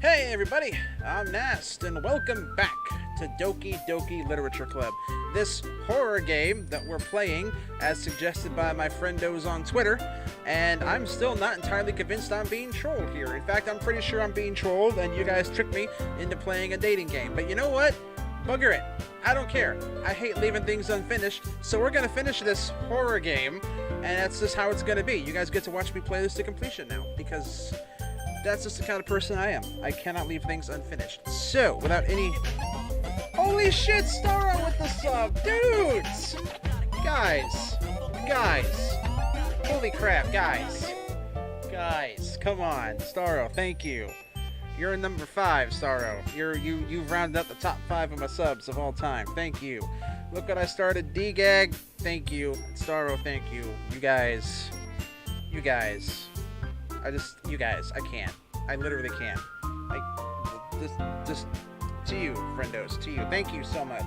Hey everybody, I'm Nast, and welcome back to Doki Literature Club. This horror game that we're playing, as suggested by my friendos on Twitter, and I'm still not entirely convinced I'm being trolled here. In fact, I'm pretty sure I'm being trolled, and you guys tricked me into playing a dating game. But you know what? Bugger it. I don't care. I hate leaving things unfinished, so we're gonna finish this horror game, and that's just how it's gonna be. You guys get to watch me play this to completion now, because that's just the kind of person I am. I cannot leave things unfinished. So, without any... Holy shit, Starro with the sub! Dudes! Guys. Holy crap, guys. Come on. Starro, thank you. You're number 5, Starro. You've rounded up the top 5 of my subs of all time. Thank you. Look what I started. D-Gag, thank you. Starro, thank you. You guys. You guys, I can't. I literally can't. Just to you, friendos, to you. Thank you so much.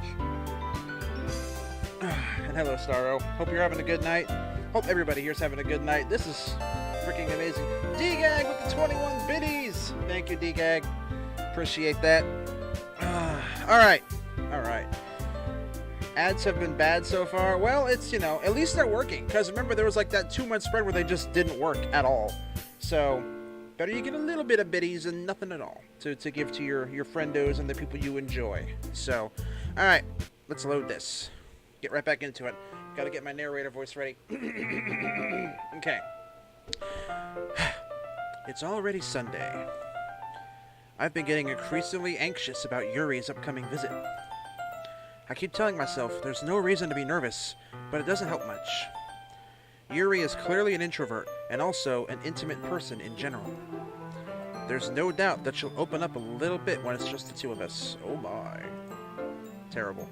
And hello, Starro. Hope you're having a good night. Hope everybody here's having a good night. This is freaking amazing. D-Gag with the 21 biddies. Thank you, D-Gag. Appreciate that. Alright. Ads have been bad so far. Well, it's, at least they're working. Because remember, there was like that 2-month spread where they just didn't work at all. So, better you get a little bit of biddies and nothing at all to give to your friendos and the people you enjoy. So, alright, let's load this. Get right back into it. Gotta get my narrator voice ready. Okay. It's already Sunday. I've been getting increasingly anxious about Yuri's upcoming visit. I keep telling myself there's no reason to be nervous, but it doesn't help much. Yuri is clearly an introvert, and also an intimate person in general. There's no doubt that she'll open up a little bit when it's just the two of us. Oh my. Terrible.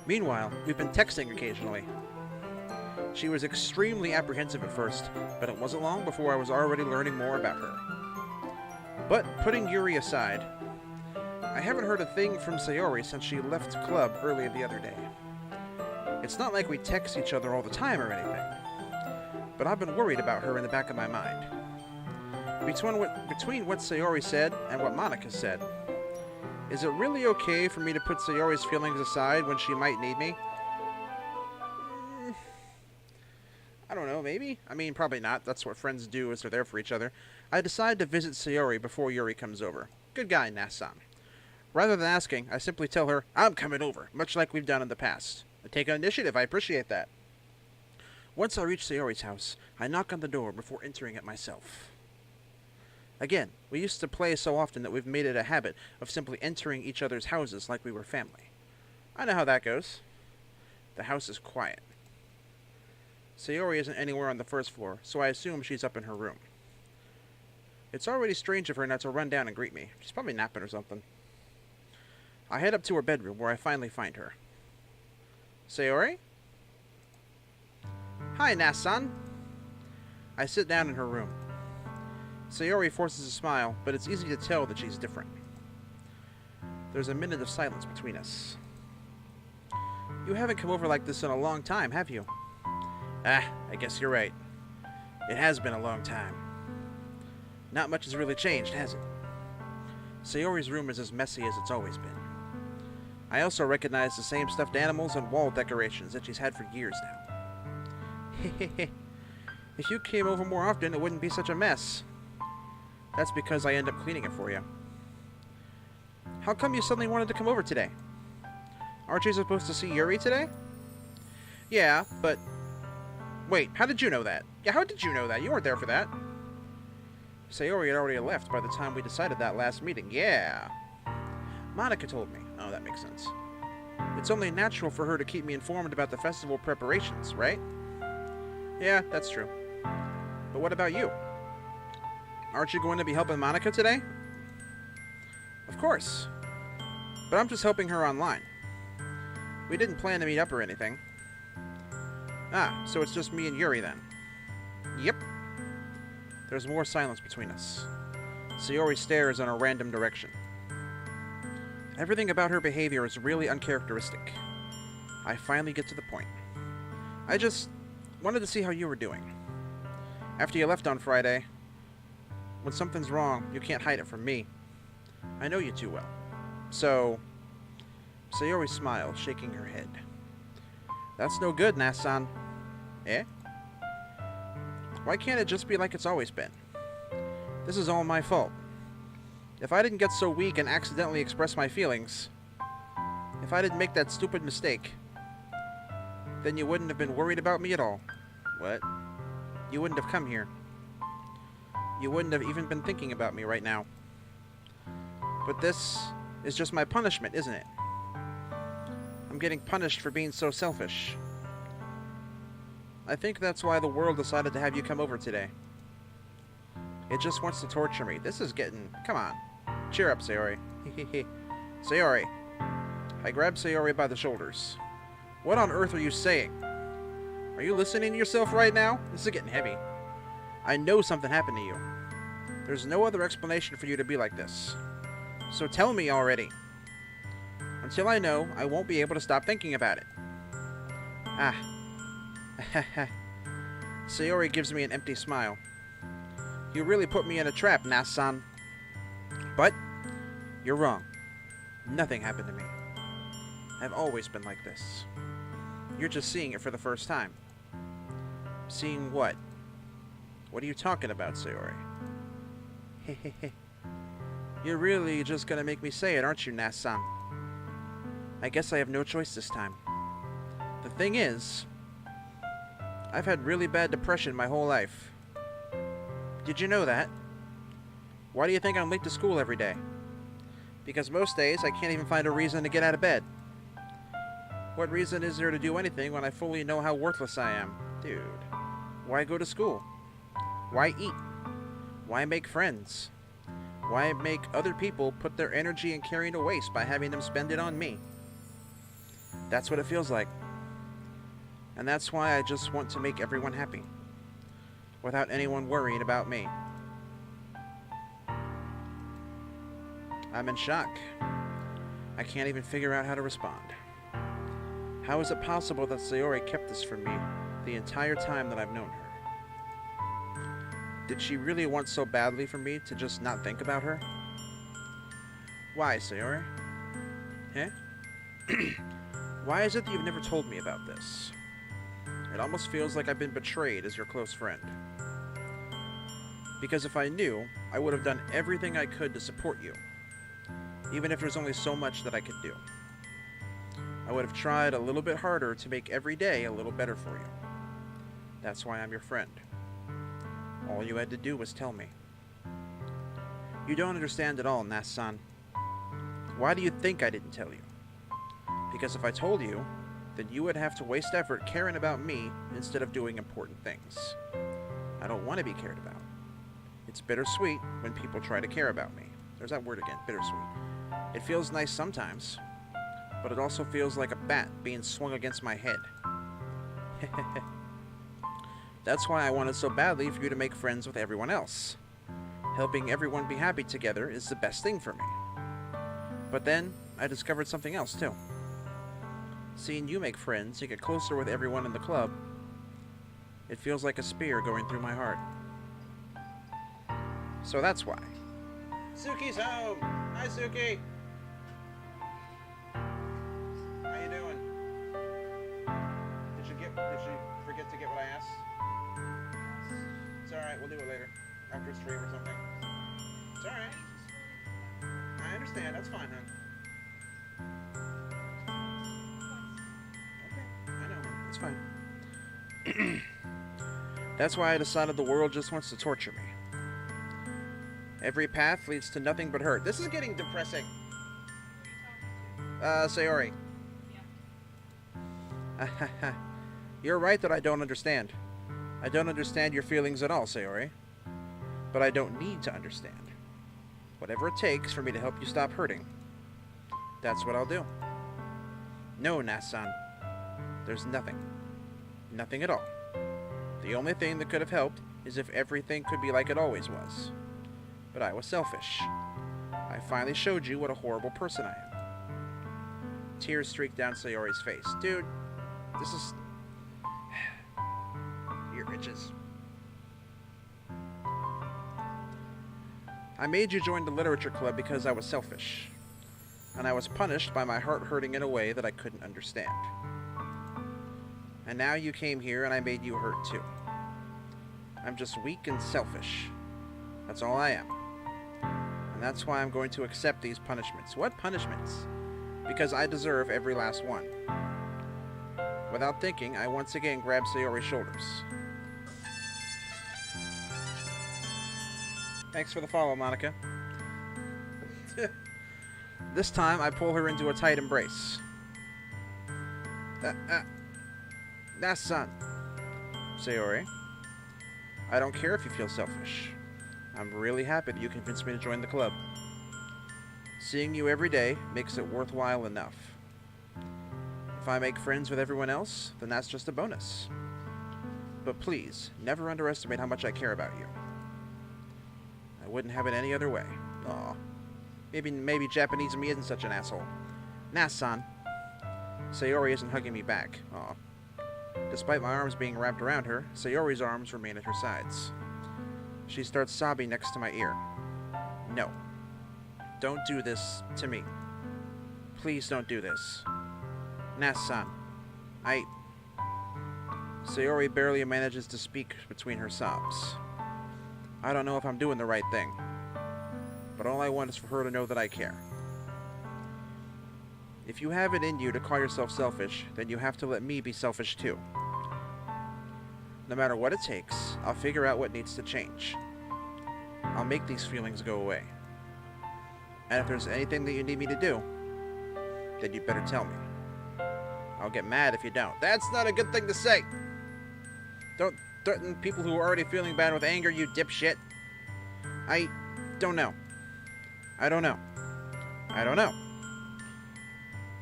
Meanwhile, we've been texting occasionally. She was extremely apprehensive at first, but it wasn't long before I was already learning more about her. But putting Yuri aside, I haven't heard a thing from Sayori since she left club earlier the other day. It's not like we text each other all the time or anything, but I've been worried about her in the back of my mind. Between what Sayori said and what Monica said, is it really okay for me to put Sayori's feelings aside when she might need me? I don't know, maybe? I mean, probably not. That's what friends do, is they're there for each other. I decide to visit Sayori before Yuri comes over. Good guy, Nast-San. Rather than asking, I simply tell her, I'm coming over, much like we've done in the past. I take initiative, I appreciate that. Once I reach Sayori's house, I knock on the door before entering it myself. Again, we used to play so often that we've made it a habit of simply entering each other's houses like we were family. I know how that goes. The house is quiet. Sayori isn't anywhere on the first floor, so I assume she's up in her room. It's already strange of her not to run down and greet me. She's probably napping or something. I head up to her bedroom, where I finally find her. Sayori? Hi, Nast-San. I sit down in her room. Sayori forces a smile, but it's easy to tell that she's different. There's a minute of silence between us. You haven't come over like this in a long time, have you? I guess you're right. It has been a long time. Not much has really changed, has it? Sayori's room is as messy as it's always been. I also recognize the same stuffed animals and wall decorations that she's had for years now. If you came over more often, it wouldn't be such a mess. That's because I end up cleaning it for you. How come you suddenly wanted to come over today? Aren't you supposed to see Yuri today? Yeah, but... Wait, how did you know that? Yeah, how did you know that? You weren't there for that. Sayori had already left by the time we decided that last meeting. Yeah. Monica told me. Oh, that makes sense. It's only natural for her to keep me informed about the festival preparations, right? Yeah, that's true. But what about you? Aren't you going to be helping Monica today? Of course. But I'm just helping her online. We didn't plan to meet up or anything. Ah, so it's just me and Yuri then. Yep. There's more silence between us. Sayori stares in a random direction. Everything about her behavior is really uncharacteristic. I finally get to the point. I just wanted to see how you were doing. After you left on Friday, when something's wrong, you can't hide it from me. I know you too well. So, Sayori smiled, shaking her head. That's no good, Nast-San. Eh? Why can't it just be like it's always been? This is all my fault. If I didn't get so weak and accidentally express my feelings, if I didn't make that stupid mistake, then you wouldn't have been worried about me at all. What? You wouldn't have come here. You wouldn't have even been thinking about me right now. But this is just my punishment, isn't it? I'm getting punished for being so selfish. I think that's why the world decided to have you come over today. It just wants to torture me. This is getting... Come on. Cheer up, Sayori. Sayori. I grabbed Sayori by the shoulders. What on earth are you saying? Are you listening to yourself right now? This is getting heavy. I know something happened to you. There's no other explanation for you to be like this. So tell me already. Until I know, I won't be able to stop thinking about it. Ah. Sayori gives me an empty smile. You really put me in a trap, Nast-San. But, you're wrong. Nothing happened to me. I've always been like this. You're just seeing it for the first time. Seeing what? What are you talking about, Sayori? Hehehe. You're really just gonna make me say it, aren't you, Nast-San? I guess I have no choice this time. The thing is, I've had really bad depression my whole life. Did you know that? Why do you think I'm late to school every day? Because most days I can't even find a reason to get out of bed. What reason is there to do anything when I fully know how worthless I am? Dude, why go to school? Why eat? Why make friends? Why make other people put their energy and caring to waste by having them spend it on me? That's what it feels like. And that's why I just want to make everyone happy, without anyone worrying about me. I'm in shock. I can't even figure out how to respond. How is it possible that Sayori kept this from me the entire time that I've known her? Did she really want so badly for me to just not think about her? Why, Sayori? Eh? Why is it that you've never told me about this? It almost feels like I've been betrayed as your close friend. Because if I knew, I would have done everything I could to support you. Even if there's only so much that I could do. I would have tried a little bit harder to make every day a little better for you. That's why I'm your friend. All you had to do was tell me. You don't understand at all, Nast-San. Why do you think I didn't tell you? Because if I told you, then you would have to waste effort caring about me instead of doing important things. I don't want to be cared about. It's bittersweet when people try to care about me. There's that word again, bittersweet. It feels nice sometimes, but it also feels like a bat being swung against my head. That's why I wanted so badly for you to make friends with everyone else. Helping everyone be happy together is the best thing for me. But then, I discovered something else too. Seeing you make friends and get closer with everyone in the club, it feels like a spear going through my heart. So that's why. Suki's home! Hi, Suki! How you doing? Did she forget to get what I asked? It's alright, we'll do it later. After stream or something. It's alright. I understand, that's fine, hon. Okay, I know, it's fine. That's why I decided the world just wants to torture me. Every path leads to nothing but hurt. This is getting depressing. Sayori. Yeah. You're right that I don't understand. I don't understand your feelings at all, Sayori. But I don't need to understand. Whatever it takes for me to help you stop hurting, that's what I'll do. No, Nast-San. There's nothing. Nothing at all. The only thing that could have helped is if everything could be like it always was. But I was selfish. I finally showed you what a horrible person I am. Tears streaked down Sayori's face. Dude, this is... Your itches. I made you join the literature club because I was selfish. And I was punished by my heart hurting in a way that I couldn't understand. And now you came here and I made you hurt too. I'm just weak and selfish. That's all I am. And that's why I'm going to accept these punishments. What punishments? Because I deserve every last one. Without thinking, I once again grabbed Sayori's shoulders. Thanks for the follow, Monica. This time, I pull her into a tight embrace. Nast-San. Sayori. I don't care if you feel selfish. I'm really happy that you convinced me to join the club. Seeing you every day makes it worthwhile enough. If I make friends with everyone else, then that's just a bonus. But please, never underestimate how much I care about you. I wouldn't have it any other way. Aw. Maybe Japanese me isn't such an asshole. Nast-San. Sayori isn't hugging me back. Aw. Despite my arms being wrapped around her, Sayori's arms remain at her sides. She starts sobbing next to my ear. No. Don't do this to me. Please don't do this. Nast-San. Sayori barely manages to speak between her sobs. I don't know if I'm doing the right thing. But all I want is for her to know that I care. If you have it in you to call yourself selfish, then you have to let me be selfish too. No matter what it takes, I'll figure out what needs to change. I'll make these feelings go away. And if there's anything that you need me to do, then you better tell me. I'll get mad if you don't. That's not a good thing to say! Don't threaten people who are already feeling bad with anger, you dipshit. I don't know. I don't know. I don't know.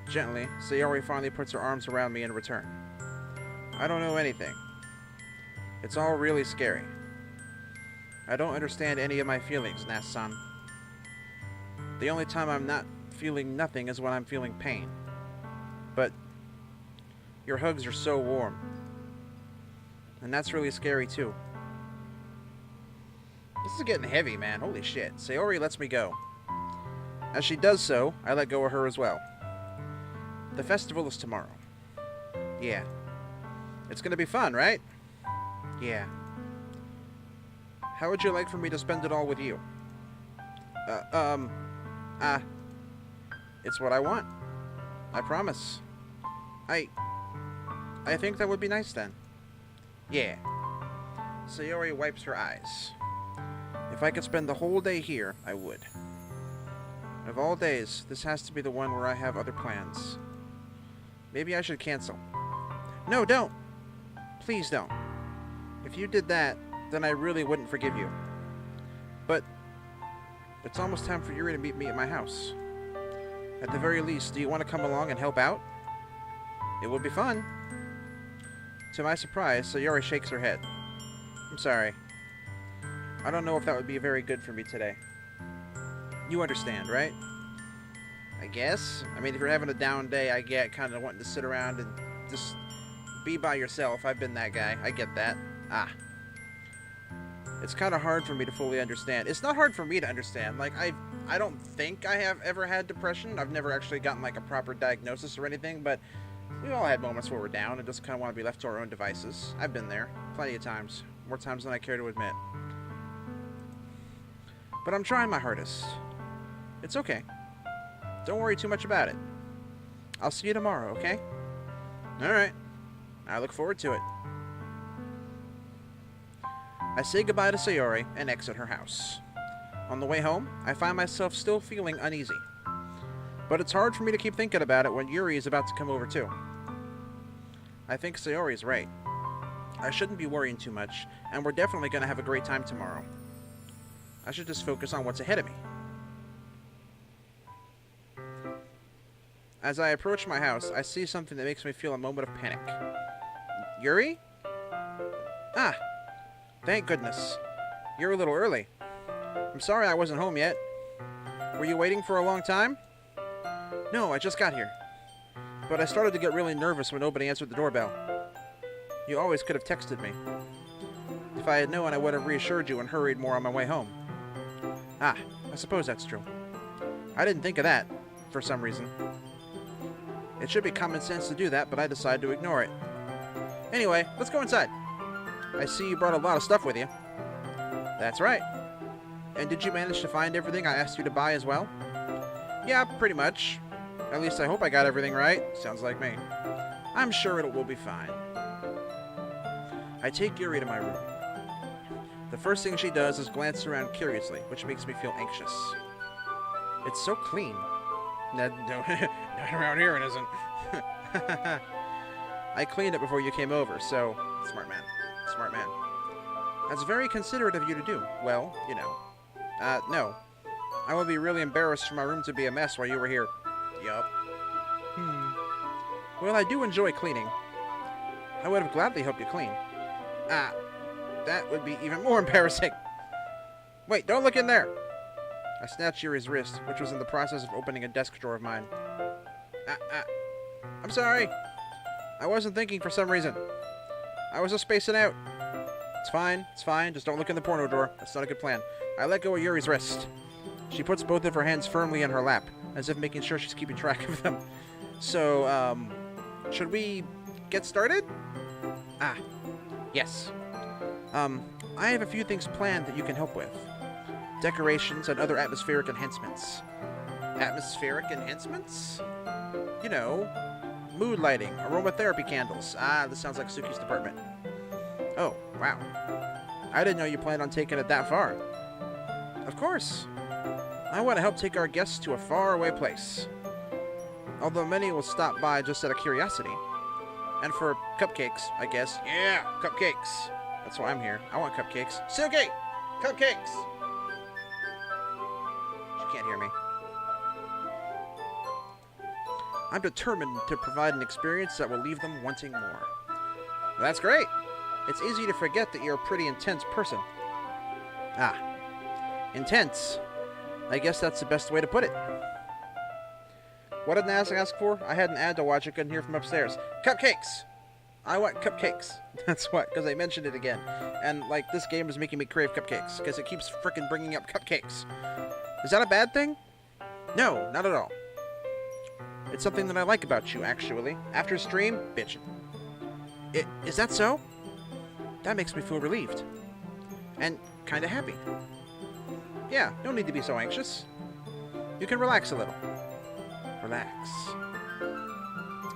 Gently, Sayori finally puts her arms around me in return. I don't know anything. It's all really scary. I don't understand any of my feelings, Nast-San. The only time I'm not feeling nothing is when I'm feeling pain. But your hugs are so warm. And that's really scary too. This is getting heavy, man. Holy shit. Sayori lets me go. As she does so, I let go of her as well. The festival is tomorrow. Yeah. It's gonna be fun, right? Yeah. How would you like for me to spend it all with you? It's what I want. I promise. I think that would be nice then. Yeah. Sayori wipes her eyes. If I could spend the whole day here, I would. Of all days, this has to be the one where I have other plans. Maybe I should cancel. No, don't! Please don't. If you did that, then I really wouldn't forgive you. But it's almost time for Yuri to meet me at my house. At the very least, do you want to come along and help out? It would be fun. To my surprise, Sayori shakes her head. I'm sorry. I don't know if that would be very good for me today. You understand, right? I guess. I mean, if you're having a down day, I get kind of wanting to sit around and just be by yourself. I've been that guy. I get that. It's kind of hard for me to fully understand. It's not hard for me to understand. Like, I don't think I have ever had depression. I've never actually gotten, like, a proper diagnosis or anything, but we've all had moments where we're down and just kind of want to be left to our own devices. I've been there. Plenty of times. More times than I care to admit. But I'm trying my hardest. It's okay. Don't worry too much about it. I'll see you tomorrow, okay? Alright. I look forward to it. I say goodbye to Sayori and exit her house. On the way home, I find myself still feeling uneasy. But it's hard for me to keep thinking about it when Yuri is about to come over too. I think Sayori is right. I shouldn't be worrying too much, and we're definitely going to have a great time tomorrow. I should just focus on what's ahead of me. As I approach my house, I see something that makes me feel a moment of panic. Yuri? Thank goodness. You're a little early. I'm sorry I wasn't home yet. Were you waiting for a long time? No, I just got here. But I started to get really nervous when nobody answered the doorbell. You always could have texted me. If I had known, I would have reassured you and hurried more on my way home. Ah, I suppose that's true. I didn't think of that, for some reason. It should be common sense to do that, but I decided to ignore it. Anyway, let's go inside. I see you brought a lot of stuff with you. That's right. And did you manage to find everything I asked you to buy as well? Yeah, pretty much. At least I hope I got everything right. Sounds like me. I'm sure it will be fine. I take Yuri to my room. The first thing she does is glance around curiously, which makes me feel anxious. It's so clean. No, not around here it isn't. I cleaned it before you came over, so... Smart man. Smart man. That's very considerate of you to do. Well, you know. No. I would be really embarrassed for my room to be a mess while you were here. Yup. Well, I do enjoy cleaning. I would have gladly helped you clean. That would be even more embarrassing. Wait, don't look in there. I snatched Yuri's wrist, which was in the process of opening a desk drawer of mine. I'm sorry. I wasn't thinking for some reason. I was just spacing out. It's fine. Just don't look in the porno drawer. That's not a good plan. I let go of Yuri's wrist. She puts both of her hands firmly in her lap, as if making sure she's keeping track of them. So, should we get started? Yes. I have a few things planned that you can help with. Decorations and other atmospheric enhancements. Atmospheric enhancements? You know, mood lighting, aromatherapy candles. This sounds like Suki's department. Oh, wow. I didn't know you planned on taking it that far. Of course. I want to help take our guests to a faraway place. Although many will stop by just out of curiosity. And for cupcakes, I guess. Yeah, cupcakes. That's why I'm here. I want cupcakes. Suki! Cupcakes! She can't hear me. I'm determined to provide an experience that will leave them wanting more. That's great. It's easy to forget that you're a pretty intense person. Intense. I guess that's the best way to put it. What did Nast ask for? I had an ad to watch I couldn't hear from upstairs. Cupcakes! I want cupcakes. That's what, because I mentioned it again. And, like, this game is making me crave cupcakes, because it keeps frickin' bringing up cupcakes. Is that a bad thing? No, not at all. It's something that I like about you, actually. After stream, bitchin'. Is that so? That makes me feel relieved. And kinda happy. Yeah, no need to be so anxious. You can relax a little. Relax.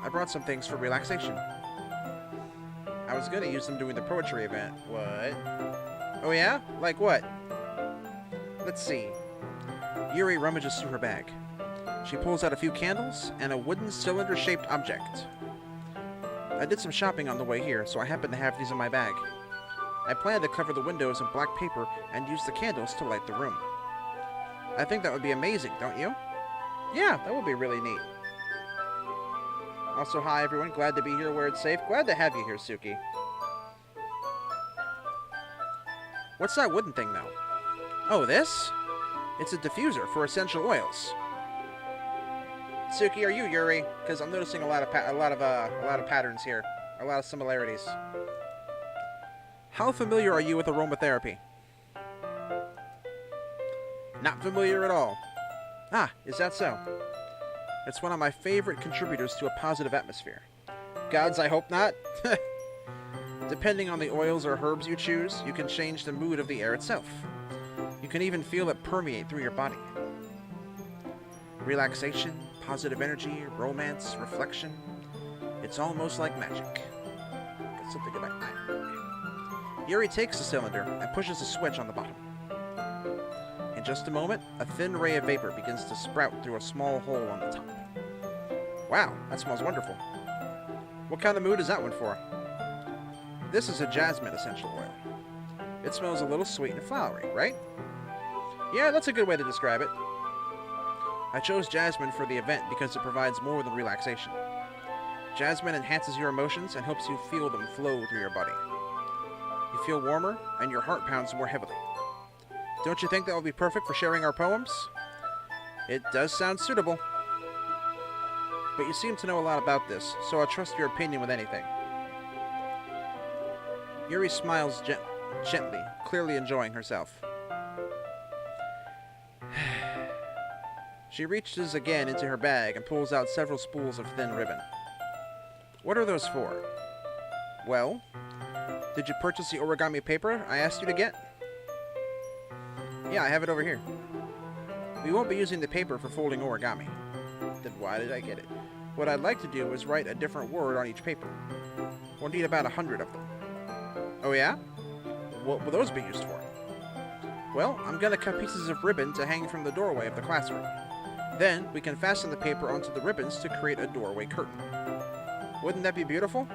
I brought some things for relaxation. I was gonna use them during the poetry event. What? Oh yeah? Like what? Let's see. Yuri rummages through her bag. She pulls out a few candles and a wooden cylinder-shaped object. I did some shopping on the way here, so I happen to have these in my bag. I plan to cover the windows in black paper and use the candles to light the room. I think that would be amazing, don't you? Yeah, that would be really neat. Also, hi everyone, glad to be here where it's safe. Glad to have you here, Suki. What's that wooden thing, though? Oh, this? It's a diffuser for essential oils. Suki, are you Yuri? Because I'm noticing a lot of patterns here, a lot of similarities. How familiar are you with aromatherapy? Not familiar at all. Is that so? It's one of my favorite contributors to a positive atmosphere. Gods, I hope not. Depending on the oils or herbs you choose, you can change the mood of the air itself. You can even feel it permeate through your body. Relaxation, positive energy, romance, reflection. It's almost like magic. Got something in my eye. Yuri takes the cylinder and pushes a switch on the bottom. In just a moment, a thin ray of vapor begins to sprout through a small hole on the top. Wow, that smells wonderful. What kind of mood is that one for? This is a jasmine essential oil. It smells a little sweet and flowery, right? Yeah, that's a good way to describe it. I chose jasmine for the event because it provides more than relaxation. Jasmine enhances your emotions and helps you feel them flow through your body. You feel warmer, and your heart pounds more heavily. Don't you think that would be perfect for sharing our poems? It does sound suitable. But you seem to know a lot about this, so I'll trust your opinion with anything. Yuri smiles gently, clearly enjoying herself. She reaches again into her bag and pulls out several spools of thin ribbon. What are those for? Well, did you purchase the origami paper I asked you to get? Yeah, I have it over here. We won't be using the paper for folding origami. Then why did I get it? What I'd like to do is write a different word on each paper. We'll need about 100 of them. Oh yeah? What will those be used for? Well, I'm gonna cut pieces of ribbon to hang from the doorway of the classroom. Then, we can fasten the paper onto the ribbons to create a doorway curtain. Wouldn't that be beautiful?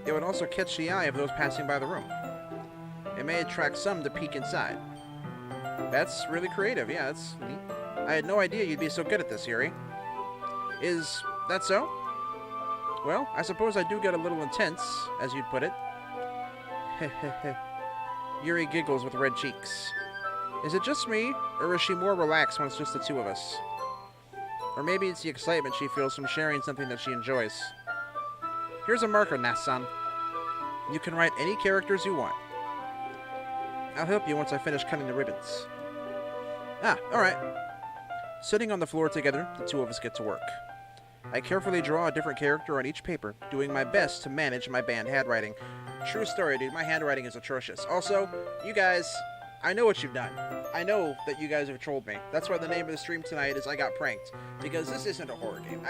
It would also catch the eye of those passing by the room. It may attract some to peek inside. That's really creative, yeah, that's neat. I had no idea you'd be so good at this, Yuri. Is that so? Well, I suppose I do get a little intense, as you'd put it. Yuri giggles with red cheeks. Is it just me, or is she more relaxed when it's just the two of us? Or maybe it's the excitement she feels from sharing something that she enjoys. Here's a marker, Nast-San. You can write any characters you want. I'll help you once I finish cutting the ribbons. Ah, alright. Sitting on the floor together, the two of us get to work. I carefully draw a different character on each paper, doing my best to manage my bad handwriting. True story, dude. My handwriting is atrocious. Also, you guys, I know what you've done. I know that you guys have trolled me. That's why the name of the stream tonight is I Got Pranked. Because this isn't a horror game.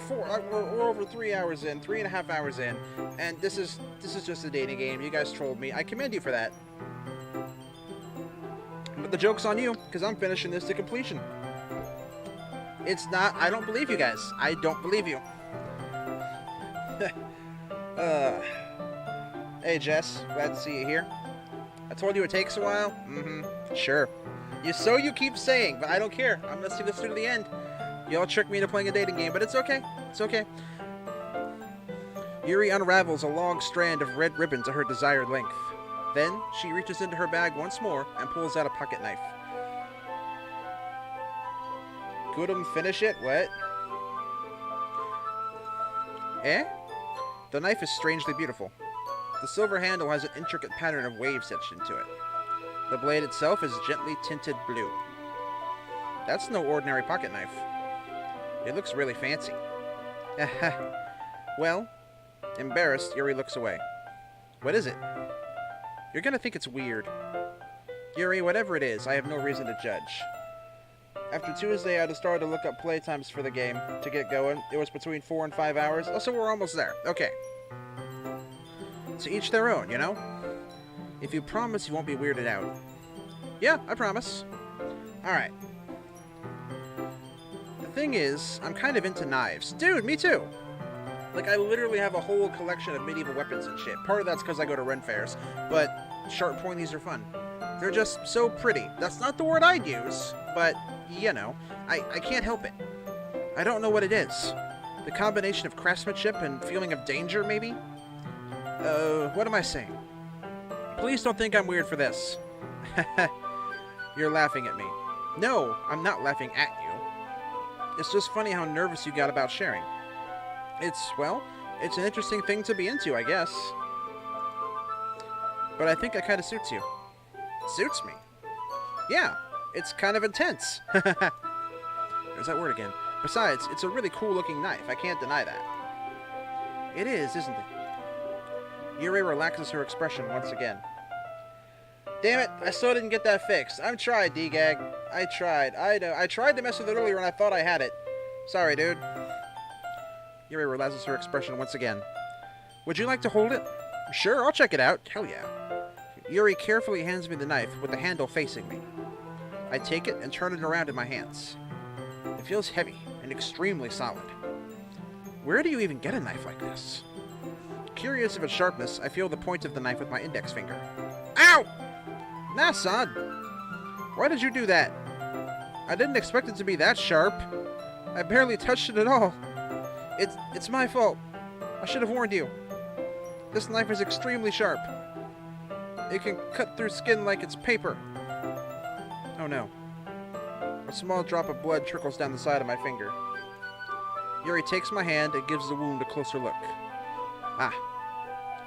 We're over 3 hours in, 3.5 hours in, and this is just a dating game. You guys trolled me. I commend you for that. But the joke's on you, because I'm finishing this to completion. It's not, I don't believe you guys. I don't believe you. Hey Jess, glad to see you here. I told you it takes a while? Mm-hmm, sure. So you keep saying, but I don't care. I'm gonna see this through to the end. Y'all tricked me into playing a dating game, but it's okay. It's okay. Yuri unravels a long strand of red ribbon to her desired length. Then, she reaches into her bag once more and pulls out a pocket knife. Couldn't finish it? What? Eh? The knife is strangely beautiful. The silver handle has an intricate pattern of waves etched into it. The blade itself is gently tinted blue. That's no ordinary pocket knife. It looks really fancy. Well, embarrassed, Yuri looks away. What is it? You're gonna think it's weird. Yuri, whatever it is, I have no reason to judge. After Tuesday, I had started to look up playtimes for the game to get going. It was between 4 and 5 hours. Oh, so we're almost there. Okay. To each their own, you know? If you promise you won't be weirded out. Yeah, I promise. Alright. The thing is, I'm kind of into knives. Dude, me too! Like, I literally have a whole collection of medieval weapons and shit. Part of that's because I go to Ren fairs, but sharp pointies are fun. They're just so pretty. That's not the word I'd use, but, you know, I can't help it. I don't know what it is. The combination of craftsmanship and feeling of danger, maybe? What am I saying? Please don't think I'm weird for this. You're laughing at me. No, I'm not laughing at you. It's just funny how nervous you got about sharing. Well, it's an interesting thing to be into, I guess. But I think it kind of suits you. Suits me? Yeah, it's kind of intense. There's that word again. Besides, it's a really cool-looking knife. I can't deny that. It is, isn't it? Yuri relaxes her expression once again. Damn it, I still didn't get that fixed. I've tried, D-Gag. I tried. I know. I tried to mess with it earlier and I thought I had it. Sorry, dude. Yuri relaxes her expression once again. Would you like to hold it? Sure, I'll check it out. Hell yeah. Yuri carefully hands me the knife with the handle facing me. I take it and turn it around in my hands. It feels heavy and extremely solid. Where do you even get a knife like this? Curious of its sharpness, I feel the point of the knife with my index finger. Ow! Nast-San! Why did you do that? I didn't expect it to be that sharp. I barely touched it at all. It's my fault. I should have warned you. This knife is extremely sharp. It can cut through skin like it's paper. Oh no. A small drop of blood trickles down the side of my finger. Yuri takes my hand and gives the wound a closer look. Ah.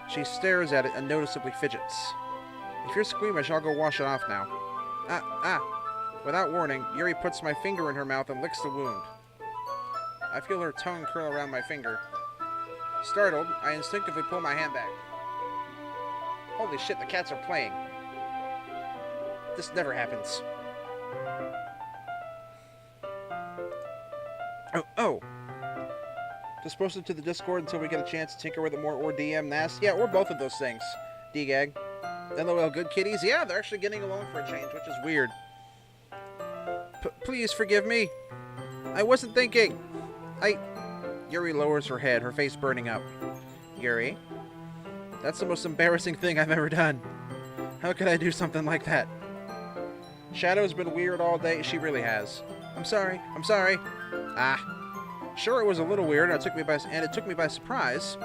She stares at it and noticeably fidgets. If you're squeamish, I'll go wash it off now. Without warning, Yuri puts my finger in her mouth and licks the wound. I feel her tongue curl around my finger. Startled, I instinctively pull my hand back. Holy shit, the cats are playing. This never happens. Oh. Just post it to the Discord until we get a chance to tinker with it more, or DM Nast. Yeah, or both of those things. D-Gag. LOL, good kitties. Yeah, they're actually getting along for a change, which is weird. Please forgive me. I wasn't thinking. Yuri lowers her head, her face burning up. Yuri, that's the most embarrassing thing I've ever done. How could I do something like that? Shadow's been weird all day. She really has. I'm sorry. Sure, it was a little weird, and it took me by surprise,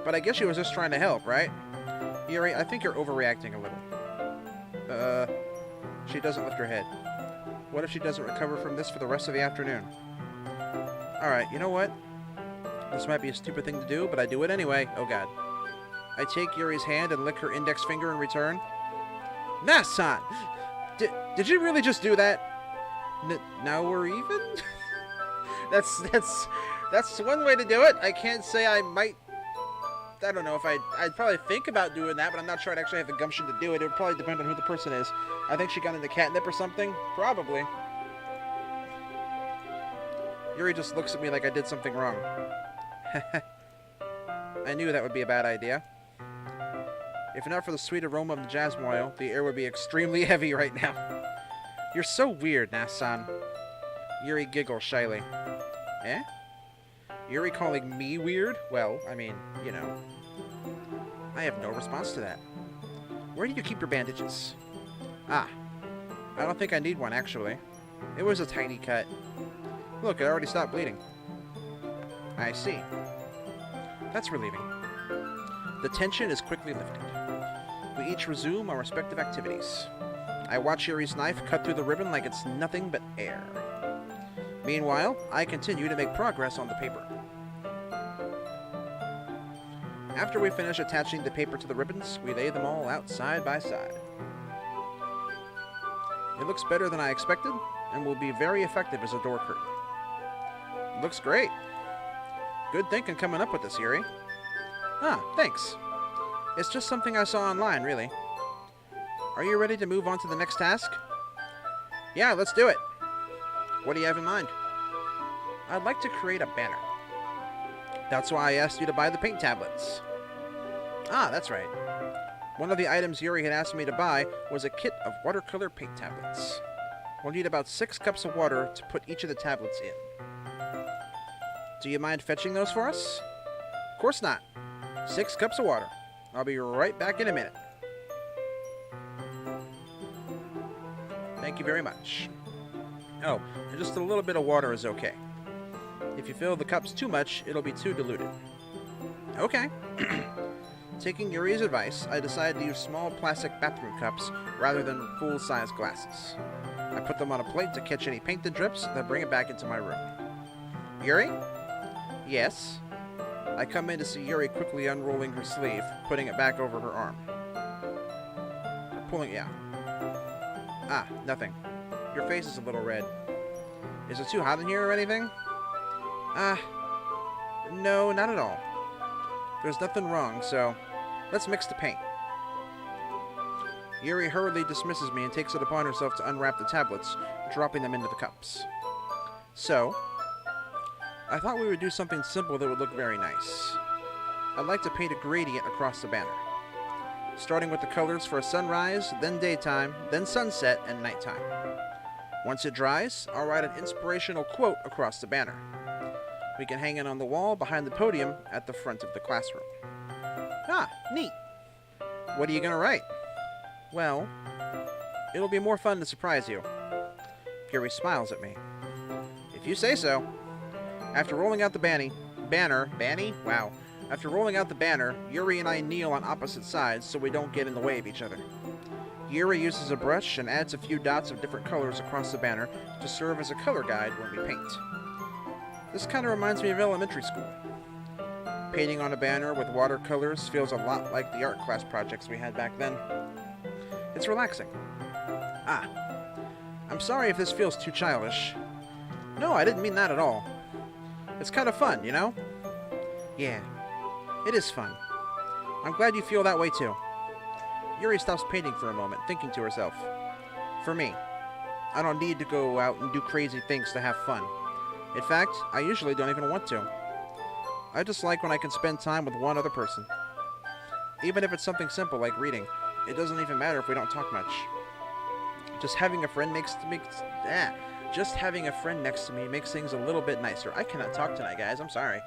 but I guess she was just trying to help, right? Yuri, I think you're overreacting a little. She doesn't lift her head. What if she doesn't recover from this for the rest of the afternoon? Alright, you know what? This might be a stupid thing to do, but I do it anyway. Oh god. I take Yuri's hand and lick her index finger in return. Nast-San! Did you really just do that? Now we're even? That's one way to do it. I can't say I might... I don't know if I'd probably think about doing that, but I'm not sure I'd actually have the gumption to do it. It would probably depend on who the person is. I think she got into catnip or something. Probably. Yuri just looks at me like I did something wrong. I knew that would be a bad idea. If not for the sweet aroma of the jasmine oil, the air would be extremely heavy right now. You're so weird, Nast-San. Yuri giggles shyly. Eh? Yuri calling me weird? Well, I mean, you know. I have no response to that. Where do you keep your bandages? I don't think I need one, actually. It was a tiny cut. Look, it already stopped bleeding. I see. That's relieving. The tension is quickly lifted. We each resume our respective activities. I watch Yuri's knife cut through the ribbon like it's nothing but air. Meanwhile, I continue to make progress on the paper. After we finish attaching the paper to the ribbons, we lay them all out side by side. It looks better than I expected, and will be very effective as a door curtain. It looks great. Good thinking coming up with this, Yuri. Thanks. It's just something I saw online, really. Are you ready to move on to the next task? Yeah, let's do it. What do you have in mind? I'd like to create a banner. That's why I asked you to buy the paint tablets. That's right. One of the items Yuri had asked me to buy was a kit of watercolor paint tablets. We'll need about 6 cups of water to put each of the tablets in. Do you mind fetching those for us? Of course not. 6 cups of water. I'll be right back in a minute. Thank you very much. Oh, and just a little bit of water is okay. If you fill the cups too much, it'll be too diluted. Okay. Taking Yuri's advice, I decided to use small plastic bathroom cups rather than full-size glasses. I put them on a plate to catch any painted drips, then bring it back into my room. Yuri? Yes? I come in to see Yuri quickly unrolling her sleeve, putting it back over her arm. Pulling it out. Nothing. Your face is a little red. Is it too hot in here or anything? No, not at all. There's nothing wrong, so let's mix the paint. Yuri hurriedly dismisses me and takes it upon herself to unwrap the tablets, dropping them into the cups. So, I thought we would do something simple that would look very nice. I'd like to paint a gradient across the banner, starting with the colors for a sunrise, then daytime, then sunset, and nighttime. Once it dries, I'll write an inspirational quote across the banner. We can hang it on the wall behind the podium at the front of the classroom. Neat. What are you going to write? Well, it'll be more fun to surprise you. Yuri smiles at me. If you say so. After rolling out the banner, wow. After rolling out the banner, Yuri and I kneel on opposite sides so we don't get in the way of each other. Yuri uses a brush and adds a few dots of different colors across the banner to serve as a color guide when we paint. This kind of reminds me of elementary school. Painting on a banner with watercolors feels a lot like the art class projects we had back then. It's relaxing. I'm sorry if this feels too childish. No, I didn't mean that at all. It's kind of fun, you know? Yeah, it is fun. I'm glad you feel that way too. Yuri stops painting for a moment, thinking to herself. For me, I don't need to go out and do crazy things to have fun. In fact, I usually don't even want to. I just like when I can spend time with one other person. Even if it's something simple like reading, it doesn't even matter if we don't talk much. Just having a friend next to me makes things a little bit nicer. I cannot talk tonight, guys. I'm sorry.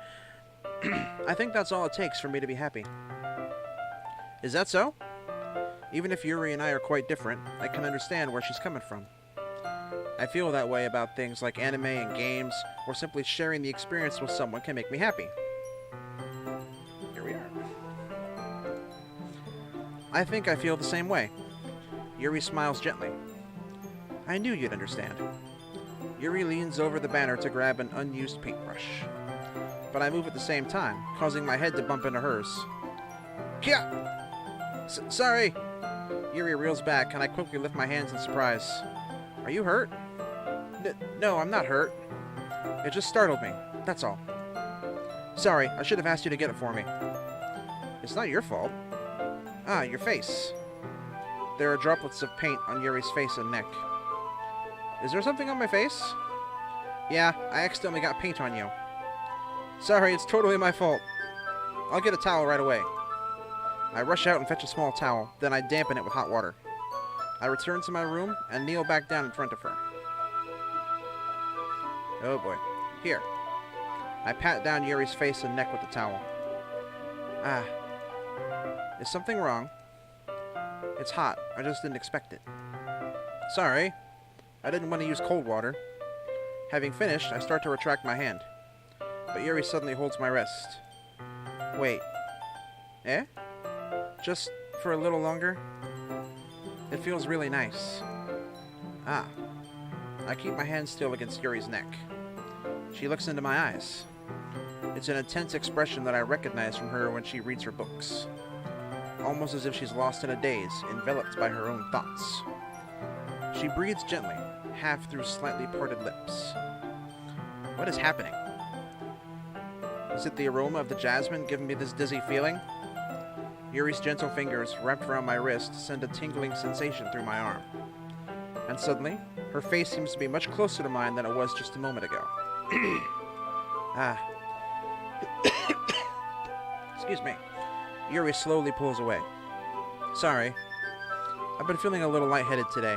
I think that's all it takes for me to be happy. Is that so? Even if Yuri and I are quite different, I can understand where she's coming from. I feel that way about things like anime and games, or simply sharing the experience with someone can make me happy. Here we are. I think I feel the same way. Yuri smiles gently. I knew you'd understand. Yuri leans over the banner to grab an unused paintbrush. But I move at the same time, causing my head to bump into hers. Kia! Sorry! Yuri reels back, and I quickly lift my hands in surprise. Are you hurt? No, I'm not hurt. It just startled me, that's all. Sorry, I should have asked you to get it for me. It's not your fault. Ah, your face. There are droplets of paint on Yuri's face and neck. Is there something on my face? Yeah, I accidentally got paint on you. Sorry, it's totally my fault. I'll get a towel right away. I rush out and fetch a small towel, then I dampen it with hot water. I return to my room and kneel back down in front of her. Oh boy. Here. I pat down Yuri's face and neck with the towel. Ah. Is something wrong? It's hot. I just didn't expect it. Sorry. I didn't want to use cold water. Having finished, I start to retract my hand. But Yuri suddenly holds my wrist. Wait. Eh? Just for a little longer? It feels really nice. Ah. I keep my hand still against Yuri's neck. She looks into my eyes. It's an intense expression that I recognize from her when she reads her books. Almost as if she's lost in a daze, enveloped by her own thoughts. She breathes gently, half through slightly parted lips. What is happening? Is it the aroma of the jasmine giving me this dizzy feeling? Yuri's gentle fingers, wrapped around my wrist, send a tingling sensation through my arm. And suddenly, her face seems to be much closer to mine than it was just a moment ago. Ah. Excuse me. Yuri slowly pulls away. Sorry. I've been feeling a little lightheaded today.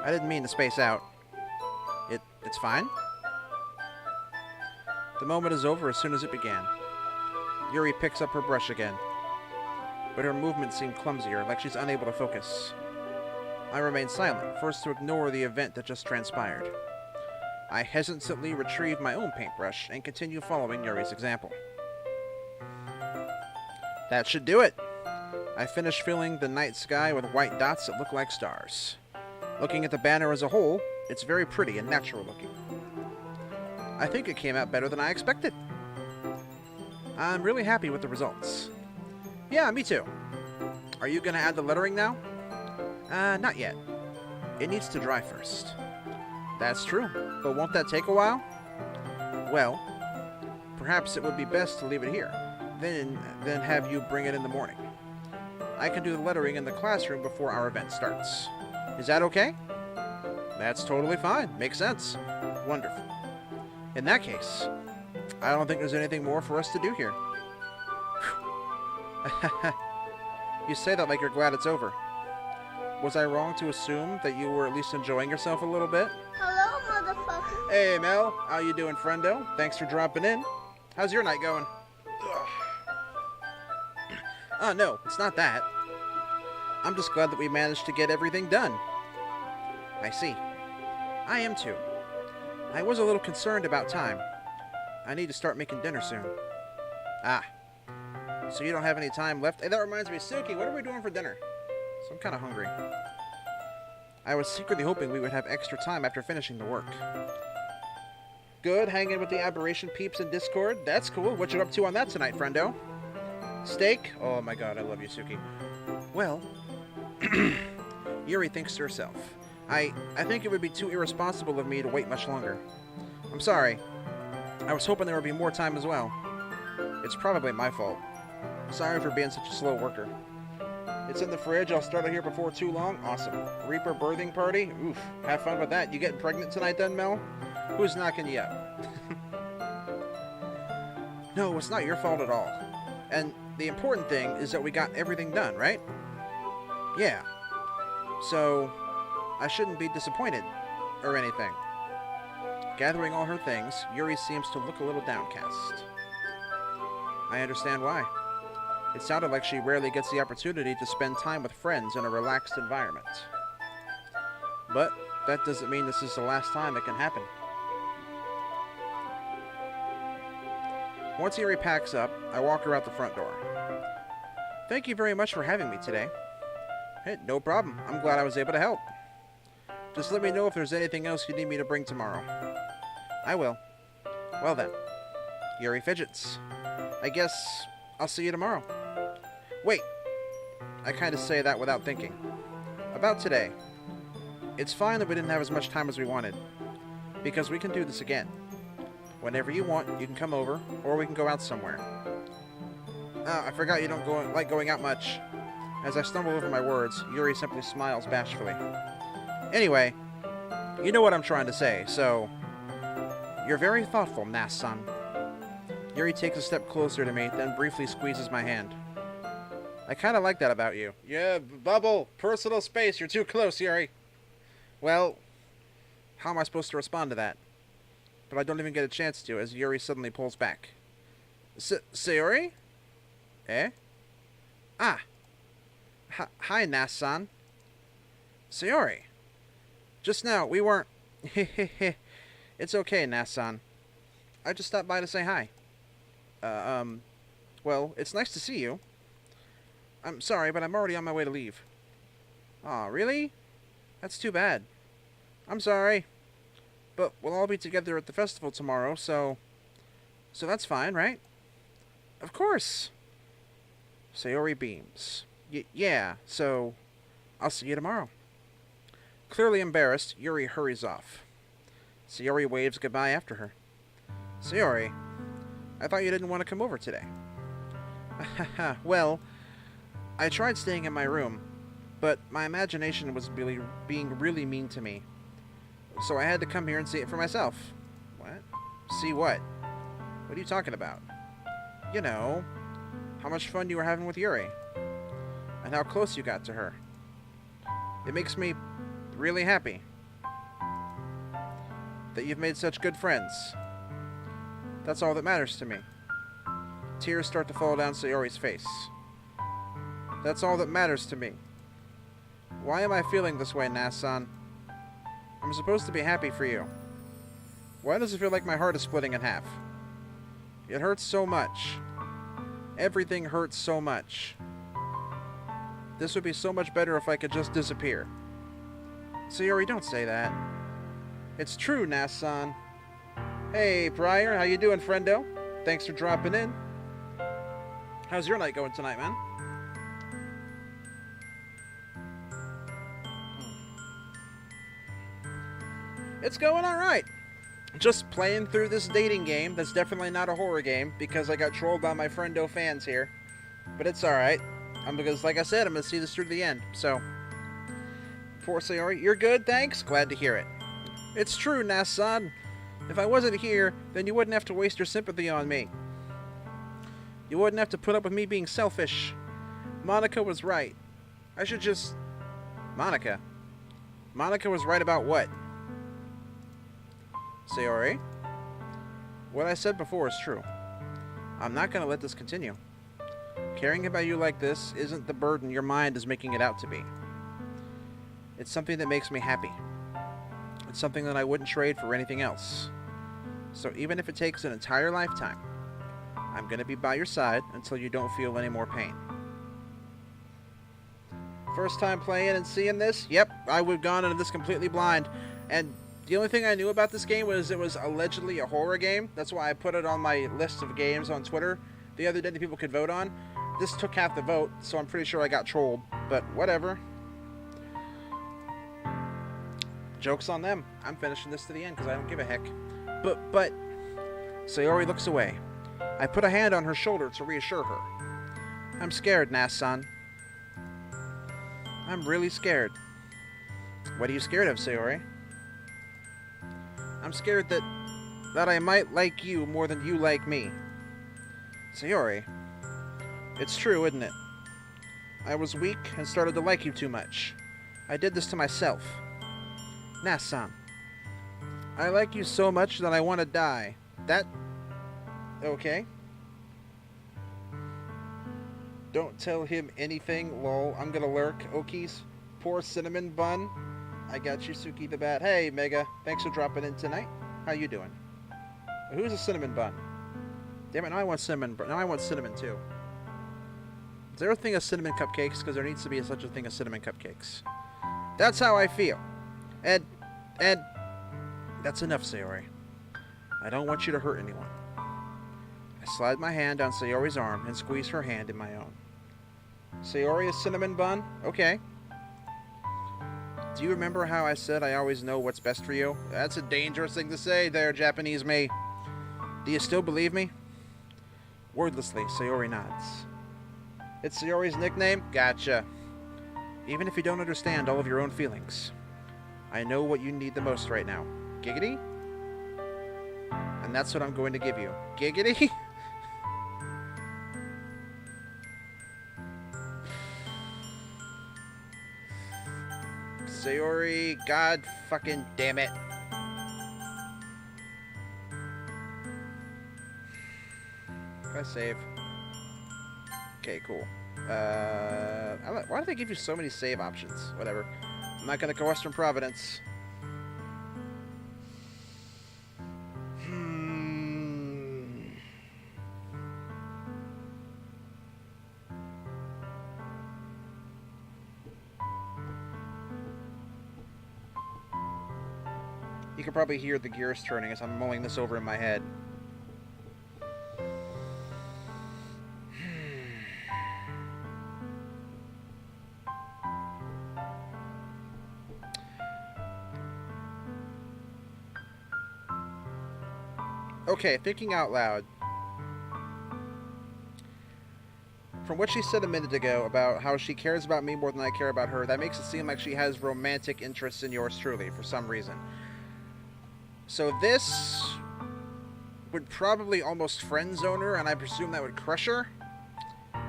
I didn't mean to space out. It's fine? The moment is over as soon as it began. Yuri picks up her brush again. But her movements seem clumsier, like she's unable to focus. I remain silent, forced to ignore the event that just transpired. I hesitantly retrieve my own paintbrush and continue following Yuri's example. That should do it. I finish filling the night sky with white dots that look like stars. Looking at the banner as a whole, it's very pretty and natural looking. I think it came out better than I expected. I'm really happy with the results. Yeah, me too. Are you gonna add the lettering now? Not yet. It needs to dry first. That's true, but won't that take a while? Well, perhaps it would be best to leave it here, then have you bring it in the morning. I can do the lettering in the classroom before our event starts. Is that okay? That's totally fine. Makes sense. Wonderful. In that case, I don't think there's anything more for us to do here. You say that like you're glad it's over. Was I wrong to assume that you were at least enjoying yourself a little bit? Hello, motherfucker. Hey, Mel. How you doing, friendo? Thanks for dropping in. How's your night going? Oh, no, it's not that. I'm just glad that we managed to get everything done. I see. I am too. I was a little concerned about time. I need to start making dinner soon. Ah. So you don't have any time left? Hey, that reminds me, Suki, what are we doing for dinner? So I'm kind of hungry. I was secretly hoping we would have extra time after finishing the work. Good, hanging with the Aberration peeps in Discord. That's cool. What you up to on that tonight, friendo? Steak? Oh my god, I love you, Suki. Well, Yuri thinks to herself, I think it would be too irresponsible of me to wait much longer. I'm sorry. I was hoping there would be more time as well. It's probably my fault. Sorry for being such a slow worker. It's in the fridge. I'll start it here before too long. Awesome. Reaper birthing party? Oof. Have fun with that. You getting pregnant tonight then, Mel? Who's knocking you up? No, it's not your fault at all. And the important thing is that we got everything done, right? Yeah. So, I shouldn't be disappointed or anything. Gathering all her things, Yuri seems to look a little downcast. I understand why. It sounded like she rarely gets the opportunity to spend time with friends in a relaxed environment. But that doesn't mean this is the last time it can happen. Once Yuri packs up, I walk her out the front door. Thank you very much for having me today. Hey, no problem. I'm glad I was able to help. Just let me know if there's anything else you need me to bring tomorrow. I will. Well then. Yuri fidgets. I guess I'll see you tomorrow. Wait. I kind of say that without thinking. About today. It's fine that we didn't have as much time as we wanted. Because we can do this again. Whenever you want, you can come over, or we can go out somewhere. I forgot you don't like going out much. As I stumble over my words, Yuri simply smiles bashfully. Anyway, you know what I'm trying to say, so... You're very thoughtful, Nast-San. Yuri takes a step closer to me, then briefly squeezes my hand. I kind of like that about you. Yeah, bubble, personal space, you're too close, Yuri. Well, how am I supposed to respond to that? But I don't even get a chance to, as Yuri suddenly pulls back. Sayori? Eh? Ah. Hi, Nast-San. Sayori. Just now, we weren't... It's okay, Nast-San. I just stopped by to say hi. Well, it's nice to see you. I'm sorry, but I'm already on my way to leave. Aw, really? That's too bad. I'm sorry. But we'll all be together at the festival tomorrow, so that's fine, right? Of course. Sayori beams. Yeah, so I'll see you tomorrow. Clearly embarrassed, Yuri hurries off. Sayori waves goodbye after her. Sayori, I thought you didn't want to come over today. Well, I tried staying in my room, but my imagination was being really mean to me. So I had to come here and see it for myself. What? See what? What are you talking about? You know, how much fun you were having with Yuri. And how close you got to her. It makes me really happy that you've made such good friends. That's all that matters to me. Tears start to fall down Sayori's face. That's all that matters to me. Why am I feeling this way, Nast-San? I'm supposed to be happy for you. Why does it feel like my heart is splitting in half? It hurts so much. Everything hurts so much. This would be so much better if I could just disappear. Sayori, don't say that. It's true, Nast-San. Hey, Pryor, how you doing, friendo? Thanks for dropping in. How's your night going tonight, man? It's going alright. Just playing through this dating game that's definitely not a horror game because I got trolled by my friendo fans here. But it's alright. Because, like I said, I'm going to see this through to the end. So, poor Sayori, you're good, thanks? Glad to hear it. It's true, Nast-San. If I wasn't here, then you wouldn't have to waste your sympathy on me. You wouldn't have to put up with me being selfish. Monica was right. I should just... Monica? Monica was right about what? Sayori? What I said before is true. I'm not going to let this continue. Caring about you like this isn't the burden your mind is making it out to be. It's something that makes me happy. It's something that I wouldn't trade for anything else. So even if it takes an entire lifetime, I'm going to be by your side until you don't feel any more pain. First time playing and seeing this? Yep, I would have gone into this completely blind. And the only thing I knew about this game was it was allegedly a horror game. That's why I put it on my list of games on Twitter the other day that people could vote on. This took half the vote, so I'm pretty sure I got trolled. But whatever. Joke's on them. I'm finishing this to the end because I don't give a heck. But... Sayori looks away. I put a hand on her shoulder to reassure her. I'm scared, Nast-San. I'm really scared. What are you scared of, Sayori? I'm scared that I might like you more than you like me. Sayori, it's true, isn't it? I was weak and started to like you too much. I did this to myself. Nast-San, I like you so much that I want to die. That... okay? Don't tell him anything, lol. I'm gonna lurk. Okies. Poor cinnamon bun. I got you, Suki the Bat. Hey, Mega. Thanks for dropping in tonight. How you doing? Who's a cinnamon bun? Damn it, now I want cinnamon. Now I want cinnamon, too. Is there a thing of cinnamon cupcakes? Because there needs to be such a thing as cinnamon cupcakes. That's how I feel. And... that's enough, Sayori. I don't want you to hurt anyone. I slide my hand down Sayori's arm and squeeze her hand in my own. Sayori, a cinnamon bun? Okay. Do you remember how I said I always know what's best for you? That's a dangerous thing to say there, Japanese me. Do you still believe me? Wordlessly, Sayori nods. It's Sayori's nickname? Gotcha. Even if you don't understand all of your own feelings, I know what you need the most right now. Giggity? And that's what I'm going to give you. Giggity? Sayori, god fucking damn it. If I save. Okay, cool. Why do they give you so many save options? Whatever. I'm not gonna go Western Providence. You can probably hear the gears turning as I'm mulling this over in my head. Okay, thinking out loud. From what she said a minute ago about how she cares about me more than I care about her, that makes it seem like she has romantic interests in yours truly for some reason. So this would probably almost friend zone her, and I presume that would crush her.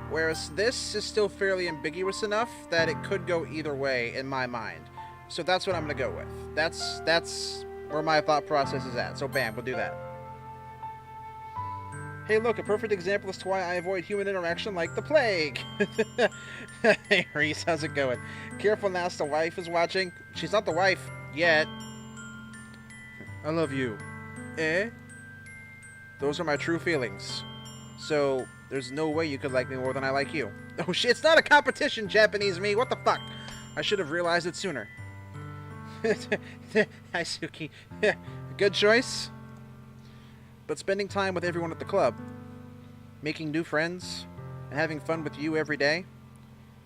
Whereas this is still fairly ambiguous enough that it could go either way in my mind. So that's what I'm going to go with. That's where my thought process is at. So bam, we'll do that. Hey look, a perfect example as to why I avoid human interaction like the plague. Hey Reese, how's it going? Careful, Nast, the wife is watching. She's not the wife yet. I love you. Eh? Those are my true feelings. So, there's no way you could like me more than I like you. Oh shit, it's not a competition, Japanese me. What the fuck? I should have realized it sooner. Hi, Suki. Good choice. But spending time with everyone at the club, making new friends, and having fun with you every day,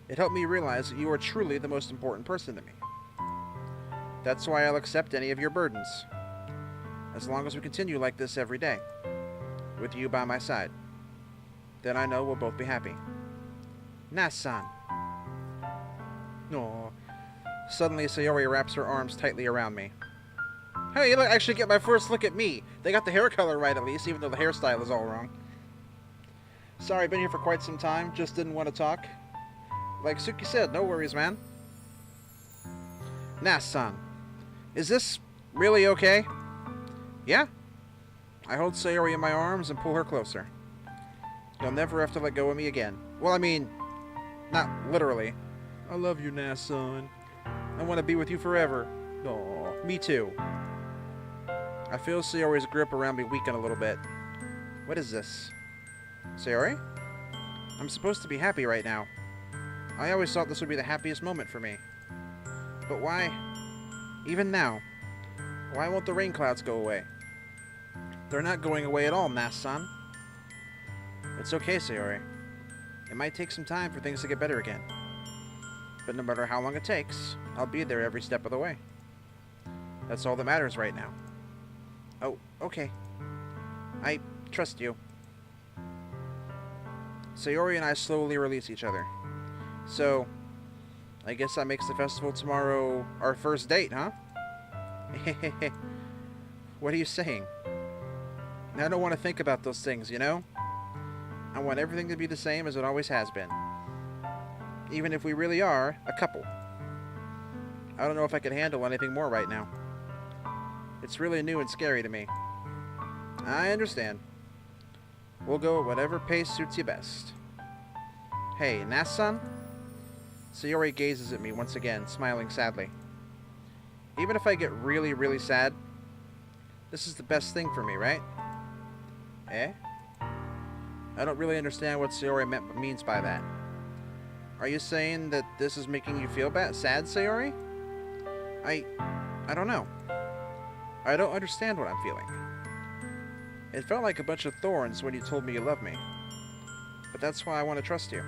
it helped me realize that you are truly the most important person to me. That's why I'll accept any of your burdens. As long as we continue like this every day, with you by my side. Then I know we'll both be happy. Nast-San. Aww. Suddenly, Sayori wraps her arms tightly around me. Hey, look, I actually get my first look at me. They got the hair color right at least, even though the hairstyle is all wrong. Sorry, I've been here for quite some time, just didn't want to talk. Like Suki said, no worries, man. Nast-San. Is this really okay? Yeah. I hold Sayori in my arms and pull her closer. You'll never have to let go of me again. Well, I mean, not literally. I love you, Nast-San. I want to be with you forever. Aw, me too. I feel Sayori's grip around me weaken a little bit. What is this? Sayori? I'm supposed to be happy right now. I always thought this would be the happiest moment for me. But why? Even now. Why won't the rain clouds go away? They're not going away at all, Nast-San. It's okay, Sayori. It might take some time for things to get better again. But no matter how long it takes, I'll be there every step of the way. That's all that matters right now. Oh, okay. I trust you. Sayori and I slowly release each other. So, I guess that makes the festival tomorrow our first date, huh? What are you saying? I don't want to think about those things, you know? I want everything to be the same as it always has been. Even if we really are a couple. I don't know if I can handle anything more right now. It's really new and scary to me. I understand. We'll go at whatever pace suits you best. Hey, Nast-San? Sayori gazes at me once again, smiling sadly. Even if I get really, really sad, this is the best thing for me, right? Eh? I don't really understand what Sayori means by that. Are you saying that this is making you feel sad, Sayori? I don't know. I don't understand what I'm feeling. It felt like a bunch of thorns when you told me you love me. But that's why I want to trust you.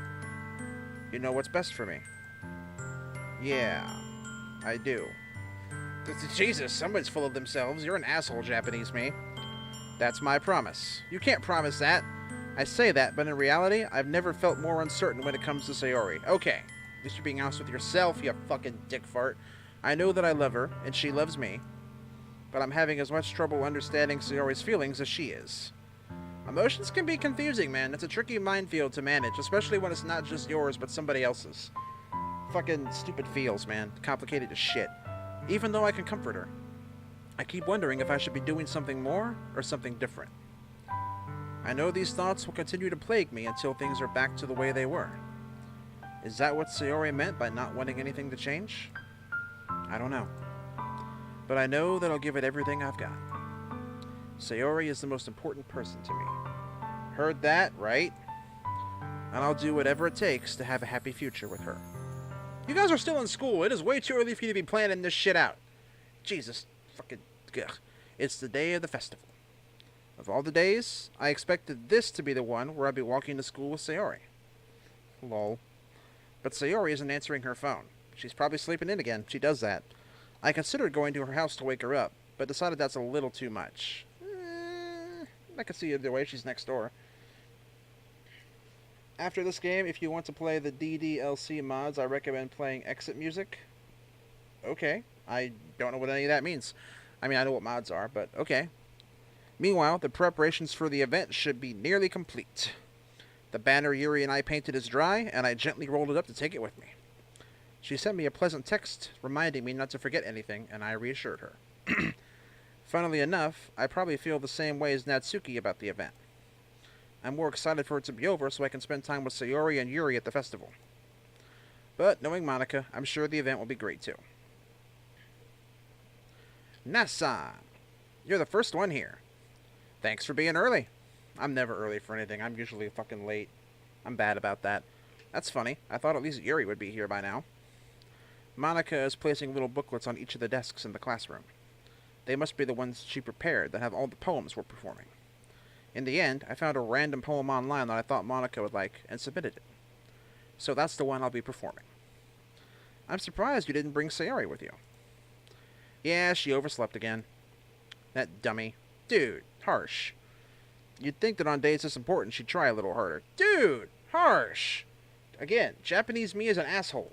You know what's best for me. Yeah, I do. Jesus, somebody's full of themselves. You're an asshole, Japanese me. That's my promise. You can't promise that. I say that, but in reality, I've never felt more uncertain when it comes to Sayori. Okay, at least you're being honest with yourself, you fucking dick fart. I know that I love her, and she loves me. But I'm having as much trouble understanding Sayori's feelings as she is. Emotions can be confusing, man. It's a tricky minefield to manage, especially when it's not just yours, but somebody else's. Fucking stupid feels, man. Complicated as shit. Even though I can comfort her, I keep wondering if I should be doing something more or something different. I know these thoughts will continue to plague me until things are back to the way they were. Is that what Sayori meant by not wanting anything to change? I don't know. But I know that I'll give it everything I've got. Sayori is the most important person to me. Heard that, right? And I'll do whatever it takes to have a happy future with her. You guys are still in school. It is way too early for you to be planning this shit out. Jesus fucking ugh. It's the day of the festival. Of all the days, I expected this to be the one where I'd be walking to school with Sayori. Lol. But Sayori isn't answering her phone. She's probably sleeping in again. She does that. I considered going to her house to wake her up, but decided that's a little too much. I could see either way. She's next door. After this game, if you want to play the DDLC mods, I recommend playing exit music. Okay. I don't know what any of that means. I mean, I know what mods are, but okay. Meanwhile, the preparations for the event should be nearly complete. The banner Yuri and I painted is dry, and I gently rolled it up to take it with me. She sent me a pleasant text reminding me not to forget anything, and I reassured her. Funnily enough, I probably feel the same way as Natsuki about the event. I'm more excited for it to be over so I can spend time with Sayori and Yuri at the festival. But, knowing Monica, I'm sure the event will be great too. Nast-San, you're the first one here. Thanks for being early. I'm never early for anything. I'm usually fucking late. I'm bad about that. That's funny. I thought at least Yuri would be here by now. Monica is placing little booklets on each of the desks in the classroom. They must be the ones she prepared that have all the poems we're performing. In the end, I found a random poem online that I thought Monica would like and submitted it. So that's the one I'll be performing. I'm surprised you didn't bring Sayori with you. Yeah, she overslept again. That dummy. Dude, harsh. You'd think that on days this important she'd try a little harder. Dude, harsh. Again, Japanese me is an asshole.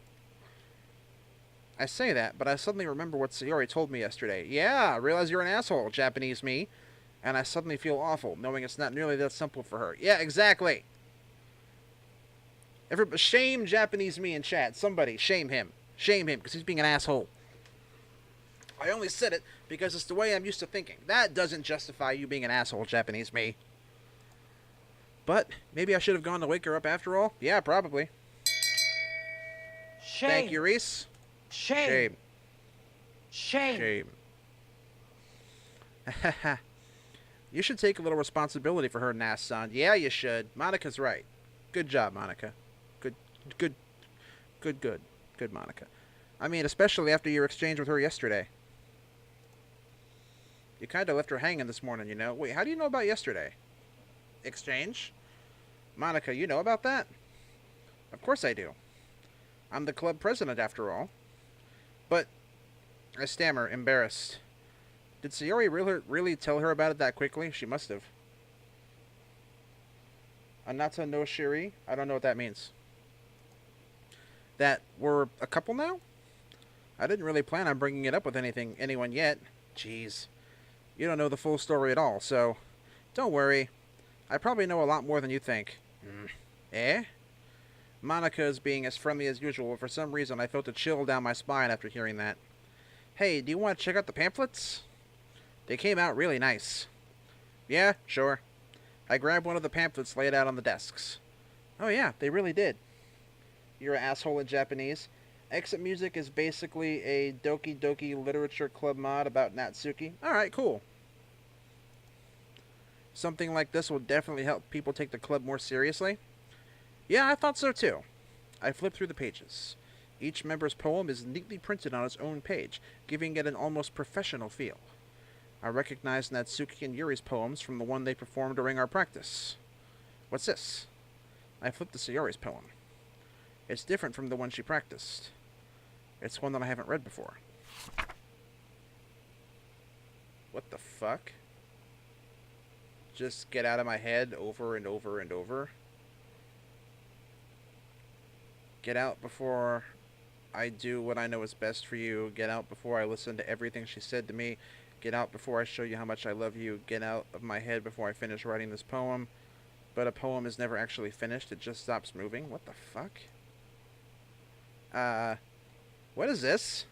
I say that, but I suddenly remember what Sayori told me yesterday. Yeah, I realize you're an asshole, Japanese me. And I suddenly feel awful, knowing it's not nearly that simple for her. Yeah, exactly. Shame Japanese me in chat. Somebody, shame him. Shame him, because he's being an asshole. I only said it because it's the way I'm used to thinking. That doesn't justify you being an asshole, Japanese me. But maybe I should have gone to wake her up after all. Yeah, probably. Shame. Thank you, Reese. Shame. Shame. Shame. Shame. You should take a little responsibility for her, Nast-San. Yeah, you should. Monica's right. Good job, Monica. Good, Monica. I mean, especially after your exchange with her yesterday. You kind of left her hanging this morning, you know. Wait, how do you know about yesterday? Exchange? Monica, you know about that? Of course I do. I'm the club president, after all. But, I stammer, embarrassed. Did Sayori really tell her about it that quickly? She must have. Anata no Shiri? I don't know what that means. That we're a couple now? I didn't really plan on bringing it up with anyone yet. Jeez. You don't know the full story at all, so don't worry. I probably know a lot more than you think. Eh? Monica is being as friendly as usual, but for some reason I felt a chill down my spine after hearing that. Hey, do you want to check out the pamphlets? They came out really nice. Yeah, sure. I grabbed one of the pamphlets laid out on the desks. Oh yeah, they really did. You're an asshole in Japanese. Exit Music is basically a Doki Doki Literature Club mod about Natsuki. Alright, cool. Something like this will definitely help people take the club more seriously. Yeah, I thought so too. I flipped through the pages. Each member's poem is neatly printed on its own page, giving it an almost professional feel. I recognized Natsuki and Yuri's poems from the one they performed during our practice. What's this? I flipped to Sayori's poem. It's different from the one she practiced. It's one that I haven't read before. What the fuck? Just get out of my head over and over and over. Get out before I do what I know is best for you. Get out before I listen to everything she said to me. Get out before I show you how much I love you. Get out of my head before I finish writing this poem. But a poem is never actually finished. It just stops moving. What the fuck? What is this?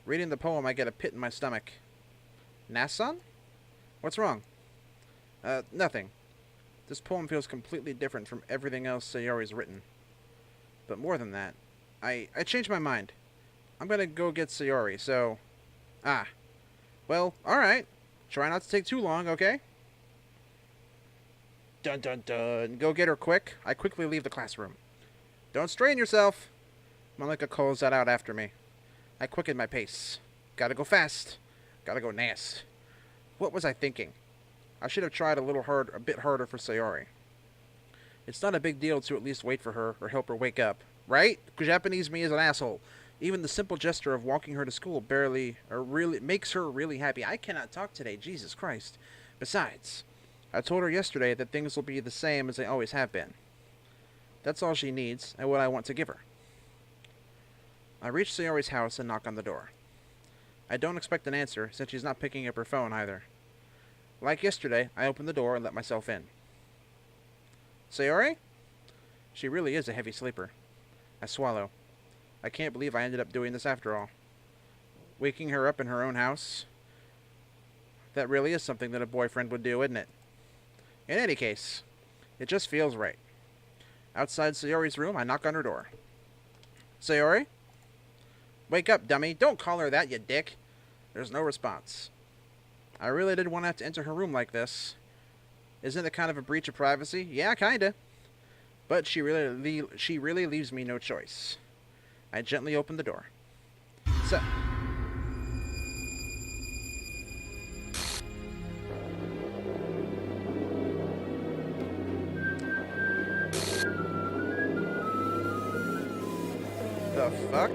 Reading the poem, I get a pit in my stomach. Nast-San? What's wrong? Nothing. This poem feels completely different from everything else Sayori's written. But more than that, I changed my mind. I'm gonna go get Sayori, so... Well, alright. Try not to take too long, okay? Dun dun dun. Go get her quick. I quickly leave the classroom. Don't strain yourself. Malika calls that out after me. I quicken my pace. Gotta go fast. Gotta go Nast. What was I thinking? I should have tried a bit harder for Sayori. It's not a big deal to at least wait for her or help her wake up, right? Japanese me is an asshole. Even the simple gesture of walking her to school makes her really happy. I cannot talk today, Jesus Christ. Besides, I told her yesterday that things will be the same as they always have been. That's all she needs and what I want to give her. I reach Sayori's house and knock on the door. I don't expect an answer, since she's not picking up her phone either. Like yesterday, I open the door and let myself in. Sayori? She really is a heavy sleeper. I swallow. I can't believe I ended up doing this after all. Waking her up in her own house? That really is something that a boyfriend would do, isn't it? In any case, it just feels right. Outside Sayori's room, I knock on her door. Sayori? Wake up, dummy. Don't call her that, you dick. There's no response. I really did want to have to enter her room like this. Isn't it kind of a breach of privacy? Yeah, kinda. But she really leaves me no choice. I gently open the door. So... The fuck?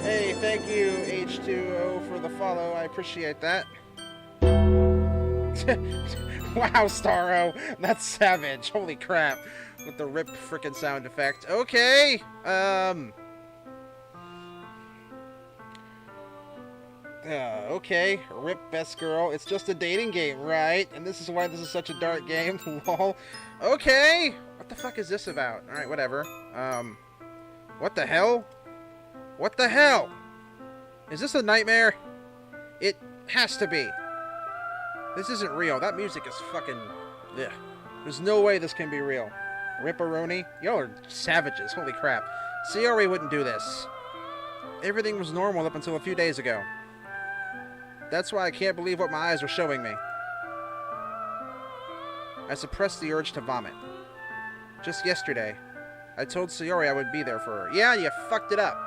Hey, thank you, H2O, for the follow. I appreciate that. Wow, Starro. That's savage. Holy crap. With the rip frickin' sound effect. Okay. Okay. Rip best girl. It's just a dating game, right? And this is why this is such a dark game. Lol. Okay. What the fuck is this about? Alright, whatever. What the hell? What the hell? Is this a nightmare? It has to be. This isn't real. That music is fucking... Ugh. There's no way this can be real. Ripperoni? Y'all are savages. Holy crap. Sayori wouldn't do this. Everything was normal up until a few days ago. That's why I can't believe what my eyes are showing me. I suppressed the urge to vomit. Just yesterday, I told Sayori I would be there for her. Yeah, you fucked it up.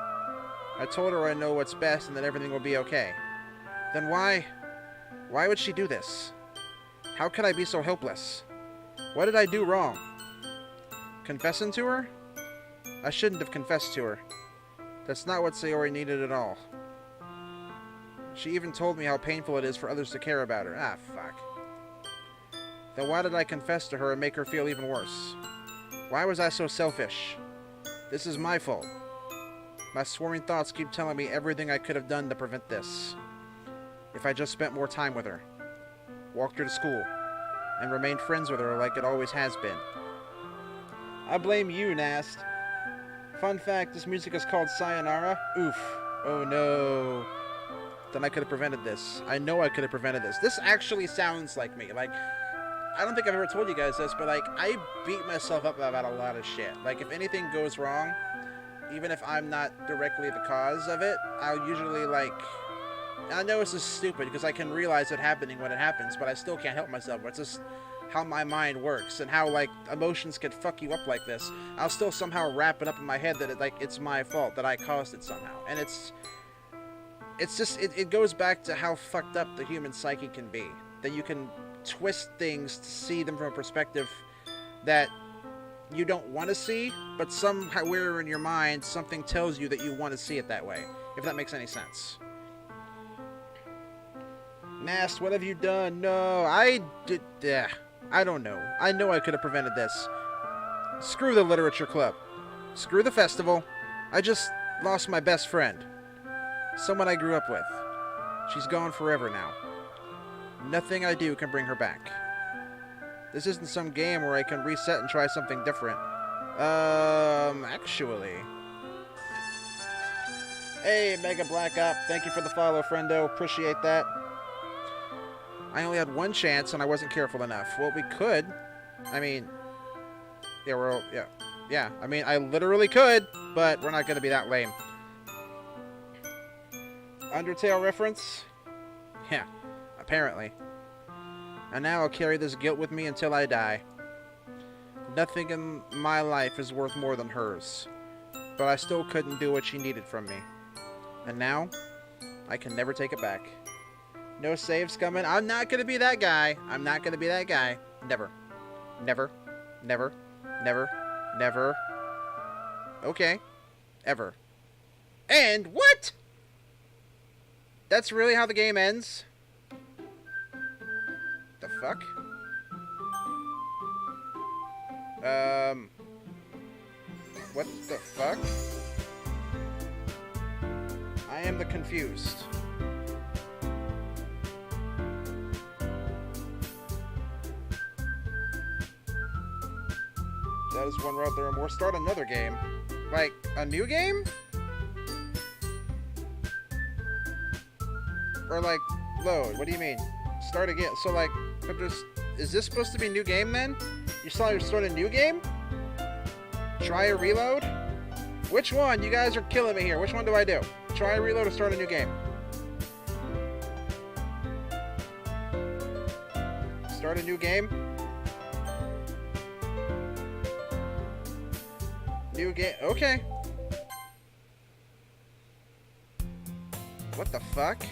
I told her I know what's best and that everything will be okay. Then why would she do this? How could I be so helpless? What did I do wrong? Confessing to her? I shouldn't have confessed to her. That's not what Sayori needed at all. She even told me how painful it is for others to care about her. Ah, fuck. Then why did I confess to her and make her feel even worse? Why was I so selfish? This is my fault. My swarming thoughts keep telling me everything I could have done to prevent this. If I just spent more time with her, walked her to school, and remained friends with her like it always has been. I blame you, Nast. Fun fact, this music is called Sayonara. Oof. Oh no. Then I could have prevented this. I know I could have prevented this. This actually sounds like me. Like, I don't think I've ever told you guys this, but like, I beat myself up about a lot of shit. Like, if anything goes wrong, even if I'm not directly the cause of it, I'll usually like... I know this is stupid because I can realize it happening when it happens, but I still can't help myself. It's just how my mind works and how like emotions can fuck you up like this. I'll still somehow wrap it up in my head that it's my fault, that I caused it somehow. And it's just, it goes back to how fucked up the human psyche can be. That you can twist things to see them from a perspective that you don't want to see, but somewhere in your mind, something tells you that you want to see it that way. If that makes any sense. Nast, what have you done? No, I don't know. I know I could have prevented this. Screw the literature club. Screw the festival. I just lost my best friend. Someone I grew up with. She's gone forever now. Nothing I do can bring her back. This isn't some game where I can reset and try something different. Actually. Hey, Mega Black Op. Thank you for the follow, friendo. Appreciate that. I only had one chance and I wasn't careful enough. Well, we could. I mean... Yeah, I mean, I literally could, but we're not going to be that lame. Undertale reference? Yeah, apparently. And now I'll carry this guilt with me until I die. Nothing in my life is worth more than hers. But I still couldn't do what she needed from me. And now, I can never take it back. No saves coming. I'm not going to be that guy. I'm not going to be that guy. Never. Never. Never. Never. Never. Okay. Ever. And what? That's really how the game ends? The fuck? What the fuck? I am the confused. That is one route there are more. Start another game. Like, a new game? Or like, load. What do you mean? Start again. So like, is this supposed to be a new game then? You saw you start a new game? Try a reload? Which one? You guys are killing me here. Which one do I do? Try a reload or start a new game? Start a new game? New game. Okay. What the fuck?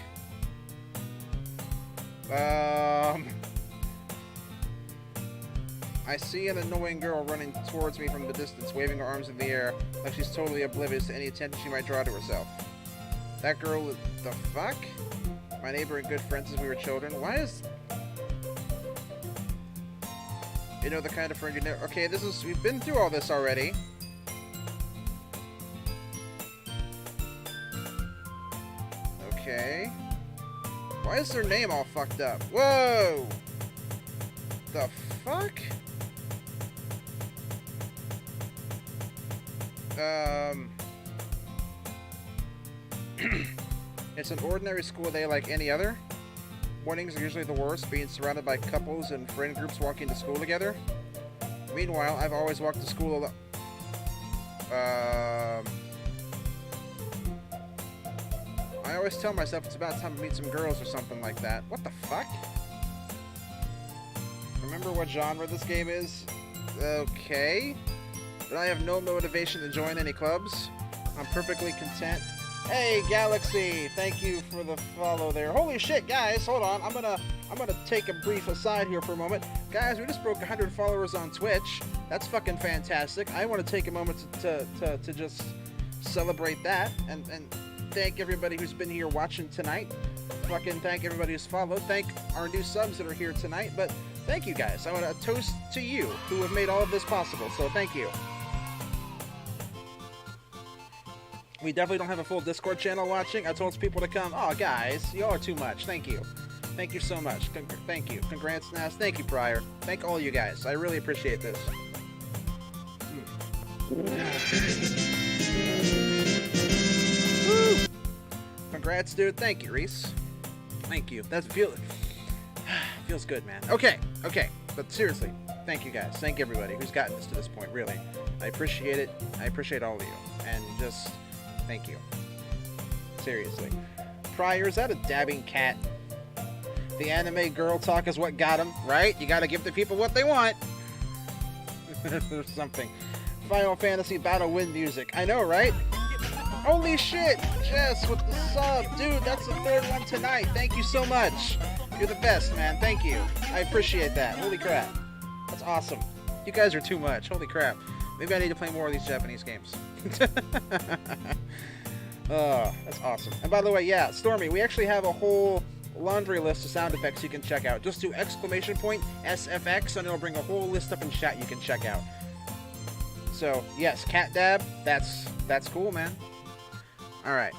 I see an annoying girl running towards me from the distance, waving her arms in the air, like she's totally oblivious to any attention she might draw to herself. That girl, the fuck? My neighbor and good friends since we were children. Why is... You know, the kind of friend you never... Okay, we've been through all this already. Okay. Why is their name all fucked up? Whoa! The fuck? It's an ordinary school day like any other. Mornings are usually the worst, being surrounded by couples and friend groups walking to school together. Meanwhile, I've always walked to school alone. I always tell myself it's about time to meet some girls or something like that. What the fuck? Remember what genre this game is? Okay. But I have no motivation to join any clubs. I'm perfectly content Hey, Galaxy, thank you for the follow there. Holy shit, guys, hold on. I'm gonna take a brief aside here for a moment. Guys, we just broke 100 followers on Twitch. That's fucking fantastic. I want to take a moment to just celebrate that and thank everybody who's been here watching tonight. Fucking thank everybody who's followed. Thank our new subs that are here tonight. But thank you guys. I want to toast to you who have made all of this possible. So thank you. We definitely don't have a full Discord channel watching. I told people to come. Oh, guys, y'all are too much. Thank you. Thank you so much. Thank you. Congrats, Nast. Thank you, Pryor. Thank all you guys. I really appreciate this. Woo! Congrats, dude. Thank you, Reese. Thank you. That feels good, man. Okay. But seriously, thank you guys. Thank everybody who's gotten us to this point, really. I appreciate it. I appreciate all of you. And just... thank you. Seriously. Pryor, is that a dabbing cat? The anime girl talk is what got him, right? You gotta give the people what they want. Or something. Final Fantasy Battle Wind music. I know, right? Holy shit! Jess with the sub. Dude, that's the third one tonight. Thank you so much. You're the best, man. Thank you. I appreciate that. Holy crap. That's awesome. You guys are too much. Holy crap. Maybe I need to play more of these Japanese games. Oh, that's awesome. And by the way, yeah, Stormy, we actually have a whole laundry list of sound effects you can check out. Just do !SFX and it'll bring a whole list up in chat you can check out. So, yes, cat dab, that's cool, man. Alright.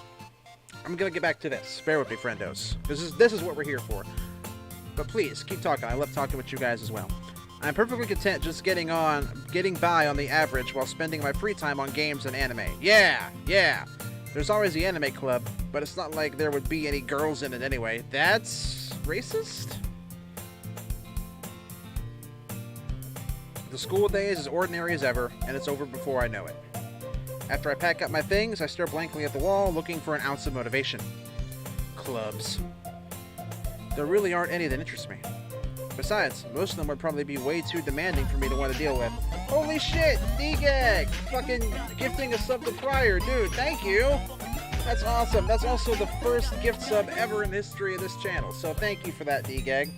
I'm gonna get back to this. Bear with me, friendos. This is what we're here for. But please, keep talking. I love talking with you guys as well. I'm perfectly content just getting by on the average while spending my free time on games and anime. Yeah. There's always the anime club, but it's not like there would be any girls in it anyway. That's racist? The school day is as ordinary as ever, and it's over before I know it. After I pack up my things, I stare blankly at the wall, looking for an ounce of motivation. Clubs. There really aren't any that interest me. Besides, most of them would probably be way too demanding for me to want to deal with. Holy shit! D-Gag! Fucking gifting a sub to Pryor. Dude, thank you! That's awesome. That's also the first gift sub ever in the history of this channel. So thank you for that, D-Gag.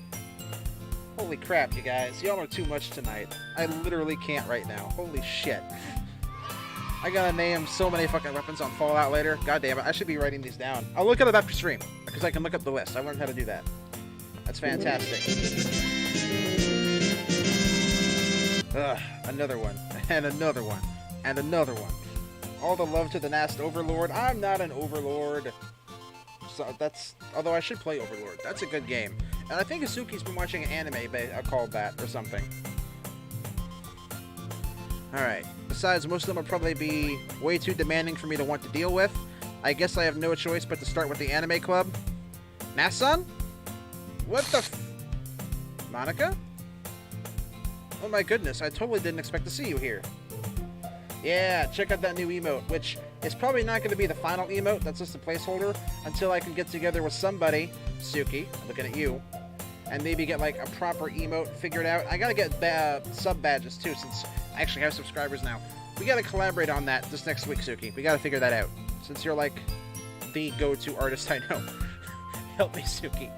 Holy crap, you guys. Y'all are too much tonight. I literally can't right now. Holy shit. I gotta name so many fucking weapons on Fallout later. God damn it. I should be writing these down. I'll look at it after stream, because I can look up the list. I learned how to do that. That's fantastic. Ugh, another one, and another one, and another one. All the love to the Nast Overlord. I'm not an Overlord. So although I should play Overlord. That's a good game. And I think Asuki's been watching an anime called that or something. Alright. Besides, most of them would probably be way too demanding for me to want to deal with. I guess I have no choice but to start with the anime club. Nast-San? What the Monica? Oh my goodness, I totally didn't expect to see you here. Yeah, check out that new emote, which is probably not going to be the final emote, that's just a placeholder, until I can get together with somebody, Suki, looking at you, and maybe get like a proper emote figured out. I gotta get sub badges too, since I actually have subscribers now. We gotta collaborate on that this next week, Suki. We gotta figure that out, since you're like the go-to artist I know. Help me, Suki.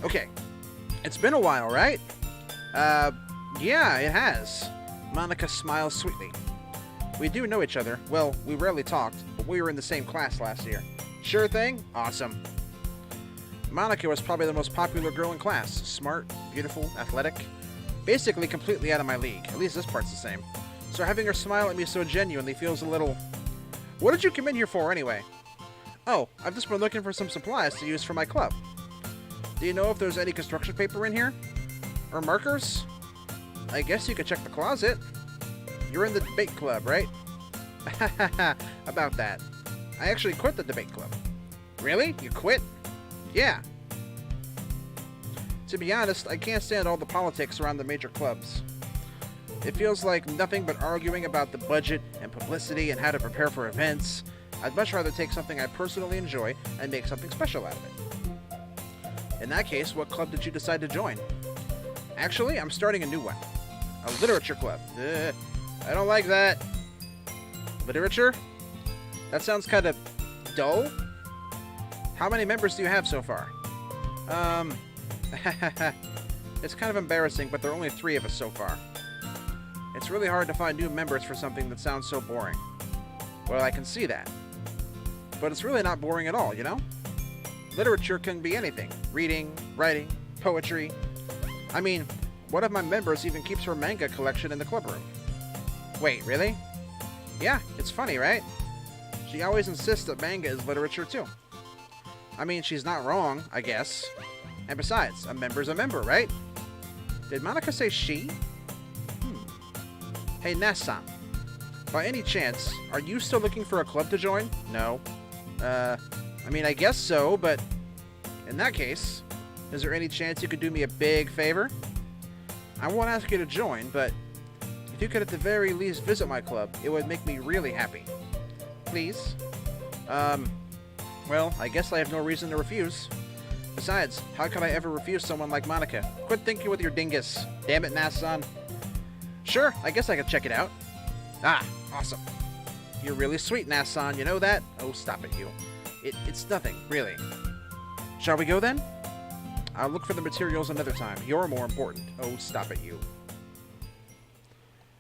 Okay. It's been a while, right? Yeah, it has. Monica smiles sweetly. We do know each other. Well, we rarely talked, but we were in the same class last year. Sure thing? Awesome. Monica was probably the most popular girl in class. Smart, beautiful, athletic. Basically completely out of my league. At least this part's the same. So having her smile at me so genuinely feels a little... What did you come in here for, anyway? Oh, I've just been looking for some supplies to use for my club. Do you know if there's any construction paper in here? Or markers? I guess you could check the closet. You're in the debate club, right? About that. I actually quit the debate club. Really? You quit? Yeah. To be honest, I can't stand all the politics around the major clubs. It feels like nothing but arguing about the budget and publicity and how to prepare for events. I'd much rather take something I personally enjoy and make something special out of it. In that case, what club did you decide to join? Actually, I'm starting a new one. A literature club. Ugh, I don't like that. Literature? That sounds kind of dull. How many members do you have so far? It's kind of embarrassing, but there are only 3 of us so far. It's really hard to find new members for something that sounds so boring. Well, I can see that. But it's really not boring at all, you know? Literature can be anything. Reading, writing, poetry. I mean, one of my members even keeps her manga collection in the club room. Wait, really? Yeah, it's funny, right? She always insists that manga is literature too. I mean, she's not wrong, I guess. And besides, a member's a member, right? Did Monica say she? Hey, Nast-San. By any chance, are you still looking for a club to join? No. I mean, I guess so, but in that case, is there any chance you could do me a big favor? I won't ask you to join, but if you could at the very least visit my club, it would make me really happy. Please? Well, I guess I have no reason to refuse. Besides, how could I ever refuse someone like Monica? Quit thinking with your dingus. Damn it, Nast-San. Sure, I guess I could check it out. Ah, awesome. You're really sweet, Nast-San, you know that? Oh, stop it, you. It's nothing, really. Shall we go then? I'll look for the materials another time. You're more important. Oh, stop it, you.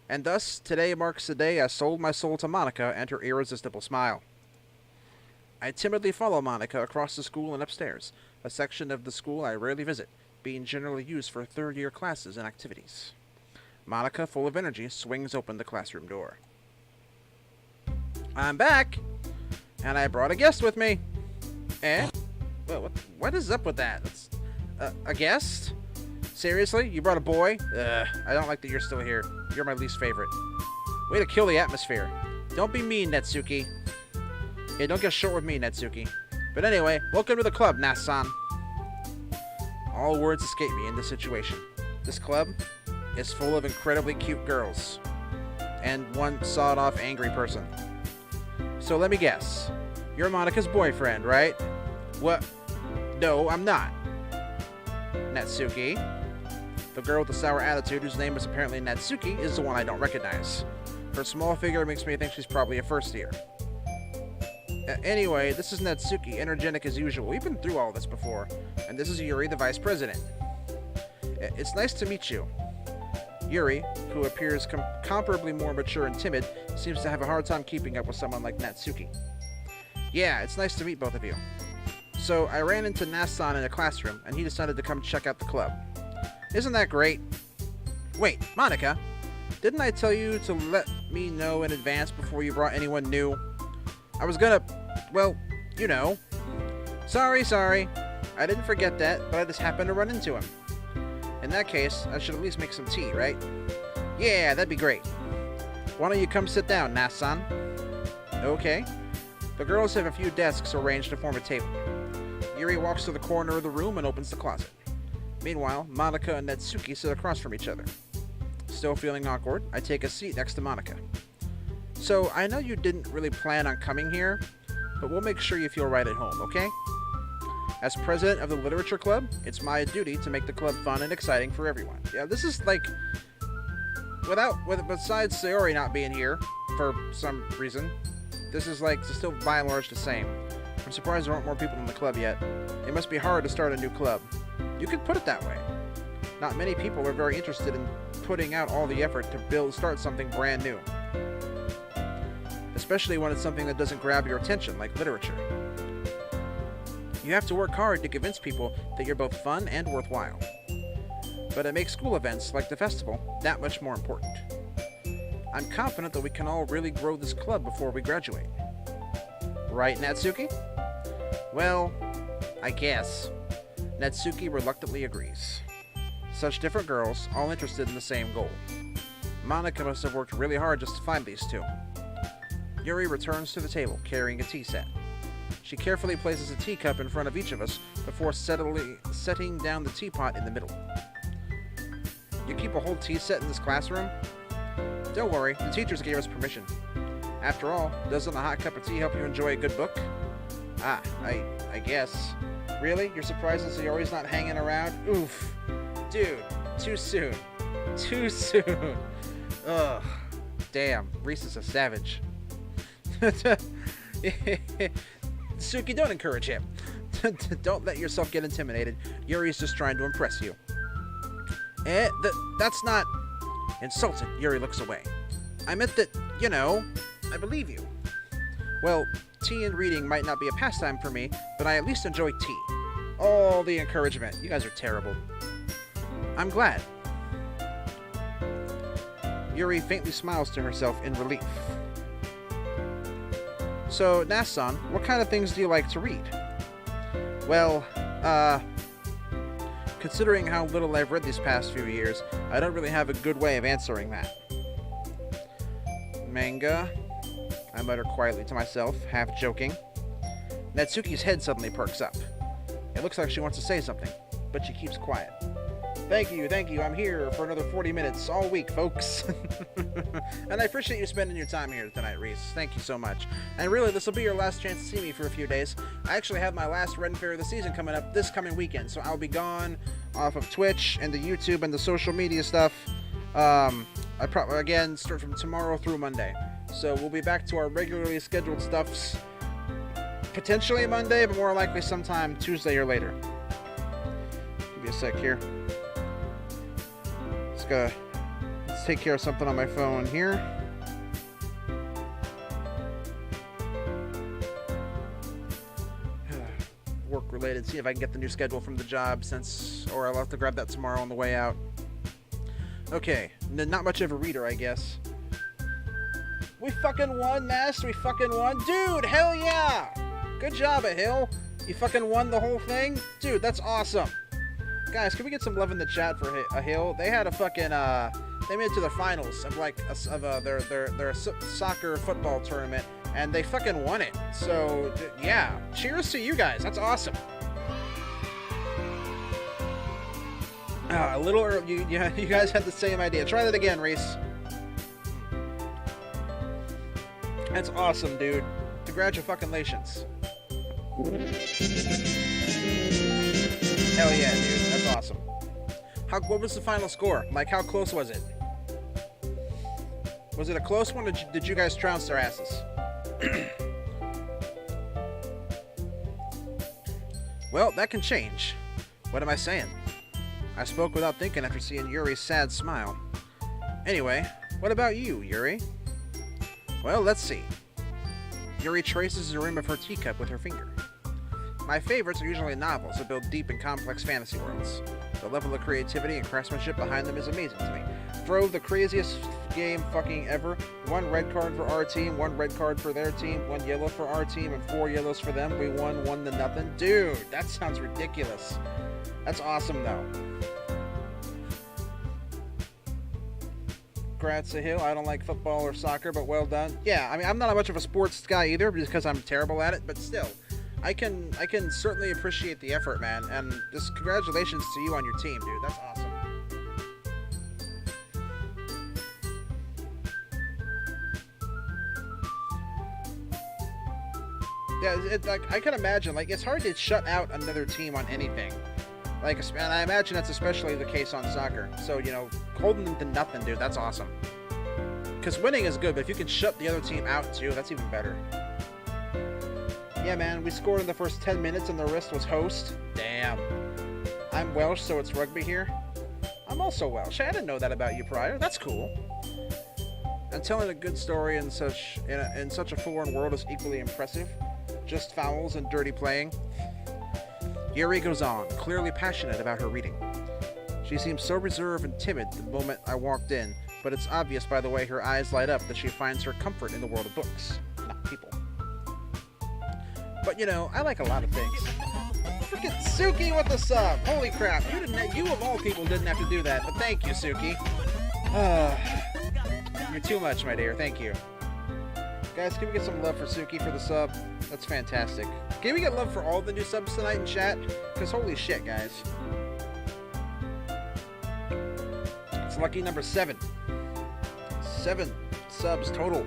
And thus, today marks the day I sold my soul to Monica and her irresistible smile. I timidly follow Monica across the school and upstairs, a section of the school I rarely visit, being generally used for third-year classes and activities. Monica, full of energy, swings open the classroom door. I'm back! And I brought a guest with me. Eh? Well, what is up with that? It's, a guest? Seriously? You brought a boy? I don't like that you're still here. You're my least favorite. Way to kill the atmosphere. Don't be mean, Netsuki. Yeah, don't get short with me, Netsuki. But anyway, welcome to the club, Nast-San. All words escape me in this situation. This club is full of incredibly cute girls. And one sawed-off angry person. So let me guess. You're Monica's boyfriend, right? What? No, I'm not. Netsuki. The girl with the sour attitude, whose name is apparently Natsuki, is the one I don't recognize. Her small figure makes me think she's probably a first year. Anyway, this is Natsuki, energetic as usual. We've been through all this before. And this is Yuri, the vice president. It's nice to meet you. Yuri, who appears comparably more mature and timid, seems to have a hard time keeping up with someone like Natsuki. Yeah, it's nice to meet both of you. So, I ran into Nast-San in a classroom, and he decided to come check out the club. Isn't that great? Wait, Monica, didn't I tell you to let me know in advance before you brought anyone new? I was gonna, well, you know. Sorry. I didn't forget that, but I just happened to run into him. In that case, I should at least make some tea, right? Yeah, that'd be great. Why don't you come sit down, Nast-San? Okay. The girls have a few desks arranged to form a table. Yuri walks to the corner of the room and opens the closet. Meanwhile, Monica and Natsuki sit across from each other. Still feeling awkward, I take a seat next to Monica. So, I know you didn't really plan on coming here, but we'll make sure you feel right at home, okay? As president of the literature club, it's my duty to make the club fun and exciting for everyone. Yeah, this is like, besides Sayori not being here for some reason, this is like still by and large the same. I'm surprised there aren't more people in the club yet. It must be hard to start a new club. You could put it that way. Not many people are very interested in putting out all the effort to start something brand new. Especially when it's something that doesn't grab your attention, like literature. You have to work hard to convince people that you're both fun and worthwhile. But it makes school events, like the festival, that much more important. I'm confident that we can all really grow this club before we graduate. Right, Natsuki? Well, I guess. Natsuki reluctantly agrees. Such different girls, all interested in the same goal. Monica must have worked really hard just to find these two. Yuri returns to the table, carrying a tea set. She carefully places a teacup in front of each of us before setting down the teapot in the middle. You keep a whole tea set in this classroom? Don't worry, the teachers gave us permission. After all, doesn't a hot cup of tea help you enjoy a good book? Ah, I guess. Really? You're surprised that Sayori's not hanging around? Oof. Dude, too soon. Too soon. Ugh. Damn, Reese is a savage. Suki, don't encourage him. Don't let yourself get intimidated. Yuri's just trying to impress you. That's not... Insulted, Yuri looks away. I meant that, I believe you. Well, tea and reading might not be a pastime for me, but I at least enjoy tea. All the encouragement. You guys are terrible. I'm glad. Yuri faintly smiles to herself in relief. So, Nast-San, what kind of things do you like to read? Well, considering how little I've read these past few years, I don't really have a good way of answering that. Manga, I mutter quietly to myself, half joking. Natsuki's head suddenly perks up. It looks like she wants to say something, but she keeps quiet. Thank you, I'm here for another 40 minutes all week, folks. And I appreciate you spending your time here tonight, Reese. Thank you so much. And really, this will be your last chance to see me for a few days. I actually have my last Red Fair of the season coming up this coming weekend, so I'll be gone off of Twitch and the YouTube and the social media stuff. I probably, again, start from tomorrow through Monday. So we'll be back to our regularly scheduled stuffs potentially Monday, but more likely sometime Tuesday or later. Give me a sec here. Let's take care of something on my phone here. Work related. See if I can get the new schedule from the job or I'll have to grab that tomorrow on the way out. Okay, not much of a reader, I guess. We fucking won, Nast. We fucking won. Dude, hell yeah. Good job, Hill. You fucking won the whole thing? Dude, that's awesome. Guys, can we get some love in the chat for a Hill? They had a fucking, they made it to the finals of, like, their soccer football tournament, and they fucking won it. So, yeah. Cheers to you guys. That's awesome. A little early. You guys had the same idea. Try that again, Reese. That's awesome, dude. Congratulations. Hell yeah, dude. That's awesome. What was the final score? Like, how close was it? Was it a close one, or did you guys trounce their asses? Well, that can change. What am I saying? I spoke without thinking after seeing Yuri's sad smile. Anyway, what about you, Yuri? Well, let's see. Yuri traces the rim of her teacup with her finger. My favorites are usually novels that build deep and complex fantasy worlds. The level of creativity and craftsmanship behind them is amazing to me. Drove the craziest game fucking ever. 1 red card for our team, 1 red card for their team, 1 yellow for our team, and 4 yellows for them. We won 1-0. Dude, that sounds ridiculous. That's awesome, though. Congrats to Hill. I don't like football or soccer, but well done. Yeah, I mean, I'm not much of a sports guy either, because I'm terrible at it, but still. I can certainly appreciate the effort, man, and just congratulations to you on your team, dude. That's awesome. Yeah, like, I can imagine, like, it's hard to shut out another team on anything. Like, and I imagine that's especially the case on soccer. So, holding them to nothing, dude, that's awesome. Because winning is good, but if you can shut the other team out, too, that's even better. Yeah, man, we scored in the first 10 minutes and the rest was host. Damn. I'm Welsh, so it's rugby here. I'm also Welsh. I didn't know that about you prior. That's cool. And telling a good story in such a foreign world is equally impressive. Just fouls and dirty playing. Yuri goes on, clearly passionate about her reading. She seems so reserved and timid the moment I walked in, but it's obvious by the way her eyes light up that she finds her comfort in the world of books, not people. But I like a lot of things. Freaking Suki with the sub! Holy crap! You of all people didn't have to do that, but thank you, Suki. You're too much, my dear. Thank you. Guys, can we get some love for Suki for the sub? That's fantastic. Can we get love for all the new subs tonight in chat? Because holy shit, guys. It's lucky number 7. 7 subs total.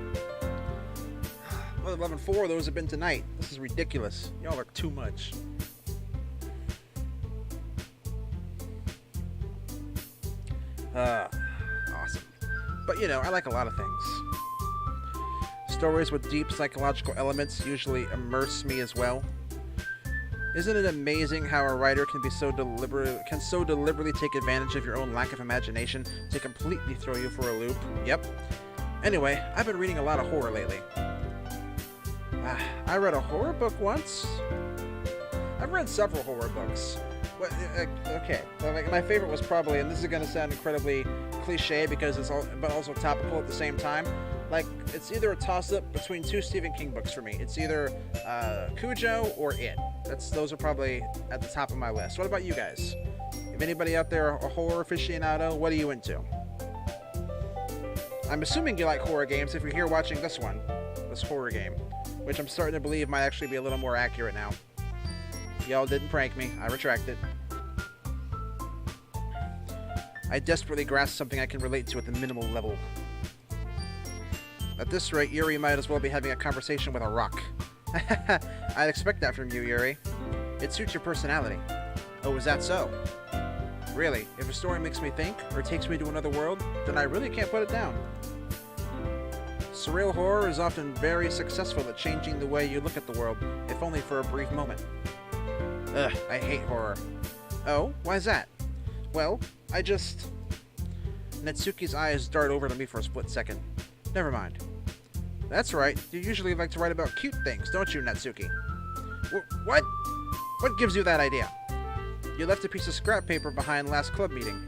Well, 11-4 of those have been tonight. This is ridiculous. Y'all are too much. Awesome. But, I like a lot of things. stories with deep psychological elements usually immerse me as well. Isn't it amazing how a writer can so deliberately take advantage of your own lack of imagination to completely throw you for a loop? Yep. Anyway, I've been reading a lot of horror lately. I read a horror book once. I've read several horror books. Okay, my favorite was probably, and this is going to sound incredibly cliche because but also topical at the same time. Like, it's either a toss-up between two Stephen King books for me. It's either Cujo or It. Those are probably at the top of my list. What about you guys? If anybody out there a horror aficionado, what are you into? I'm assuming you like horror games if you're here watching this horror game, which I'm starting to believe might actually be a little more accurate now. Y'all didn't prank me. I retract it. I desperately grasp something I can relate to at the minimal level. At this rate, Yuri might as well be having a conversation with a rock. I'd expect that from you, Yuri. It suits your personality. Oh, is that so? Really, if a story makes me think, or takes me to another world, then I really can't put it down. Surreal horror is often very successful at changing the way you look at the world, if only for a brief moment. Ugh, I hate horror. Oh, why's that? Well, Natsuki's eyes dart over to me for a split second. Never mind. That's right, you usually like to write about cute things, don't you, Natsuki? What? What gives you that idea? You left a piece of scrap paper behind last club meeting.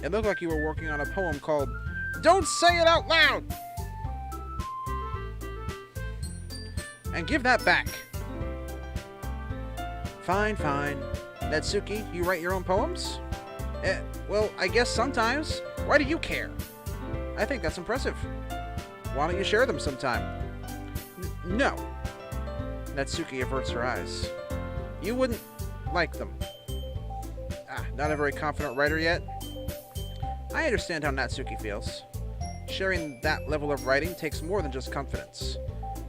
It looked like you were working on a poem called Don't Say It Out Loud! And give that back. Fine. Natsuki, you write your own poems? Well, I guess sometimes. Why do you care? I think that's impressive. Why don't you share them sometime? No. Natsuki averts her eyes. You wouldn't like them. Not a very confident writer yet? I understand how Natsuki feels. Sharing that level of writing takes more than just confidence.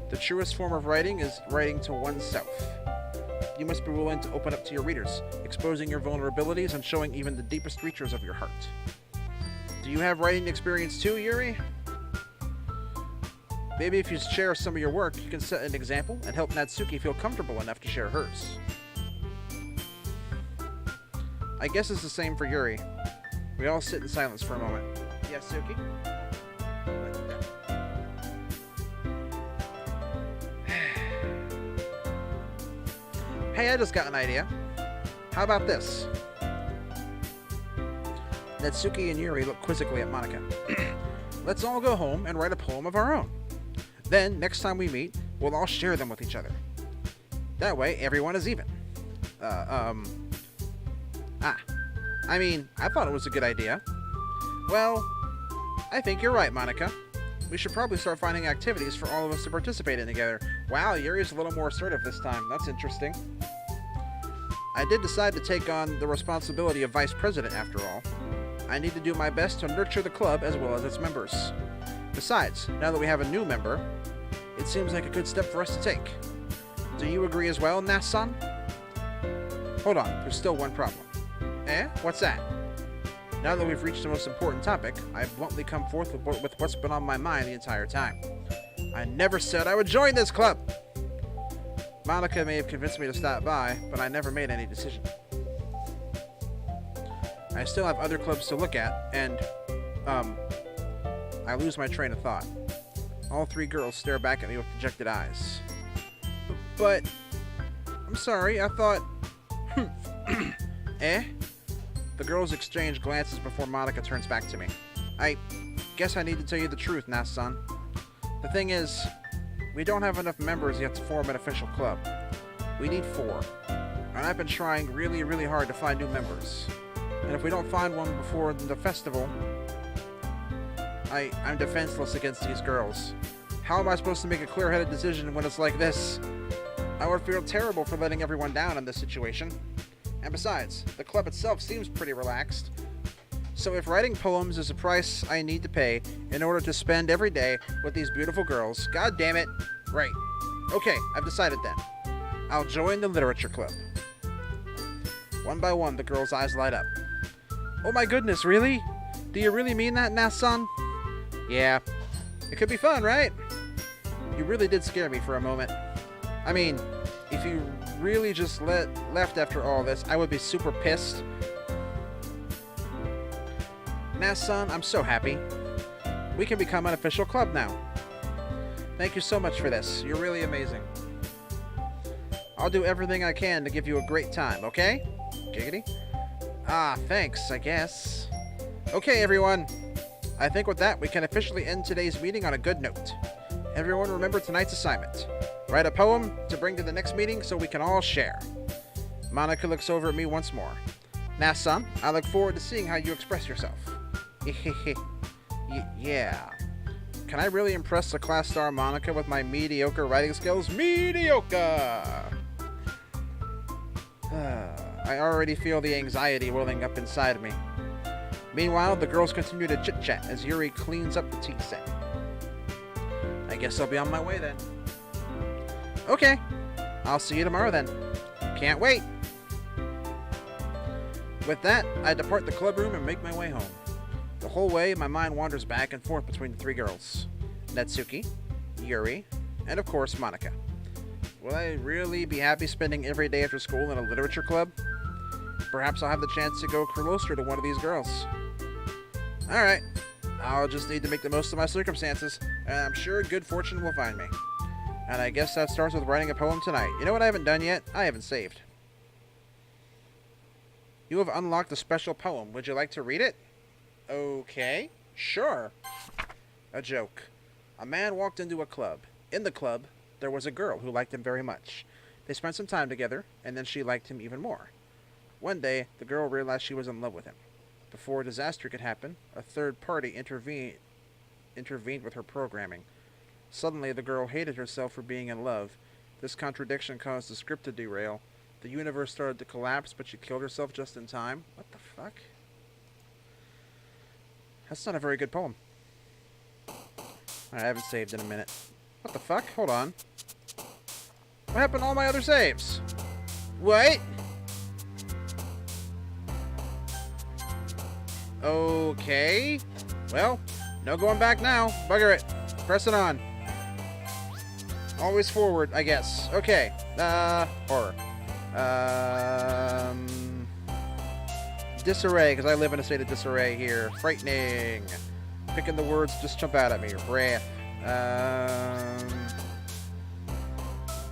The truest form of writing is writing to oneself. You must be willing to open up to your readers, exposing your vulnerabilities and showing even the deepest reaches of your heart. Do you have writing experience too, Yuri? Maybe if you share some of your work, you can set an example and help Natsuki feel comfortable enough to share hers. I guess it's the same for Yuri. We all sit in silence for a moment. Yes, Suki? Hey, I just got an idea. How about this? Natsuki and Yuri look quizzically at Monika. Let's all go home and write a poem of our own. Then, next time we meet, we'll all share them with each other. That way, everyone is even. I thought it was a good idea. Well, I think you're right, Monika. We should probably start finding activities for all of us to participate in together. Wow, Yuri's a little more assertive this time. That's interesting. I did decide to take on the responsibility of vice president after all. I need to do my best to nurture the club as well as its members. Besides, now that we have a new member, it seems like a good step for us to take. Do you agree as well, Nast-San? Hold on, there's still one problem. What's that? Now that we've reached the most important topic, I've bluntly come forth with what's been on my mind the entire time. I never said I would join this club! Monika may have convinced me to stop by, but I never made any decision. I still have other clubs to look at, and, I lose my train of thought. All three girls stare back at me with dejected eyes. But, I'm sorry, I thought... The girls exchange glances before Monika turns back to me. I guess I need to tell you the truth, Nast-San. The thing is, we don't have enough members yet to form an official club. We need 4. And I've been trying really, really hard to find new members. And if we don't find one before the festival, I'm defenseless against these girls. How am I supposed to make a clear-headed decision when it's like this? I would feel terrible for letting everyone down in this situation. And besides, the club itself seems pretty relaxed. So if writing poems is a price I need to pay in order to spend every day with these beautiful girls, god damn it, right. Okay, I've decided then. I'll join the literature club. One by one, the girls' eyes light up. Oh my goodness, really? Do you really mean that, Nast-San? Yeah. It could be fun, right? You really did scare me for a moment. I mean, if you really just left after all this, I would be super pissed. Nast-San, I'm so happy. We can become an official club now. Thank you so much for this. You're really amazing. I'll do everything I can to give you a great time, okay? Giggity. Ah, thanks, I guess. Okay, everyone. I think with that, we can officially end today's meeting on a good note. Everyone remember tonight's assignment. Write a poem to bring to the next meeting so we can all share. Monica looks over at me once more. Nast-San, I look forward to seeing how you express yourself. Yeah. Can I really impress the class star Monica with my mediocre writing skills? Mediocre! I already feel the anxiety welling up inside me. Meanwhile, the girls continue to chit-chat as Yuri cleans up the tea set. I guess I'll be on my way then. Okay, I'll see you tomorrow then. Can't wait. With that, I depart the club room and make my way home. The whole way, my mind wanders back and forth between the three girls. Natsuki, Yuri, and of course, Monica. Will I really be happy spending every day after school in a literature club? Perhaps I'll have the chance to go closer to one of these girls. Alright, I'll just need to make the most of my circumstances, and I'm sure good fortune will find me. And I guess that starts with writing a poem tonight. You know what I haven't done yet? I haven't saved. You have unlocked a special poem. Would you like to read it? Okay, sure. A joke. A man walked into a club. In the club, there was a girl who liked him very much. They spent some time together, and then she liked him even more. One day, the girl realized she was in love with him. Before a disaster could happen, a third party intervened with her programming. Suddenly, the girl hated herself for being in love. This contradiction caused the script to derail. The universe started to collapse, but she killed herself just in time. What the fuck? That's not a very good poem. I haven't saved in a minute. What the fuck? Hold on. What happened to all my other saves? What? Okay. Well, no going back now. Bugger it. Press it on. Always forward, I guess. Okay. Horror. Disarray, because I live in a state of disarray here. Frightening. Picking the words just jump out at me. Breath.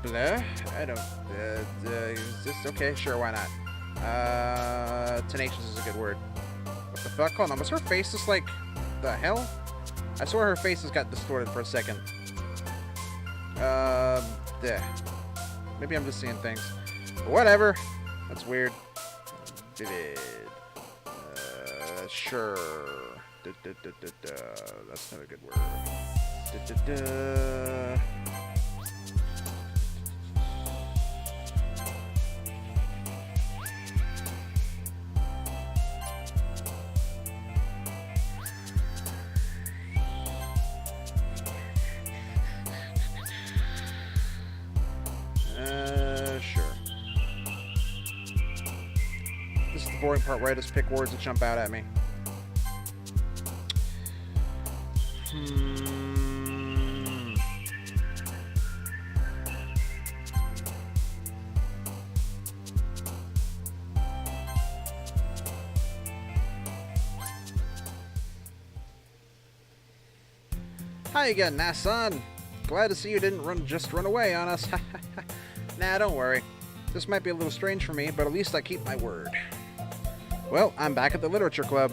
Blah? I don't... is this... Okay, sure, why not? Tenacious is a good word. What the fuck? Hold on, was her face just like... The hell? I swear her face has got distorted for a second. Maybe I'm just seeing things. But whatever. That's weird. Vivid. Sure. That's not a good word. Sure. This is the boring part where I just pick words that jump out at me. Hi again, Nast-San. Glad to see you didn't just run away on us. Nah, don't worry. This might be a little strange for me, but at least I keep my word. Well, I'm back at the literature club.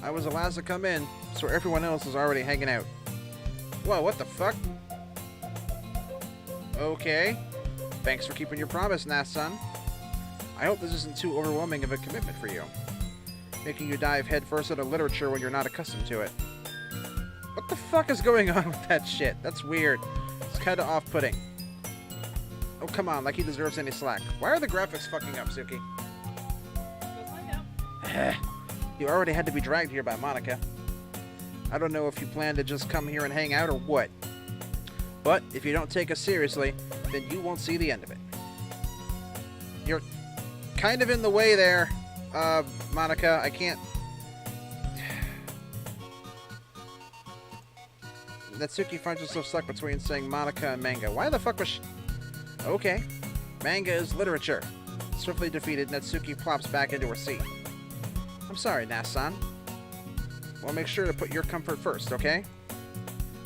I was the last to come in, so everyone else is already hanging out. Whoa, what the fuck? Okay. Thanks for keeping your promise, Nast-San. I hope this isn't too overwhelming of a commitment for you. Making you dive headfirst into literature when you're not accustomed to it. What the fuck is going on with that shit? That's weird. It's kinda off-putting. Oh, come on, like he deserves any slack. Why are the graphics fucking up, Suki? You already had to be dragged here by Monica. I don't know if you plan to just come here and hang out or what. But if you don't take us seriously, then you won't see the end of it. You're kind of in the way there, Monica. I can't... Natsuki finds herself stuck between saying Monica and manga. Why the fuck was she... Okay. Manga is literature. Swiftly defeated, Natsuki plops back into her seat. I'm sorry, Nast-San. Well, make sure to put your comfort first, okay?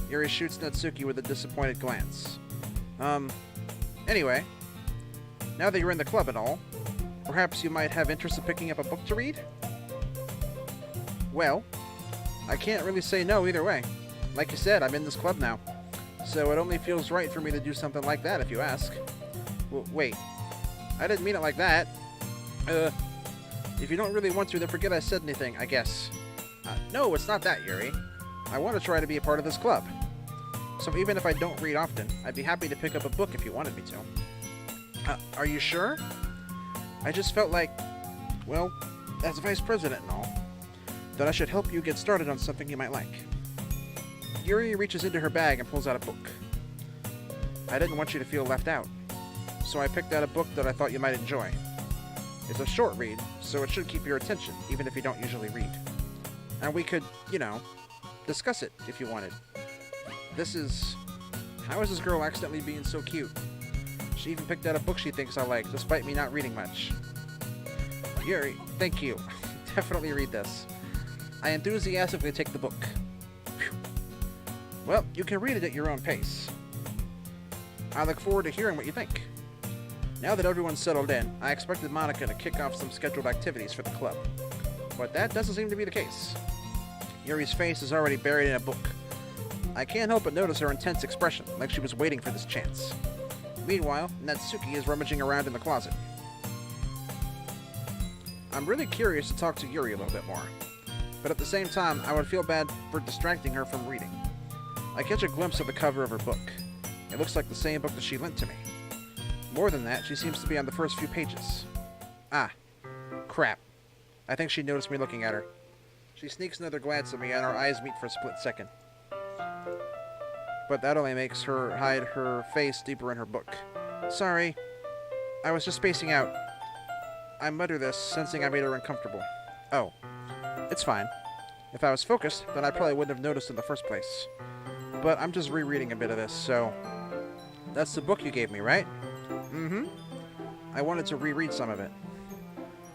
Yuri shoots Natsuki with a disappointed glance. Anyway, now that you're in the club and all, perhaps you might have interest in picking up a book to read? Well, I can't really say no either way. Like you said, I'm in this club now, so it only feels right for me to do something like that if you ask. Wait, I didn't mean it like that. If you don't really want to, then forget I said anything, I guess. No, it's not that, Yuri. I want to try to be a part of this club. So even if I don't read often, I'd be happy to pick up a book if you wanted me to. Are you sure? I just felt like, well, as vice president and all, that I should help you get started on something you might like. Yuri reaches into her bag and pulls out a book. I didn't want you to feel left out, so I picked out a book that I thought you might enjoy. It's a short read, so it should keep your attention, even if you don't usually read. And we could, discuss it if you wanted. How is this girl accidentally being so cute? She even picked out a book she thinks I like, despite me not reading much. Yuri, thank you. Definitely read this. I enthusiastically take the book. Whew. Well, you can read it at your own pace. I look forward to hearing what you think. Now that everyone's settled in, I expected Monica to kick off some scheduled activities for the club. But that doesn't seem to be the case. Yuri's face is already buried in a book. I can't help but notice her intense expression, like she was waiting for this chance. Meanwhile, Natsuki is rummaging around in the closet. I'm really curious to talk to Yuri a little bit more, but at the same time, I would feel bad for distracting her from reading. I catch a glimpse of the cover of her book. It looks like the same book that she lent to me. More than that, she seems to be on the first few pages. Ah, crap. I think she noticed me looking at her. She sneaks another glance at me and our eyes meet for a split second. But that only makes her hide her face deeper in her book. Sorry, I was just spacing out. I mutter this, sensing I made her uncomfortable. Oh, it's fine. If I was focused, then I probably wouldn't have noticed in the first place. But I'm just rereading a bit of this, so... That's the book you gave me, right? Mm-hmm. I wanted to reread some of it.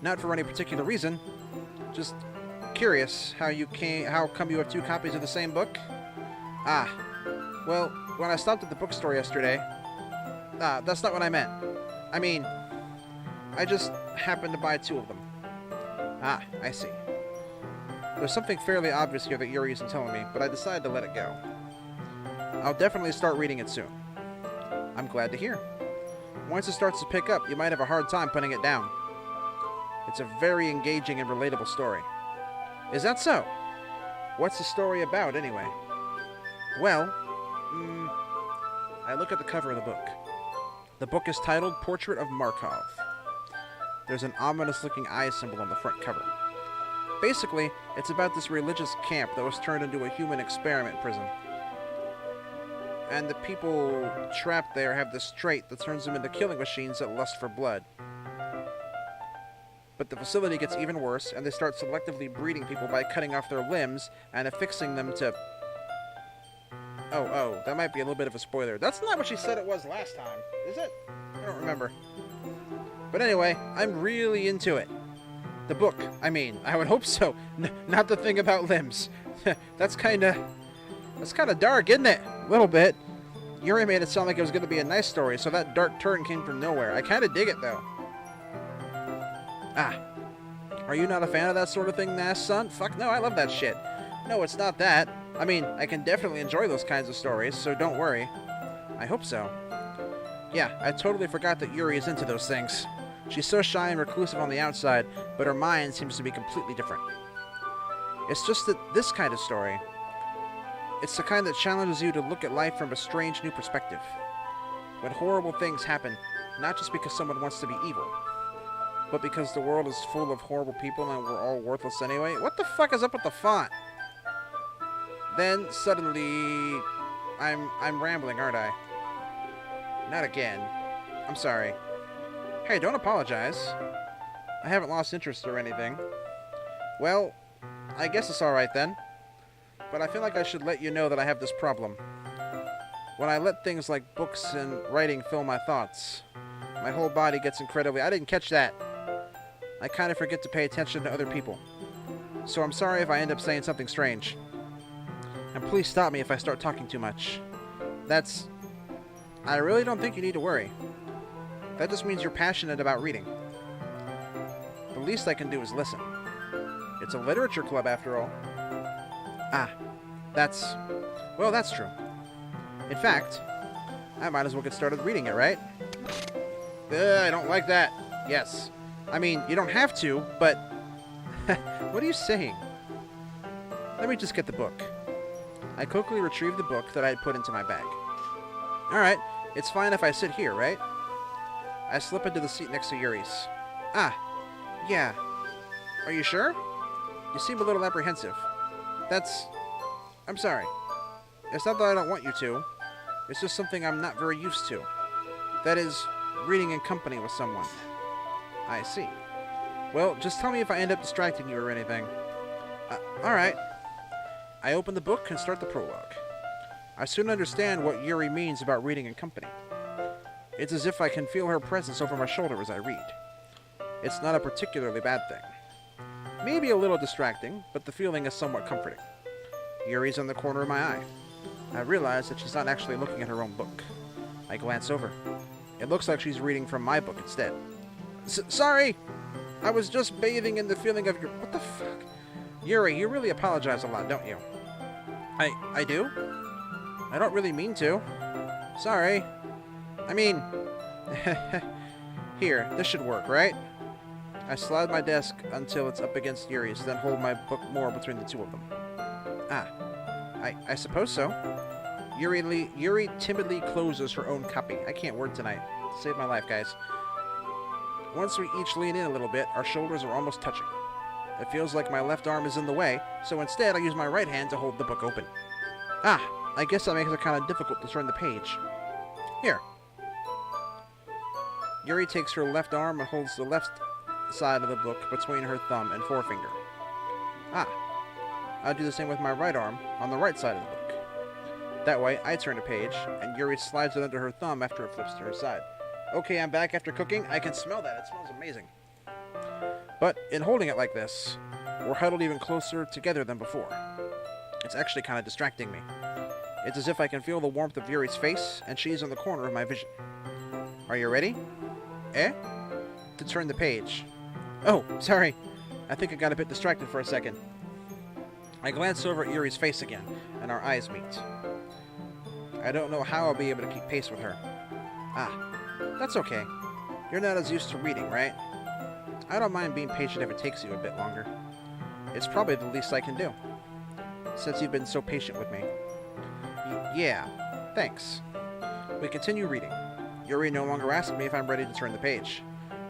Not for any particular reason. Just curious how come you have two copies of the same book? Ah. Well, when I stopped at the bookstore yesterday... that's not what I meant. I mean, I just happened to buy two of them. Ah, I see. There's something fairly obvious here that Yuri isn't telling me, but I decided to let it go. I'll definitely start reading it soon. I'm glad to hear. Once it starts to pick up, you might have a hard time putting it down. It's a very engaging and relatable story. Is that so? What's the story about, anyway? Well, I look at the cover of the book. The book is titled Portrait of Markov. There's an ominous-looking eye symbol on the front cover. Basically, it's about this religious camp that was turned into a human experiment prison. And the people trapped there have this trait that turns them into killing machines that lust for blood. But the facility gets even worse, and they start selectively breeding people by cutting off their limbs and affixing them to... Oh, that might be a little bit of a spoiler. That's not what she said it was last time, is it? I don't remember. But anyway, I'm really into it. The book, I mean, I would hope so. Not the thing about limbs. That's kind of dark, isn't it? A little bit. Yuri made it sound like it was going to be a nice story, so that dark turn came from nowhere. I kind of dig it, though. Ah. Are you not a fan of that sort of thing, Nast-San? Fuck no, I love that shit. No, it's not that. I mean, I can definitely enjoy those kinds of stories, so don't worry. I hope so. Yeah, I totally forgot that Yuri is into those things. She's so shy and reclusive on the outside, but her mind seems to be completely different. It's just that this kind of story, it's the kind that challenges you to look at life from a strange new perspective. When horrible things happen, not just because someone wants to be evil, but because the world is full of horrible people and we're all worthless anyway. What the fuck is up with the font? Then, suddenly, I'm rambling, aren't I? Not again. I'm sorry. Hey, don't apologize. I haven't lost interest or anything. Well, I guess it's alright then. but I feel like I should let you know that I have this problem. When I let things like books and writing fill my thoughts, my whole body gets incredibly... I didn't catch that. I kind of forget to pay attention to other people. So I'm sorry if I end up saying something strange. And please stop me if I start talking too much. I really don't think you need to worry. That just means you're passionate about reading. The least I can do is listen. It's a literature club, after all. Ah, that's true. In fact, I might as well get started reading it, right? I don't like that. Yes. I mean, you don't have to, but... What are you saying? Let me just get the book. I quickly retrieved the book that I had put into my bag. Alright, it's fine if I sit here, right? I slip into the seat next to Yuri's. Ah, yeah. Are you sure? You seem a little apprehensive. I'm sorry. It's not that I don't want you to. It's just something I'm not very used to. That is, reading in company with someone. I see. Well, just tell me if I end up distracting you or anything. Alright. I open the book and start the prologue. I soon understand what Yuri means about reading in company. It's as if I can feel her presence over my shoulder as I read. It's not a particularly bad thing. Maybe a little distracting, but the feeling is somewhat comforting. Yuri's in the corner of my eye. I realize that she's not actually looking at her own book. I glance over. It looks like she's reading from my book instead. Sorry! I was just bathing in the feeling of your... What the fuck? Yuri, you really apologize a lot, don't you? I do? I don't really mean to. Sorry. I mean... Here, this should work, right? I slide my desk until it's up against Yuri's, then hold my book more between the two of them. Ah. I suppose so. Yuri timidly closes her own copy. I can't word tonight. Saved my life, guys. Once we each lean in a little bit, our shoulders are almost touching. It feels like my left arm is in the way, so instead I use my right hand to hold the book open. Ah, I guess that makes it kind of difficult to turn the page. Here. Yuri takes her left arm and holds the left side of the book between her thumb and forefinger. Ah. I'll do the same with my right arm on the right side of the book. That way, I turn a page, and Yuri slides it under her thumb after it flips to her side. Okay, I'm back after cooking. I can smell that. It smells amazing. But in holding it like this, we're huddled even closer together than before. It's actually kind of distracting me. It's as if I can feel the warmth of Yuri's face, and she's in the corner of my vision. Are you ready? To turn the page. Oh, sorry. I think I got a bit distracted for a second. I glance over at Yuri's face again, and our eyes meet. I don't know how I'll be able to keep pace with her. Ah, that's okay. You're not as used to reading, right? I don't mind being patient if it takes you a bit longer. It's probably the least I can do, since you've been so patient with me. Yeah, thanks. We continue reading. Yuri no longer asks me if I'm ready to turn the page.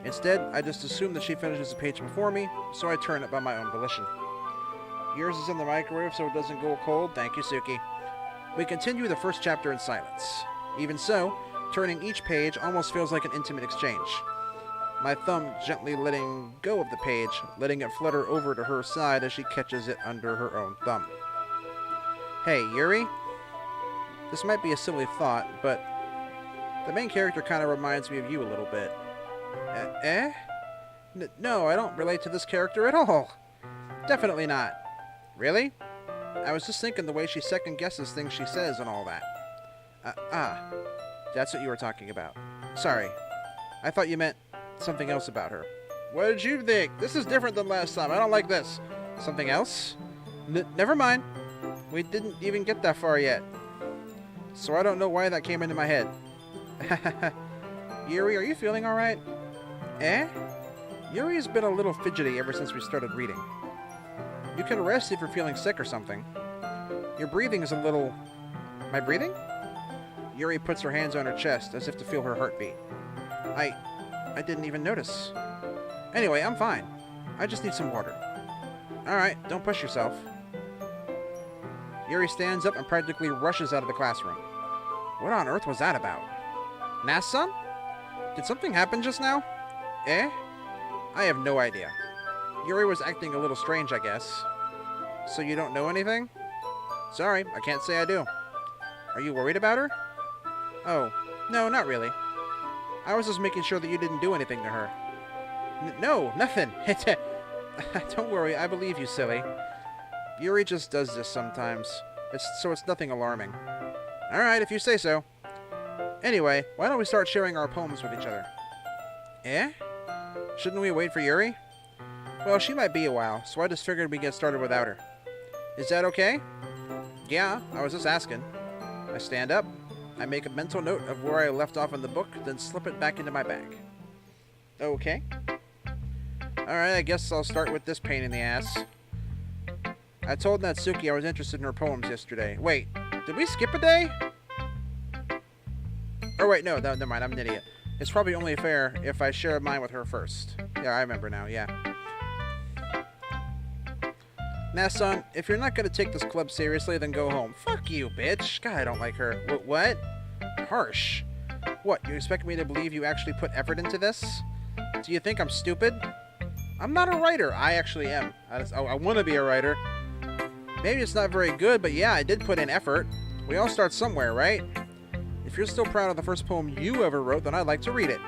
Instead, I just assume that she finishes the page before me, so I turn it by my own volition. Yours is in the microwave so it doesn't go cold. Thank you, Suki. We continue the first chapter in silence. Even so, turning each page almost feels like an intimate exchange. My thumb gently letting go of the page, letting it flutter over to her side as she catches it under her own thumb. Hey, Yuri? This might be a silly thought, but the main character kind of reminds me of you a little bit. No, I don't relate to this character at all. Definitely not. Really? I was just thinking the way she second-guesses things she says and all that. That's what you were talking about. Sorry. I thought you meant something else about her. What did you think? This is different than last time. I don't like this. Something else? Never mind. We didn't even get that far yet. So I don't know why that came into my head. Yuri, are you feeling alright? Yuri's been a little fidgety ever since we started reading. You can rest if you're feeling sick or something. Your breathing is a little... My breathing? Yuri puts her hands on her chest as if to feel her heartbeat. I didn't even notice. Anyway, I'm fine. I just need some water. Alright, don't push yourself. Yuri stands up and practically rushes out of the classroom. What on earth was that about? Nast-San? Did something happen just now? I have no idea. Yuri was acting a little strange, I guess. So you don't know anything? Sorry, I can't say I do. Are you worried about her? Oh, no, not really. I was just making sure that you didn't do anything to her. No, nothing. Don't worry, I believe you, silly. Yuri just does this sometimes. It's nothing alarming. Alright, if you say so. Anyway, why don't we start sharing our poems with each other? Eh? Shouldn't we wait for Yuri? Well, she might be a while, so I just figured we'd get started without her. Is that okay? Yeah, I was just asking. I stand up, I make a mental note of where I left off in the book, then slip it back into my bag. Okay. Alright, I guess I'll start with this pain in the ass. I told Natsuki I was interested in her poems yesterday. Wait, did we skip a day? Oh wait, no, never mind, I'm an idiot. It's probably only fair if I share mine with her first. Yeah, I remember now, yeah. Nast-San, if you're not gonna take this club seriously, then go home. Fuck you, bitch. God, I don't like her. What? Harsh. What, you expect me to believe you actually put effort into this? Do you think I'm stupid? I'm not a writer. I actually am. I want to be a writer. Maybe it's not very good, but yeah, I did put in effort. We all start somewhere, right? If you're still proud of the first poem you ever wrote, then I'd like to read it.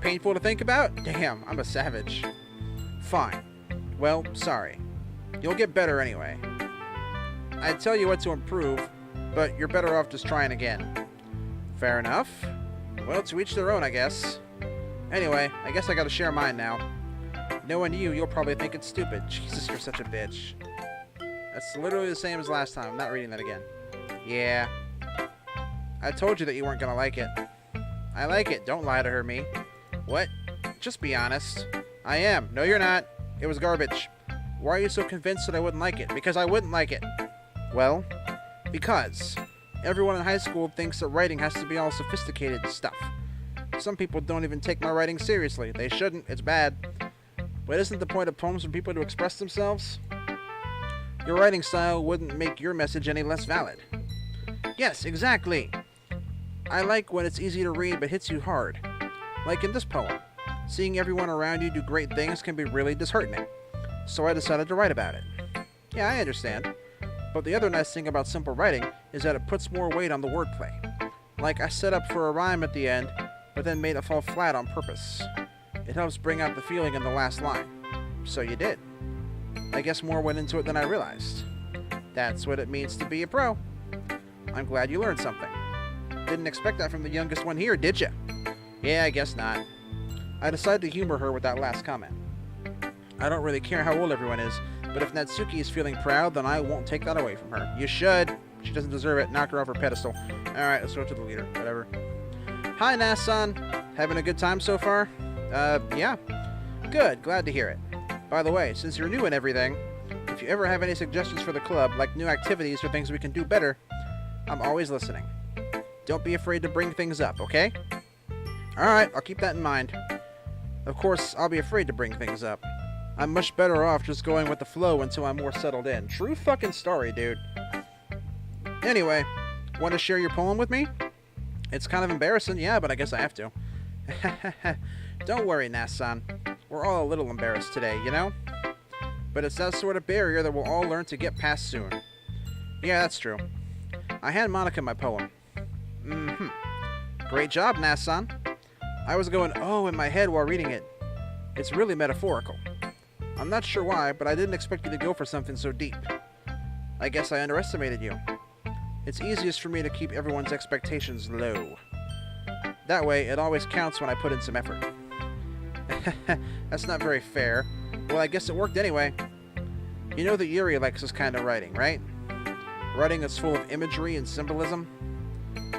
Painful to think about? Damn, I'm a savage. Fine. Well, sorry. You'll get better anyway. I'd tell you what to improve, but you're better off just trying again. Fair enough. Well, to each their own, I guess. Anyway, I guess I gotta share mine now. Knowing you'll probably think it's stupid. Jesus, you're such a bitch. That's literally the same as last time. I'm not reading that again. Yeah. I told you that you weren't gonna like it. I like it. Don't lie to her, me. What? Just be honest. I am. No, you're not. It was garbage. Why are you so convinced that I wouldn't like it? Because I wouldn't like it. Well, because everyone in high school thinks that writing has to be all sophisticated stuff. Some people don't even take my writing seriously. They shouldn't. It's bad. But isn't the point of poems for people to express themselves? Your writing style wouldn't make your message any less valid. Yes, exactly. I like when it's easy to read but hits you hard. Like in this poem. Seeing everyone around you do great things can be really disheartening. So I decided to write about it. Yeah, I understand. But the other nice thing about simple writing is that it puts more weight on the wordplay. Like I set up for a rhyme at the end, but then made it fall flat on purpose. It helps bring out the feeling in the last line. So you did. I guess more went into it than I realized. That's what it means to be a pro. I'm glad you learned something. Didn't expect that from the youngest one here, did ya? Yeah, I guess not. I decided to humor her with that last comment. I don't really care how old everyone is, but if Natsuki is feeling proud, then I won't take that away from her. You should. She doesn't deserve it. Knock her off her pedestal. Alright, let's go to the leader. Whatever. Hi, Nast-San. Having a good time so far? Yeah. Good. Glad to hear it. By the way, since you're new and everything, if you ever have any suggestions for the club, like new activities or things we can do better, I'm always listening. Don't be afraid to bring things up, okay? Alright, I'll keep that in mind. Of course, I'll be afraid to bring things up. I'm much better off just going with the flow until I'm more settled in. True fucking story, dude. Anyway, want to share your poem with me? It's kind of embarrassing, yeah, but I guess I have to. Don't worry, Nast-San. We're all a little embarrassed today, you know? But it's that sort of barrier that we'll all learn to get past soon. Yeah, that's true. I hand Monica my poem. Great job, Nast-San. I was going, oh, in my head while reading it. It's really metaphorical. I'm not sure why, but I didn't expect you to go for something so deep. I guess I underestimated you. It's easiest for me to keep everyone's expectations low. That way, it always counts when I put in some effort. That's not very fair. Well, I guess it worked anyway. You know that Yuri likes this kind of writing, right? Writing that's full of imagery and symbolism.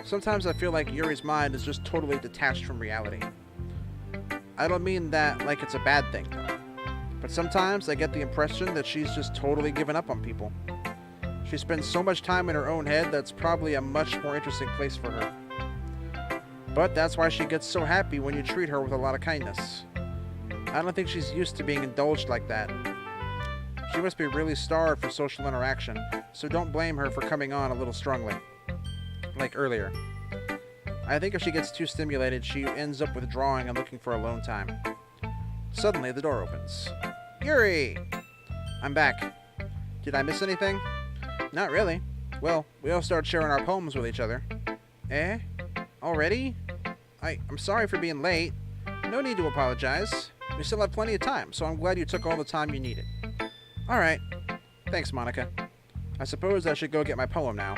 Sometimes I feel like Yuri's mind is just totally detached from reality. I don't mean that like it's a bad thing, though. But sometimes I get the impression that she's just totally given up on people. She spends so much time in her own head that's probably a much more interesting place for her. But that's why she gets so happy when you treat her with a lot of kindness. I don't think she's used to being indulged like that. She must be really starved for social interaction, so don't blame her for coming on a little strongly. Like earlier. I think if she gets too stimulated, she ends up withdrawing and looking for alone time. Suddenly, the door opens. Yuri! I'm back. Did I miss anything? Not really. Well, we all started sharing our poems with each other. Eh? Already? I'm sorry for being late. No need to apologize. We still have plenty of time, so I'm glad you took all the time you needed. Alright. Thanks, Monica. I suppose I should go get my poem now.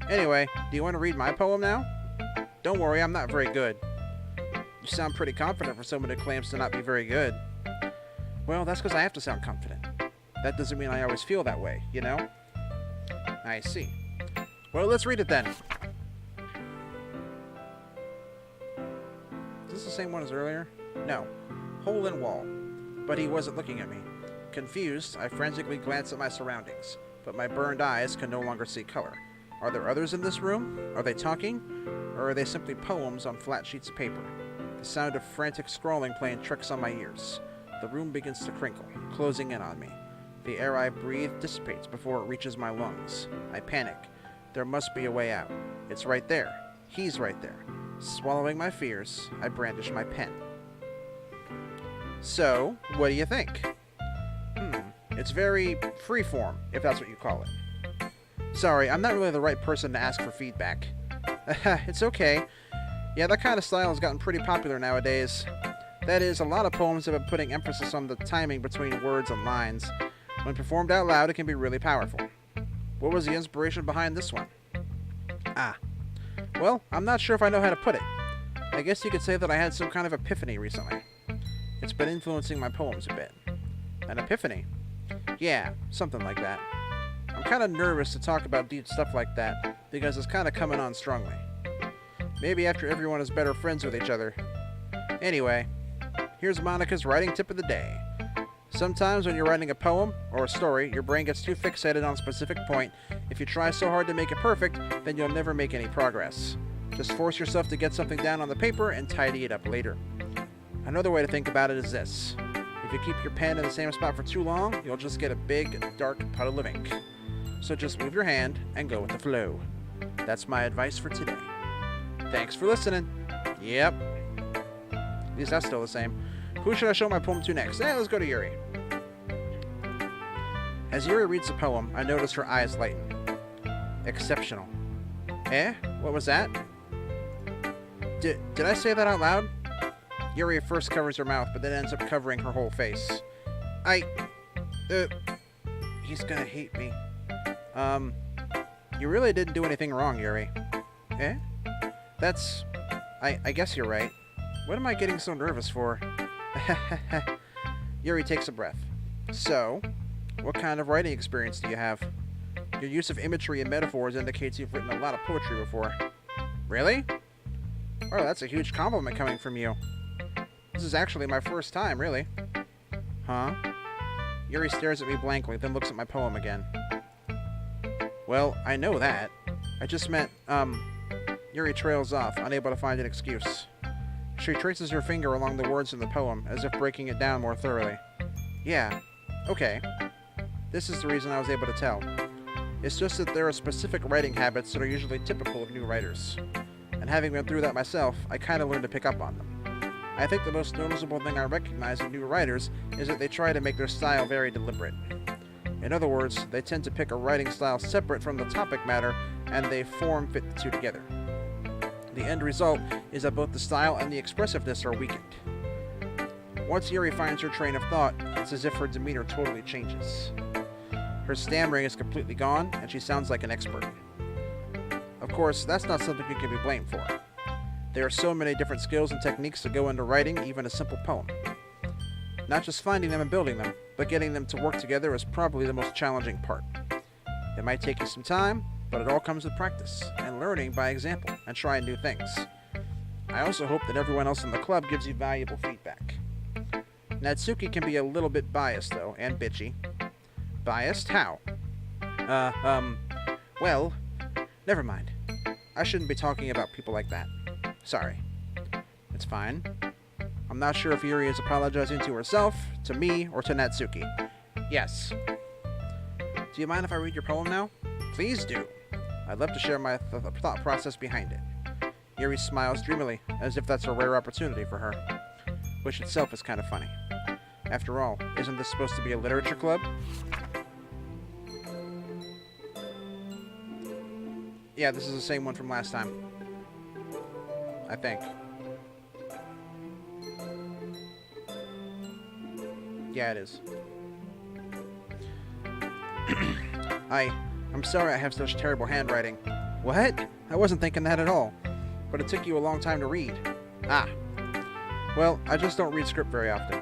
Anyway, do you want to read my poem now? Don't worry, I'm not very good. You sound pretty confident for someone who claims to not be very good. Well, that's because I have to sound confident. That doesn't mean I always feel that way, you know? I see. Well, let's read it then. Is this the same one as earlier? No. Hole in wall. But he wasn't looking at me. Confused, I frantically glanced at my surroundings, but my burned eyes can no longer see color. Are there others in this room? Are they talking? Or are they simply poems on flat sheets of paper? The sound of frantic scrawling playing tricks on my ears. The room begins to crinkle, closing in on me. The air I breathe dissipates before it reaches my lungs. I panic. There must be a way out. It's right there. He's right there. Swallowing my fears, I brandish my pen. So, what do you think? It's very freeform, if that's what you call it. Sorry, I'm not really the right person to ask for feedback. It's okay. Yeah, that kind of style has gotten pretty popular nowadays. That is, a lot of poems have been putting emphasis on the timing between words and lines. When performed out loud, it can be really powerful. What was the inspiration behind this one? Well, I'm not sure if I know how to put it. I guess you could say that I had some kind of epiphany recently. It's been influencing my poems a bit. An epiphany? Yeah, something like that. I'm kind of nervous to talk about deep stuff like that, because it's kind of coming on strongly. Maybe after everyone is better friends with each other. Anyway, here's Monica's writing tip of the day. Sometimes when you're writing a poem or a story, your brain gets too fixated on a specific point. If you try so hard to make it perfect, then you'll never make any progress. Just force yourself to get something down on the paper and tidy it up later. Another way to think about it is this. If you keep your pen in the same spot for too long, you'll just get a big, dark puddle of ink. So just move your hand and go with the flow. That's my advice for today. Thanks for listening. Yep. At least that's still the same. Who should I show my poem to next? Let's go to Yuri. As Yuri reads the poem, I notice her eyes lighten. Exceptional. What was that? Did I say that out loud? Yuri first covers her mouth, but then ends up covering her whole face. He's gonna hate me. You really didn't do anything wrong, Yuri. That's... I guess you're right. What am I getting so nervous for? Yuri takes a breath. So, what kind of writing experience do you have? Your use of imagery and metaphors indicates you've written a lot of poetry before. Really? Oh, that's a huge compliment coming from you. This is actually my first time, really. Huh? Yuri stares at me blankly, then looks at my poem again. Well, I know that. I just meant, Yuri trails off, unable to find an excuse. She traces her finger along the words in the poem, as if breaking it down more thoroughly. Yeah, okay. This is the reason I was able to tell. It's just that there are specific writing habits that are usually typical of new writers. And having been through that myself, I kind of learned to pick up on them. I think the most noticeable thing I recognize in new writers is that they try to make their style very deliberate. In other words, they tend to pick a writing style separate from the topic matter, and they fit the two together. The end result is that both the style and the expressiveness are weakened. Once Yuri finds her train of thought, it's as if her demeanor totally changes. Her stammering is completely gone, and she sounds like an expert. Of course, that's not something you can be blamed for. There are so many different skills and techniques that go into writing even a simple poem. Not just finding them and building them, but getting them to work together is probably the most challenging part. It might take you some time, but it all comes with practice, and learning by example, and trying new things. I also hope that everyone else in the club gives you valuable feedback. Natsuki can be a little bit biased, though, and bitchy. Biased? How? Well, never mind. I shouldn't be talking about people like that. Sorry. It's fine. I'm not sure if Yuri is apologizing to herself, to me, or to Natsuki. Yes. Do you mind if I read your poem now? Please do. I'd love to share my thought process behind it. Yuri smiles dreamily, as if that's a rare opportunity for her. Which itself is kind of funny. After all, isn't this supposed to be a literature club? Yeah, this is the same one from last time. I think. Yeah, it is. I'm sorry I have such terrible handwriting. What? I wasn't thinking that at all. But it took you a long time to read. Ah. Well, I just don't read script very often.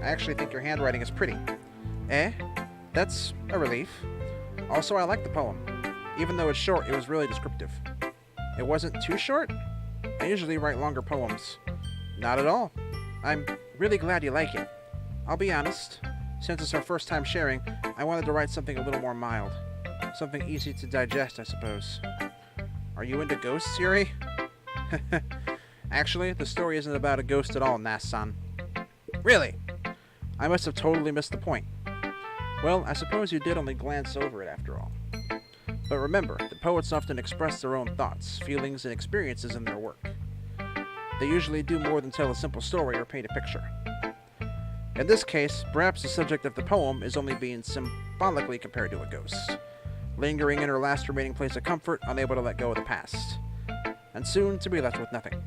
I actually think your handwriting is pretty. Eh? That's a relief. Also, I like the poem. Even though it's short, it was really descriptive. It wasn't too short? I usually write longer poems. Not at all. I'm really glad you like it. I'll be honest. Since it's our first time sharing, I wanted to write something a little more mild. Something easy to digest, I suppose. Are you into ghosts, Yuri? Actually, the story isn't about a ghost at all, Nast-San. Really? I must have totally missed the point. Well, I suppose you did only glance over it after all. But remember, the poets often express their own thoughts, feelings, and experiences in their work. They usually do more than tell a simple story or paint a picture. In this case, perhaps the subject of the poem is only being symbolically compared to a ghost, lingering in her last remaining place of comfort, unable to let go of the past, and soon to be left with nothing.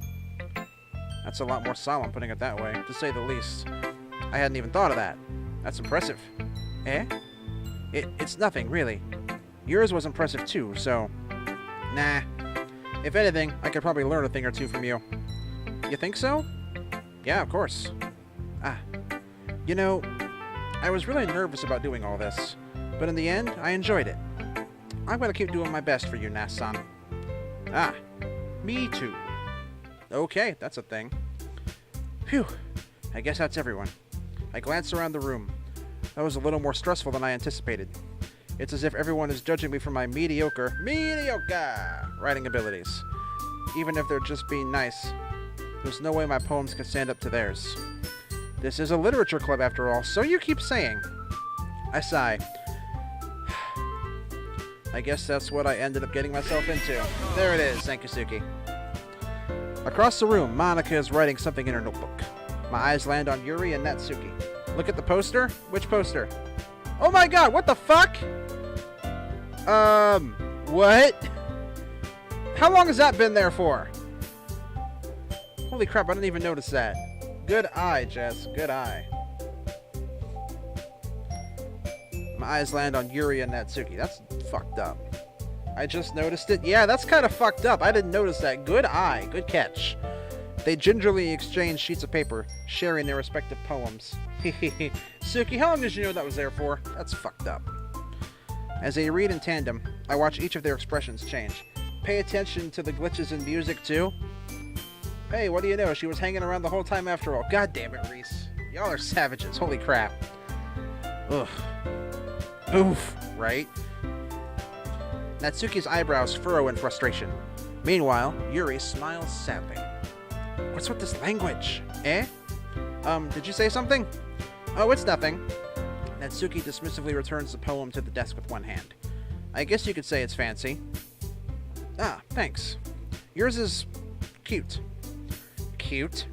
That's a lot more solemn, putting it that way, to say the least. I hadn't even thought of that. That's impressive. Eh? It's nothing, really. Yours was impressive too, so... Nah. If anything, I could probably learn a thing or two from you. You think so? Yeah, of course. Ah. You know, I was really nervous about doing all this, but in the end, I enjoyed it. I'm gonna keep doing my best for you, Nast-San. Ah. Me too. Okay, that's a thing. Phew. I guess that's everyone. I glanced around the room. That was a little more stressful than I anticipated. It's as if everyone is judging me for my mediocre writing abilities. Even if they're just being nice, there's no way my poems can stand up to theirs. This is a literature club after all, so you keep saying. I sigh. I guess that's what I ended up getting myself into. There it is, thank you, Suki. Across the room, Monica is writing something in her notebook. My eyes land on Yuri and Natsuki. Look at the poster? Which poster? Oh my god, what the fuck? What? How long has that been there for? Holy crap, I didn't even notice that. Good eye, Jess. Good eye. My eyes land on Yuri and Natsuki. That's fucked up. I just noticed it. Yeah, that's kind of fucked up. I didn't notice that. Good eye. Good catch. They gingerly exchange sheets of paper, sharing their respective poems. Suki, how long did you know that was there for? That's fucked up. As they read in tandem, I watch each of their expressions change. Pay attention to the glitches in music, too. Hey, what do you know? She was hanging around the whole time after all. God damn it, Reese. Y'all are savages. Holy crap. Ugh. Oof. Right? Natsuki's eyebrows furrow in frustration. Meanwhile, Yuri smiles sadly. What's with this language? Eh? Did you say something? Oh, it's nothing. Natsuki dismissively returns the poem to the desk with one hand. I guess you could say it's fancy. Ah, thanks. Yours is cute. Cute?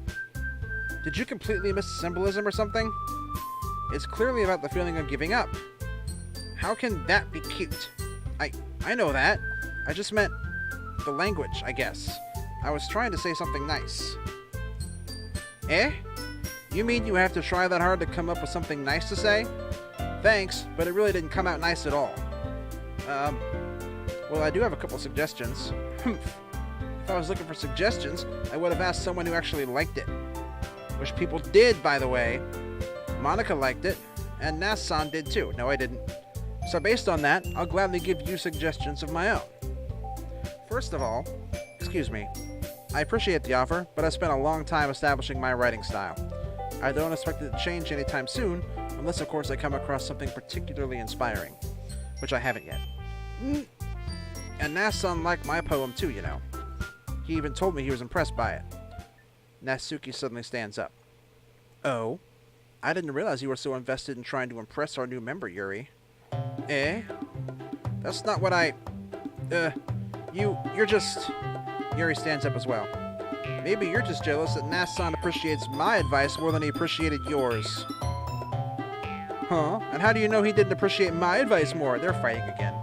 Did you completely miss symbolism or something? It's clearly about the feeling of giving up. How can that be cute? I know that. I just meant the language, I guess. I was trying to say something nice. Eh? You mean you have to try that hard to come up with something nice to say? Thanks, but it really didn't come out nice at all. Well, I do have a couple suggestions. If I was looking for suggestions, I would have asked someone who actually liked it. Which people did, by the way. Monica liked it, and Nast-San did too. No, I didn't. So based on that, I'll gladly give you suggestions of my own. First of all, excuse me, I appreciate the offer, but I spent a long time establishing my writing style. I don't expect it to change anytime soon, unless of course I come across something particularly inspiring, which I haven't yet. And Nast-San liked my poem too, you know. He even told me he was impressed by it. Natsuki suddenly stands up. Oh? I didn't realize you were so invested in trying to impress our new member, Yuri. Eh? That's not what I... You're just... Yuri stands up as well. Maybe you're just jealous that Nast-San appreciates my advice more than he appreciated yours. Huh? And how do you know he didn't appreciate my advice more? They're fighting again.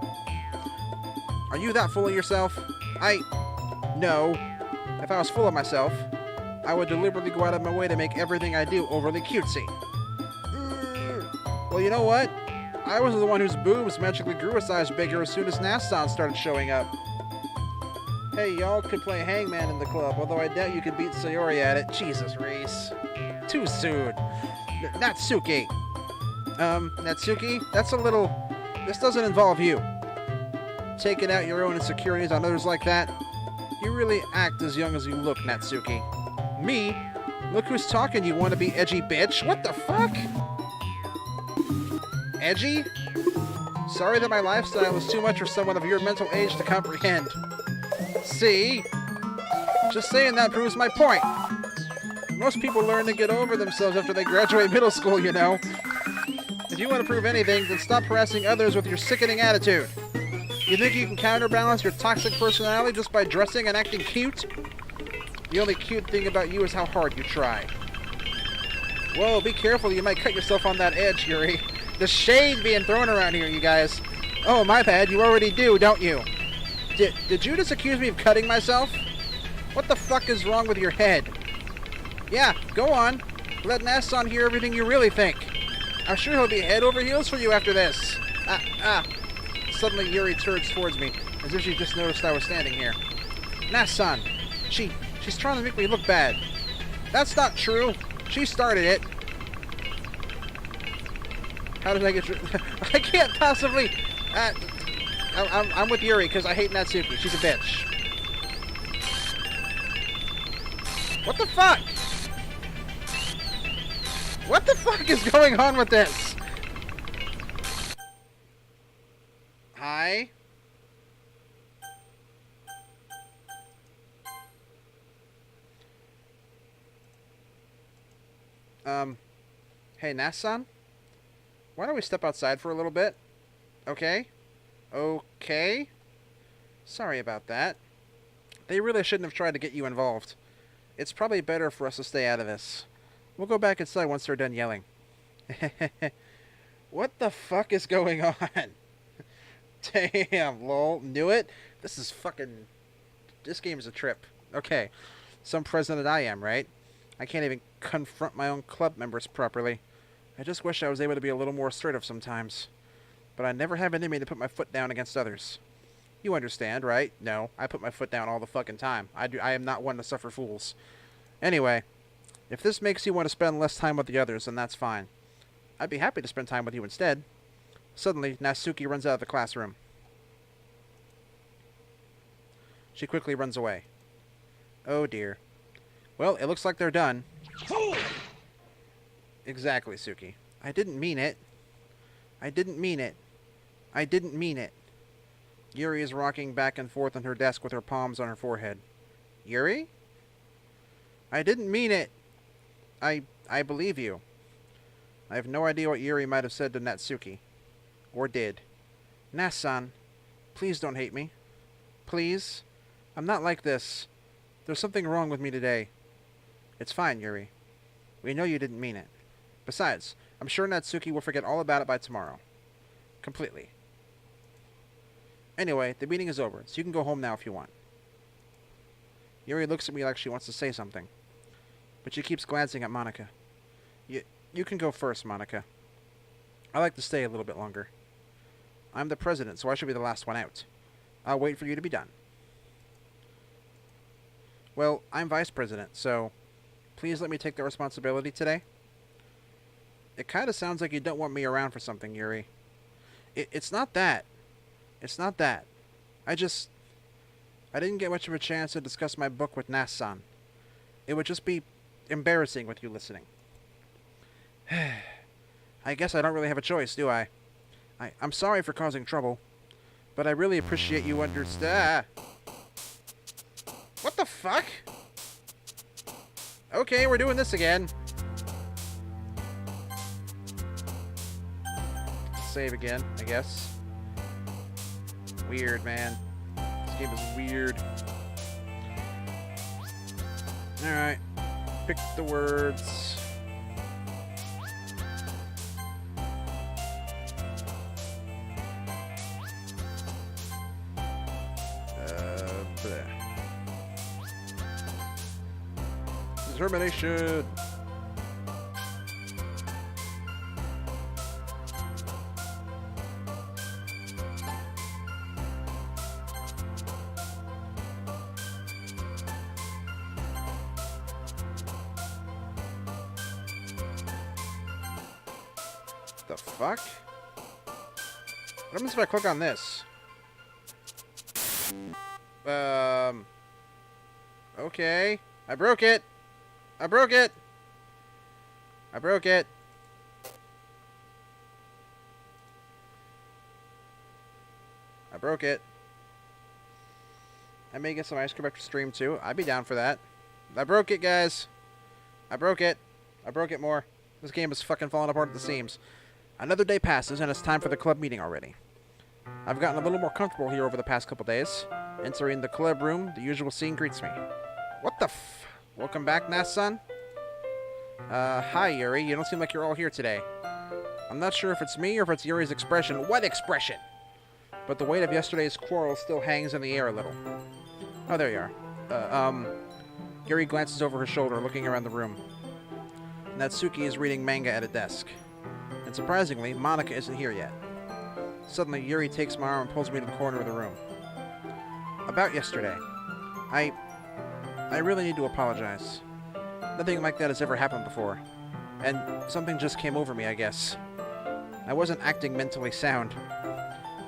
Are you that full of yourself? No. If I was full of myself, I would deliberately go out of my way to make everything I do overly cutesy. Well, you know what? I was the one whose boobs magically grew a size bigger as soon as Nast-San started showing up. Hey, y'all could play hangman in the club, although I doubt you could beat Sayori at it. Jesus, Reese. Too soon. Natsuki. Natsuki, that's a little... This doesn't involve you. Taking out your own insecurities on others like that? You really act as young as you look, Natsuki. Me? Look who's talking, you want to be edgy bitch. What the fuck? Edgy? Sorry that my lifestyle is too much for someone of your mental age to comprehend. See? Just saying that proves my point. Most people learn to get over themselves after they graduate middle school, you know. If you want to prove anything, then stop harassing others with your sickening attitude. You think you can counterbalance your toxic personality just by dressing and acting cute? The only cute thing about you is how hard you try. Whoa, be careful, you might cut yourself on that edge, Yuri. The shade being thrown around here, you guys. Oh, my bad, you already do, don't you? Did you just accuse me of cutting myself? What the fuck is wrong with your head? Yeah, go on. Let Nast-San hear everything you really think. I'm sure he'll be head over heels for you after this. Suddenly Yuri turns towards me, as if she just noticed I was standing here. Nast-San, she's trying to make me look bad. That's not true. She started it. How did I get... I can't possibly... I'm with Yuri, because I hate Natsuki. She's a bitch. What the fuck? What the fuck is going on with this? Hi? Hey, Nast-San? Why don't we step outside for a little bit? Okay? Okay? Sorry about that. They really shouldn't have tried to get you involved. It's probably better for us to stay out of this. We'll go back inside once they're done yelling. What the fuck is going on? Damn, lol. Knew it? This is fucking... This game is a trip. Okay. Some president I am, right? I can't even confront my own club members properly. I just wish I was able to be a little more assertive sometimes. But I never have it in me to put my foot down against others. You understand, right? No, I put my foot down all the fucking time. I am not one to suffer fools. Anyway, if this makes you want to spend less time with the others, then that's fine. I'd be happy to spend time with you instead. Suddenly, Natsuki runs out of the classroom. She quickly runs away. Oh dear. Well, it looks like they're done. Exactly, Suki. I didn't mean it. I didn't mean it. I didn't mean it. Yuri is rocking back and forth on her desk with her palms on her forehead. Yuri? I didn't mean it. I believe you. I have no idea what Yuri might have said to Natsuki. Or did. Nast-San, please don't hate me. Please? I'm not like this. There's something wrong with me today. It's fine, Yuri. We know you didn't mean it. Besides, I'm sure Natsuki will forget all about it by tomorrow. Completely. Anyway, the meeting is over, so you can go home now if you want. Yuri looks at me like she wants to say something, but she keeps glancing at Monika. You can go first, Monika. I like to stay a little bit longer. I'm the president, so I should be the last one out. I'll wait for you to be done. Well, I'm vice president, so please let me take the responsibility today. It kind of sounds like you don't want me around for something, Yuri. It's not that. It's not that. I didn't get much of a chance to discuss my book with Nast-San. It would just be embarrassing with you listening. I guess I don't really have a choice, do I? I'm sorry for causing trouble, but I really appreciate you understand. What the fuck? Okay, we're doing this again. Save again, I guess. Weird, man. This game is weird. Alright. Pick the words. Determination! The fuck? What happens if I click on this? Okay. I broke it! I broke it! I broke it! I broke it. I may get some ice cream after stream too. I'd be down for that. I broke it, guys. I broke it. I broke it more. This game is fucking falling apart at the seams. Another day passes, and it's time for the club meeting already. I've gotten a little more comfortable here over the past couple days. Entering the club room, the usual scene greets me. What the f... Welcome back, Nast-San? Hi, Yuri. You don't seem like you're all here today. I'm not sure if it's me or if it's Yuri's expression. What expression? But the weight of yesterday's quarrel still hangs in the air a little. Oh, there you are. Yuri glances over her shoulder, looking around the room. Natsuki is reading manga at a desk. And surprisingly, Monika isn't here yet. Suddenly, Yuri takes my arm and pulls me to the corner of the room. About yesterday. I really need to apologize. Nothing like that has ever happened before. And something just came over me, I guess. I wasn't acting mentally sound.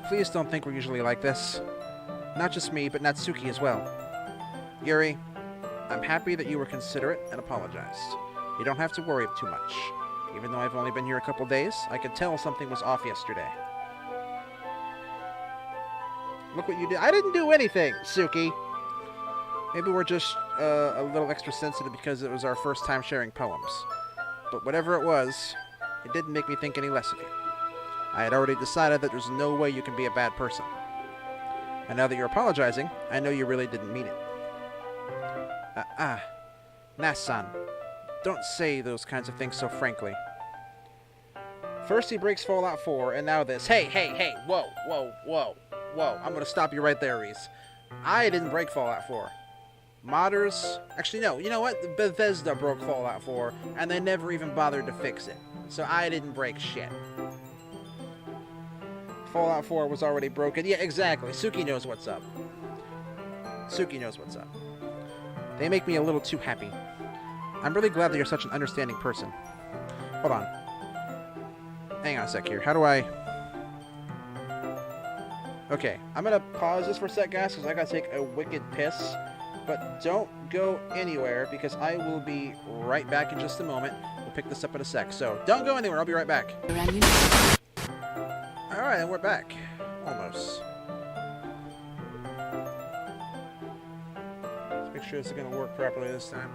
Please don't think we're usually like this. Not just me, but Natsuki as well. Yuri, I'm happy that you were considerate and apologized. You don't have to worry too much. Even though I've only been here a couple days, I could tell something was off yesterday. Look what you did. I didn't do anything, Suki. Maybe we're just a little extra sensitive because it was our first time sharing poems. But whatever it was, it didn't make me think any less of you. I had already decided that there's no way you can be a bad person. And now that you're apologizing, I know you really didn't mean it. Nast-San, don't say those kinds of things so frankly. First he breaks Fallout 4, and now this. Hey, whoa. I'm gonna stop you right there, Reese. I didn't break Fallout 4. Modders... Actually, no. You know what? Bethesda broke Fallout 4, and they never even bothered to fix it. So I didn't break shit. Fallout 4 was already broken. Yeah, exactly. Suki knows what's up. Suki knows what's up. They make me a little too happy. I'm really glad that you're such an understanding person. Hold on. Hang on a sec here. How do I... Okay, I'm gonna pause this for a sec, guys, because I gotta take a wicked piss. But don't go anywhere, because I will be right back in just a moment. We'll pick this up in a sec. So, don't go anywhere. I'll be right back. Alright, and we're back. Almost. Let's make sure this is gonna work properly this time.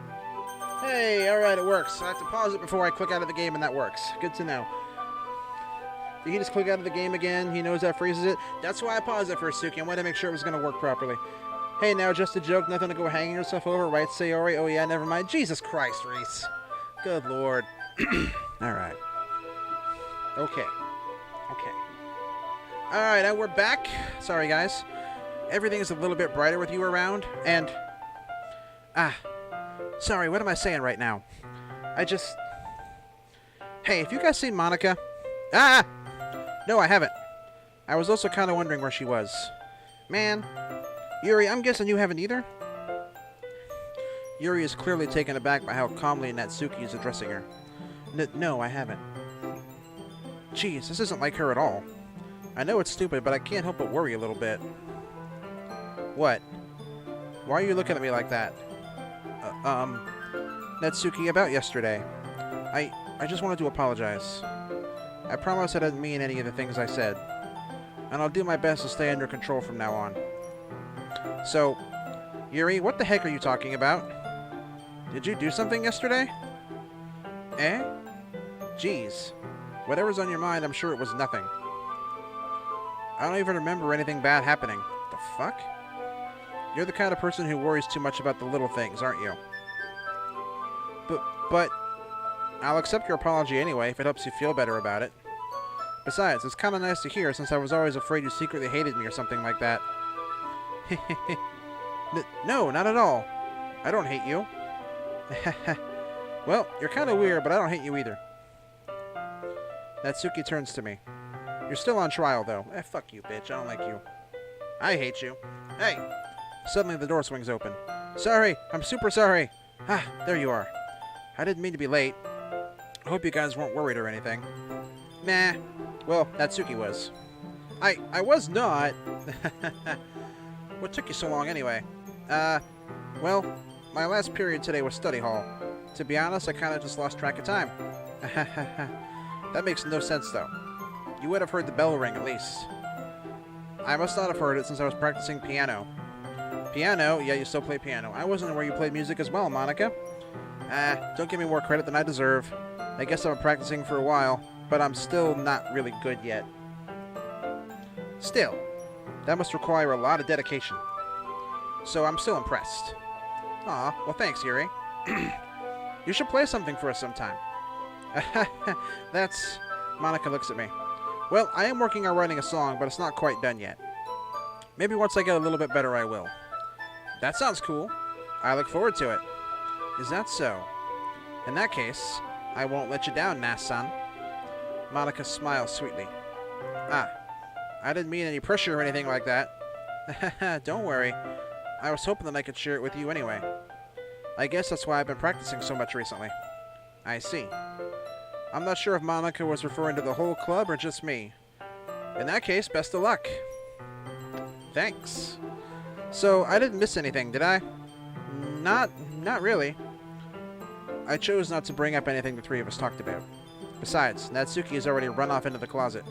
Hey, alright, it works. I have to pause it before I click out of the game, and that works. Good to know. Did he just click out of the game again? He knows that freezes it? That's why I paused it for Suki. I wanted to make sure it was going to work properly. Hey, now, just a joke. Nothing to go hanging yourself over, right, Sayori? Oh, yeah, never mind. Jesus Christ, Reese. Good Lord. Alright. Okay. Alright, now we're back. Sorry, guys. Everything is a little bit brighter with you around, and... Sorry, what am I saying right now? Hey, have you guys seen Monika? No, I haven't. I was also kind of wondering where she was. Man. Yuri, I'm guessing you haven't either? Yuri is clearly taken aback by how calmly Natsuki is addressing her. No, I haven't. Jeez, this isn't like her at all. I know it's stupid, but I can't help but worry a little bit. What? Why are you looking at me like that? Natsuki, about yesterday. I just wanted to apologize. I promise I didn't mean any of the things I said. And I'll do my best to stay under control from now on. So, Yuri, what the heck are you talking about? Did you do something yesterday? Eh? Jeez. Whatever's on your mind, I'm sure it was nothing. I don't even remember anything bad happening. The fuck? You're the kind of person who worries too much about the little things, aren't you? But... I'll accept your apology anyway, if it helps you feel better about it. Besides, it's kind of nice to hear, since I was always afraid you secretly hated me or something like that. No, not at all. I don't hate you. Well, you're kind of weird, but I don't hate you either. Natsuki turns to me. You're still on trial, though. Fuck you, bitch. I don't like you. I hate you. Hey! Suddenly the door swings open. Sorry! I'm super sorry! Ah, there you are. I didn't mean to be late. I hope you guys weren't worried or anything. Nah. Well, Natsuki was. I was not. What took you so long anyway? Well, my last period today was study hall. To be honest, I kind of just lost track of time. That makes no sense, though. You would have heard the bell ring, at least. I must not have heard it since I was practicing piano. Piano? Yeah, you still play piano. I wasn't aware you played music as well, Monica. Don't give me more credit than I deserve. I guess I've been practicing for a while, but I'm still not really good yet. Still, that must require a lot of dedication. So I'm still impressed. Aw, well thanks, Yuri. You should play something for us sometime. That's... Monica looks at me. Well, I am working on writing a song, but it's not quite done yet. Maybe once I get a little bit better, I will. That sounds cool. I look forward to it. Is that so? In that case, I won't let you down, Nast-San. Monica smiles sweetly. Ah, I didn't mean any pressure or anything like that. Don't worry. I was hoping that I could share it with you anyway. I guess that's why I've been practicing so much recently. I see. I'm not sure if Monica was referring to the whole club or just me. In that case, best of luck. Thanks. So, I didn't miss anything, did I? Not really. I chose not to bring up anything the three of us talked about. Besides, Natsuki has already run off into the closet.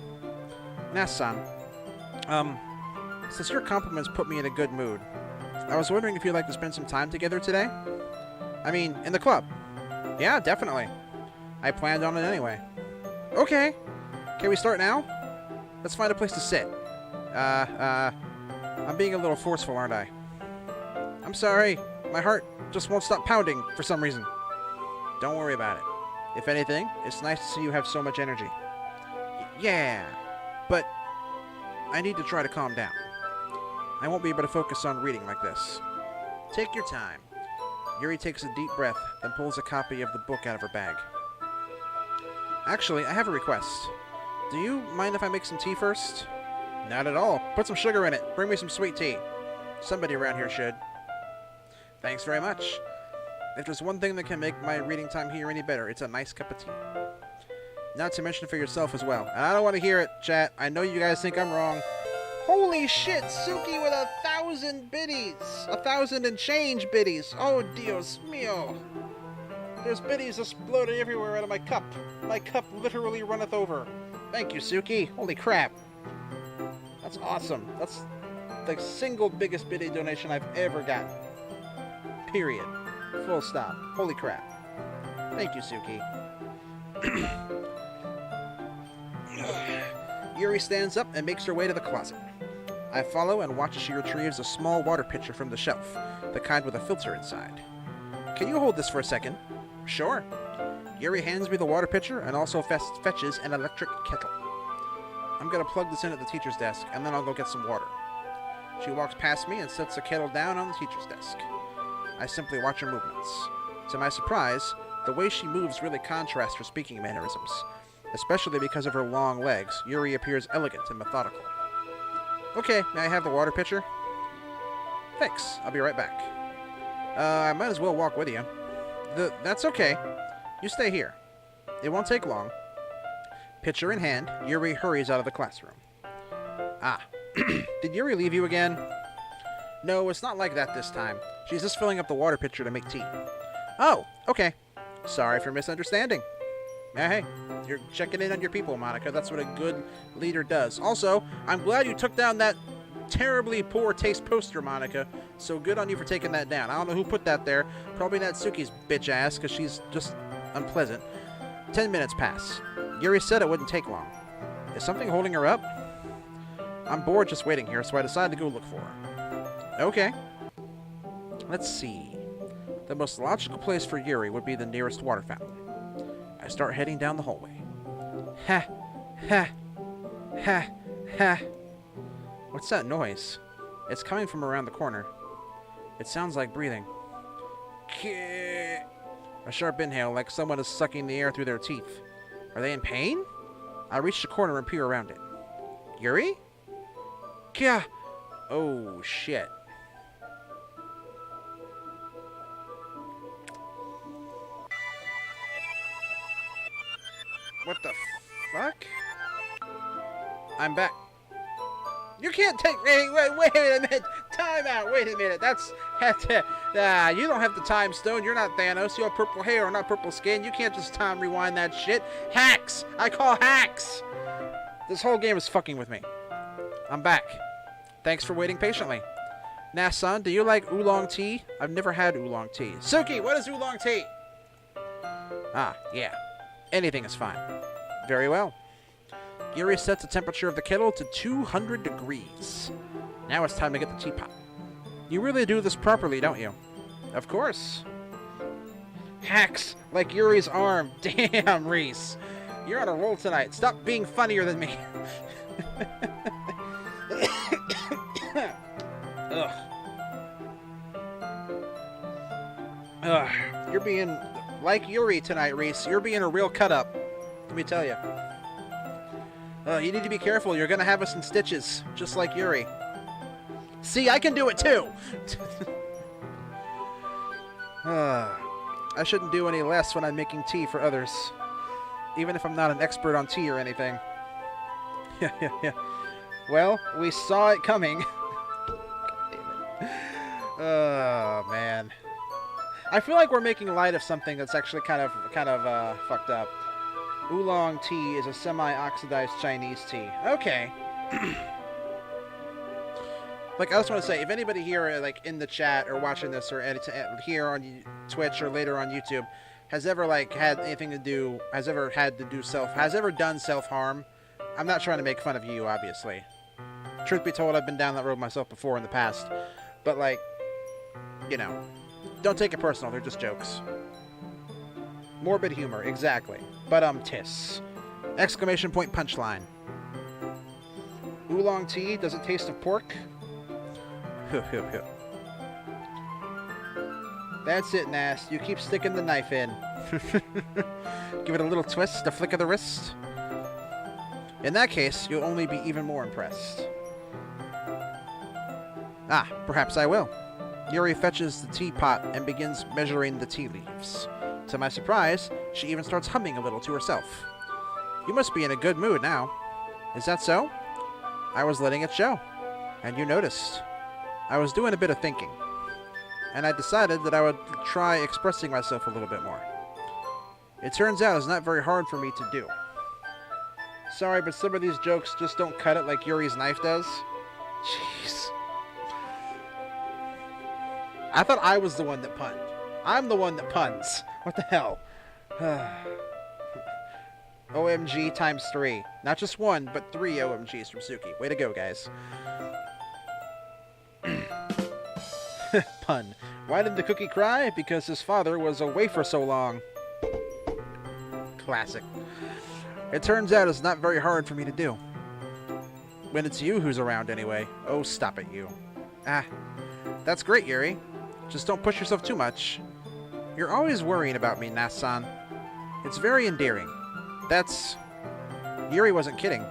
Nast-san, since your compliments put me in a good mood, I was wondering if you'd like to spend some time together today? I mean, in the club. Yeah, definitely. I planned on it anyway. Okay. Can we start now? Let's find a place to sit. I'm being a little forceful, aren't I? I'm sorry. My heart just won't stop pounding for some reason. Don't worry about it. If anything, it's nice to see you have so much energy. Yeah, but I need to try to calm down. I won't be able to focus on reading like this. Take your time. Yuri takes a deep breath, then pulls a copy of the book out of her bag. Actually, I have a request. Do you mind if I make some tea first? Not at all. Put some sugar in it. Bring me some sweet tea. Somebody around here should. Thanks very much. If there's one thing that can make my reading time here any better, it's a nice cup of tea. Not to mention for yourself as well. And I don't want to hear it, chat. I know you guys think I'm wrong. Holy shit, Suki with 1,000 biddies! 1,000 and change biddies! Oh, Dios mío! There's biddies exploding everywhere out of my cup. My cup literally runneth over. Thank you, Suki. Holy crap. That's awesome. That's the single biggest biddy donation I've ever gotten. Period. Full stop. Holy crap. Thank you, Suki. Yuri stands up and makes her way to the closet. I follow and watch as she retrieves a small water pitcher from the shelf, the kind with a filter inside. Can you hold this for a second? Sure. Yuri hands me the water pitcher and also fetches an electric kettle. I'm gonna plug this in at the teacher's desk, and then I'll go get some water. She walks past me and sets the kettle down on the teacher's desk. I simply watch her movements. To my surprise, the way she moves really contrasts her speaking mannerisms. Especially because of her long legs, Yuri appears elegant and methodical. Okay, may I have the water pitcher? Thanks, I'll be right back. I might as well walk with you. That's okay. You stay here. It won't take long. Pitcher in hand, Yuri hurries out of the classroom. Ah, did Yuri leave you again? No, it's not like that this time. She's just filling up the water pitcher to make tea. Oh, okay. Sorry for misunderstanding. Hey, you're checking in on your people, Monica. That's what a good leader does. Also, I'm glad you took down that terribly poor taste poster, Monica. So good on you for taking that down. I don't know who put that there. Probably Natsuki's bitch ass, because she's just unpleasant. 10 minutes pass. Yuri said it wouldn't take long. Is something holding her up? I'm bored just waiting here, so I decided to go look for her. Okay. Let's see. The most logical place for Yuri would be the nearest water fountain. I start heading down the hallway. Ha! Ha! Ha! Ha! What's that noise? It's coming from around the corner. It sounds like breathing. A sharp inhale, like someone is sucking the air through their teeth. Are they in pain? I reach the corner and peer around it. Yuri? Kya! Oh, shit. What the fuck? I'm back. You can't take... Wait a minute. Time out. Wait a minute. That's you don't have the time stone. You're not Thanos. You have purple hair or not purple skin. You can't just time rewind that shit. Hacks. I call hacks. This whole game is fucking with me. I'm back. Thanks for waiting patiently. Nast-San, do you like oolong tea? I've never had oolong tea. Suki, what is oolong tea? Ah, yeah. Anything is fine. Very well. Yuri sets the temperature of the kettle to 200 degrees. Now it's time to get the teapot. You really do this properly, don't you? Of course. Hacks, like Yuri's arm. Damn, Reese. You're on a roll tonight. Stop being funnier than me. Ugh. Ugh. You're being like Yuri tonight, Reese. You're being a real cut-up. Let me tell you. You need to be careful. You're going to have us in stitches, just like Yuri. See, I can do it too! I shouldn't do any less when I'm making tea for others. Even if I'm not an expert on tea or anything. Yeah. Well, we saw it coming. God damn it. Oh, man. I feel like we're making light of something that's actually kind of fucked up. Oolong tea is a semi-oxidized Chinese tea. Okay. Like, I just want to say, if anybody here, like, in the chat or watching this or here on Twitch or later on YouTube has ever, like, had anything to do, has ever done self-harm, I'm not trying to make fun of you, obviously. Truth be told, I've been down that road myself before in the past. But, like, you know, don't take it personal. They're just jokes. Morbid humor, exactly. But, tiss. Exclamation point punchline. Oolong tea, does it taste of pork? That's it, Nast. You keep sticking the knife in. Give it a little twist, a flick of the wrist. In that case, you'll only be even more impressed. Ah, perhaps I will. Yuri fetches the teapot and begins measuring the tea leaves. To my surprise, she even starts humming a little to herself. You must be in a good mood now. Is that so? I was letting it show. And you noticed. I was doing a bit of thinking. And I decided that I would try expressing myself a little bit more. It turns out it's not very hard for me to do. Sorry, but some of these jokes just don't cut it like Yuri's knife does. Jeez. I thought I was the one that punned. I'm the one that puns. What the hell? OMG times 3. Not just 1, but 3 OMGs from Suki. Way to go, guys. Pun. Why did the cookie cry? Because his father was away for so long. Classic. It turns out it's not very hard for me to do. When it's you who's around anyway. Oh, stop it, you. Ah. That's great, Yuri. Just don't push yourself too much. You're always worrying about me, Nast-San. It's very endearing. That's... Yuri wasn't kidding.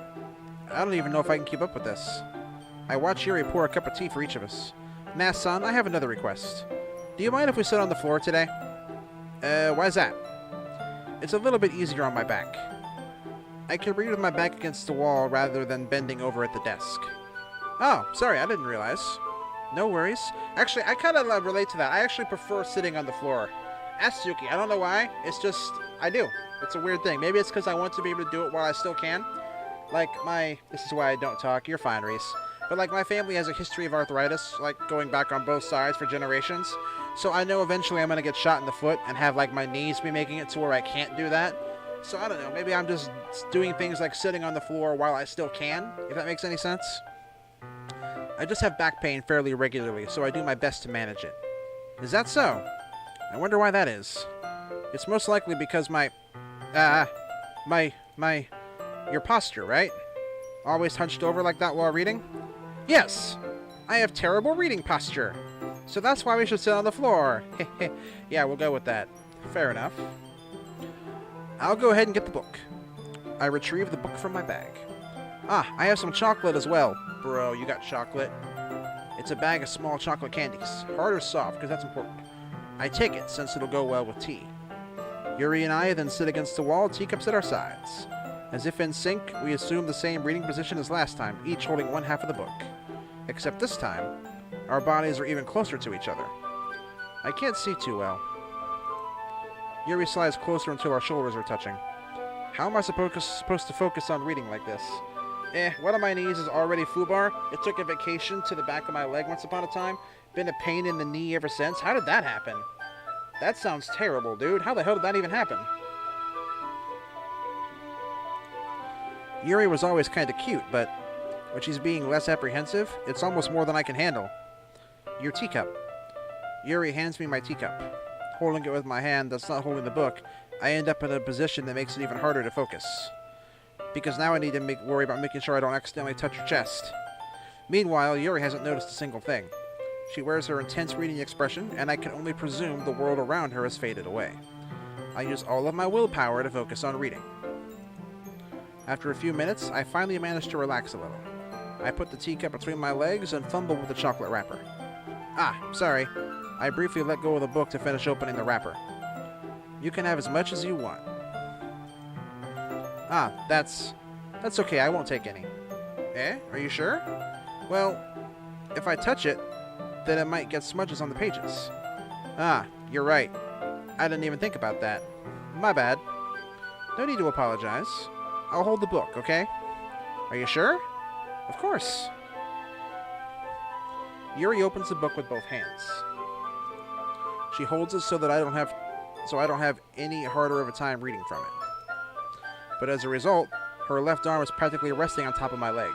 I don't even know if I can keep up with this. I watch Yuri pour a cup of tea for each of us. Nast-San, I have another request. Do you mind if we sit on the floor today? Why's that? It's a little bit easier on my back. I can read with my back against the wall rather than bending over at the desk. Oh, sorry, I didn't realize. No worries. Actually, I kind of relate to that. I actually prefer sitting on the floor. Ask Suki. I don't know why. It's just, I do. It's a weird thing. Maybe it's because I want to be able to do it while I still can. Like, this is why I don't talk. You're fine, Reese. But, like, my family has a history of arthritis, like, going back on both sides for generations. So I know eventually I'm going to get shot in the foot and have, like, my knees be making it to where I can't do that. So, I don't know. Maybe I'm just doing things like sitting on the floor while I still can, if that makes any sense. I just have back pain fairly regularly, so I do my best to manage it. Is that so? I wonder why that is. It's most likely because your posture, right? Always hunched over like that while reading? Yes! I have terrible reading posture. So that's why we should sit on the floor. Yeah, we'll go with that. Fair enough. I'll go ahead and get the book. I retrieve the book from my bag. Ah, I have some chocolate as well. Bro, you got chocolate? It's a bag of small chocolate candies. Hard or soft, because that's important. I take it, since it'll go well with tea. Yuri and I then sit against the wall, teacups at our sides. As if in sync, we assume the same reading position as last time, each holding one half of the book. Except this time, our bodies are even closer to each other. I can't see too well. Yuri slides closer until our shoulders are touching. How am I supposed to focus on reading like this? One of my knees is already foobar. It took a vacation to the back of my leg once upon a time. Been a pain in the knee ever since. How did that happen? That sounds terrible, dude. How the hell did that even happen? Yuri was always kind of cute, but when she's being less apprehensive, it's almost more than I can handle. Your teacup. Yuri hands me my teacup. Holding it with my hand that's not holding the book, I end up in a position that makes it even harder to focus. Because now I need to worry about making sure I don't accidentally touch her chest. Meanwhile, Yuri hasn't noticed a single thing. She wears her intense reading expression, and I can only presume the world around her has faded away. I use all of my willpower to focus on reading. After a few minutes, I finally manage to relax a little. I put the teacup between my legs and fumble with the chocolate wrapper. Ah, sorry. I briefly let go of the book to finish opening the wrapper. You can have as much as you want. Ah, that's okay, I won't take any. Are you sure? Well, if I touch it, then it might get smudges on the pages. Ah, you're right. I didn't even think about that. My bad. No need to apologize. I'll hold the book, okay? Are you sure? Of course. Yuri opens the book with both hands. She holds it so I don't have any harder of a time reading from it. But as a result, her left arm is practically resting on top of my leg.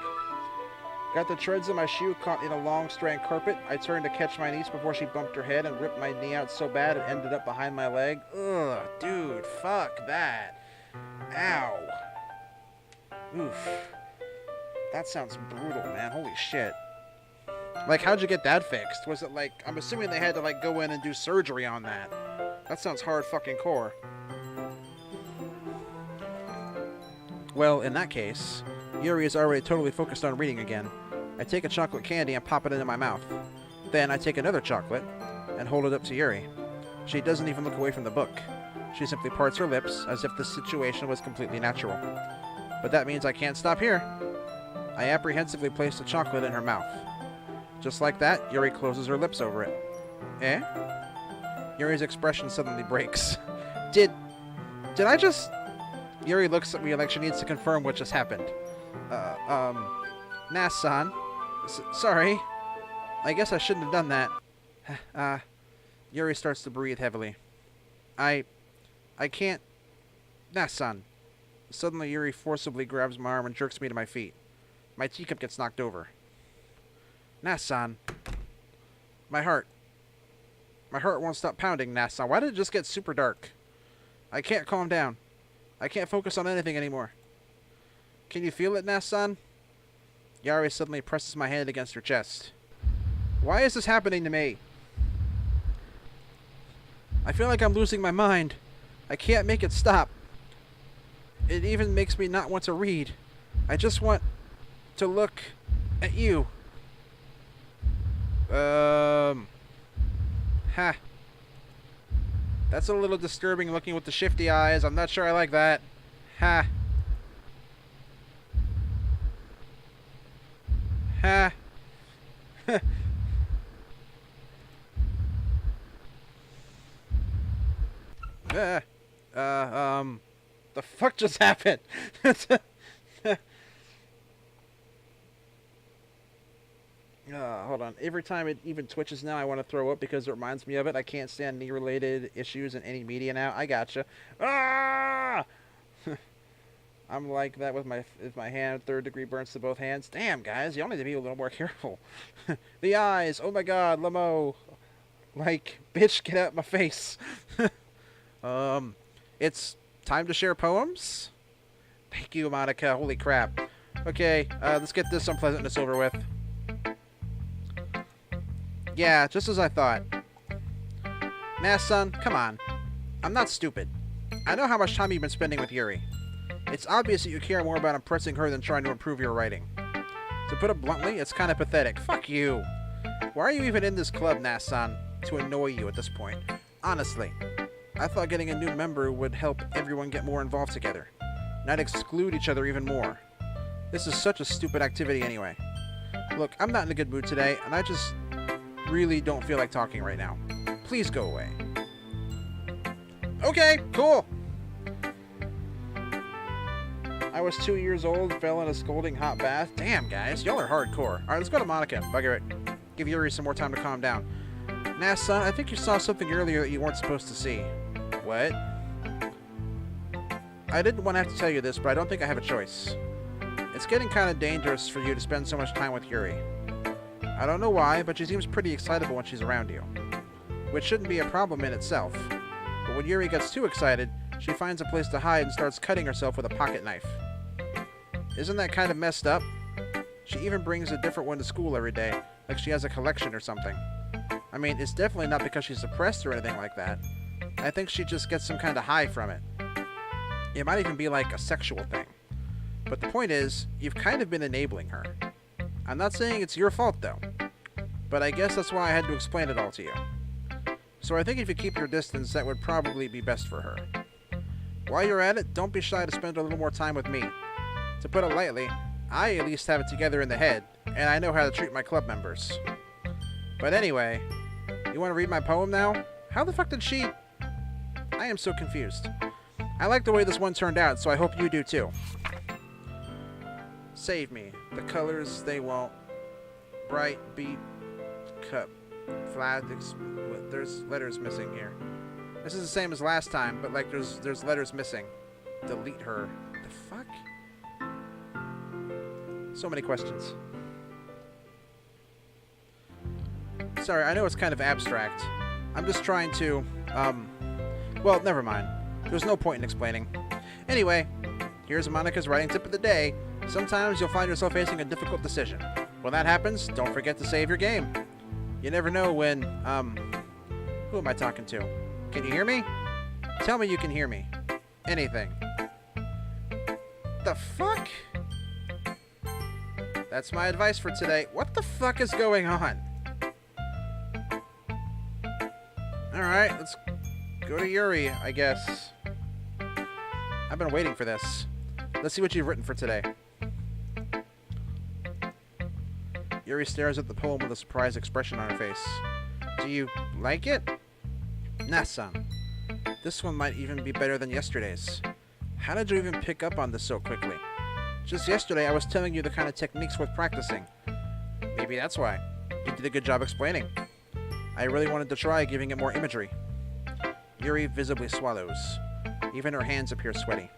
Got the treads of my shoe caught in a long strand carpet. I turned to catch my niece before she bumped her head and ripped my knee out so bad it ended up behind my leg. Ugh, dude, fuck that. Ow. Oof. That sounds brutal, man. Holy shit. Like, how'd you get that fixed? Was it like, I'm assuming they had to like go in and do surgery on that. That sounds hard fucking core. Well, in that case, Yuri is already totally focused on reading again. I take a chocolate candy and pop it into my mouth. Then I take another chocolate and hold it up to Yuri. She doesn't even look away from the book. She simply parts her lips as if the situation was completely natural. But that means I can't stop here. I apprehensively place the chocolate in her mouth. Just like that, Yuri closes her lips over it. Yuri's expression suddenly breaks. Did I just... Yuri looks at me like she needs to confirm what just happened. Nast-San. Sorry. I guess I shouldn't have done that. Yuri starts to breathe heavily. I can't... Nast-San. Suddenly, Yuri forcibly grabs my arm and jerks me to my feet. My teacup gets knocked over. Nast-San. My heart won't stop pounding, Nast-San. Why did it just get super dark? I can't calm down. I can't focus on anything anymore. Can you feel it, Nast-San? Yuri suddenly presses my hand against her chest. Why is this happening to me? I feel like I'm losing my mind. I can't make it stop. It even makes me not want to read. I just want to look at you. That's a little disturbing looking with the shifty eyes. I'm not sure I like that. Ha. Ha. The fuck just happened? Hold on. Every time it even twitches now, I want to throw up because it reminds me of it. I can't stand knee-related issues in any media now. I gotcha. Ah! I'm like that with my hand. Third-degree burns to both hands. Damn, guys. Y'all need to be a little more careful. The eyes. Oh, my God. Lamo. Like, bitch, get out my face. It's time to share poems? Thank you, Monica. Holy crap. Okay, let's get this unpleasantness over with. Yeah, just as I thought. Nast-San, come on. I'm not stupid. I know how much time you've been spending with Yuri. It's obvious that you care more about impressing her than trying to improve your writing. To put it bluntly, it's kind of pathetic. Fuck you. Why are you even in this club, Nast-San? To annoy you at this point. Honestly, I thought getting a new member would help everyone get more involved together, not exclude each other even more. This is such a stupid activity anyway. Look, I'm not in a good mood today, and I just really don't feel like talking right now. Please go away. Okay, cool. I was 2 years old, fell in a scalding hot bath. Damn, guys, y'all are hardcore. Alright, let's go to Monica. Bugger it. Give Yuri some more time to calm down. Nast-San, I think you saw something earlier that you weren't supposed to see. What? I didn't want to have to tell you this, but I don't think I have a choice. It's getting kind of dangerous for you to spend so much time with Yuri. I don't know why, but she seems pretty excitable when she's around you. Which shouldn't be a problem in itself. But when Yuri gets too excited, she finds a place to hide and starts cutting herself with a pocket knife. Isn't that kind of messed up? She even brings a different one to school every day, like she has a collection or something. I mean, it's definitely not because she's depressed or anything like that. I think she just gets some kind of high from it. It might even be like a sexual thing. But the point is, you've kind of been enabling her. I'm not saying it's your fault though, but I guess that's why I had to explain it all to you. So I think if you keep your distance, that would probably be best for her. While you're at it, don't be shy to spend a little more time with me. To put it lightly, I at least have it together in the head, and I know how to treat my club members. But anyway, you want to read my poem now? How the fuck did she... I am so confused. I like the way this one turned out, so I hope you do too. Save me. The colors they won't. Bright, beat, cup, flat. There's letters missing here. This is the same as last time, but like there's letters missing. Delete her. The fuck? So many questions. Sorry, I know it's kind of abstract. I'm just trying to, well, never mind. There's no point in explaining. Anyway, here's Monica's writing tip of the day. Sometimes you'll find yourself facing a difficult decision. When that happens, don't forget to save your game. You never know when, who am I talking to? Can you hear me? Tell me you can hear me. Anything. The fuck? That's my advice for today. What the fuck is going on? Alright, let's go to Yuri, I guess. I've been waiting for this. Let's see what you've written for today. Yuri stares at the poem with a surprised expression on her face. Do you like it? Nast-San, this one might even be better than yesterday's. How did you even pick up on this so quickly? Just yesterday I was telling you the kind of techniques worth practicing. Maybe that's why. You did a good job explaining. I really wanted to try giving it more imagery. Yuri visibly swallows. Even her hands appear sweaty.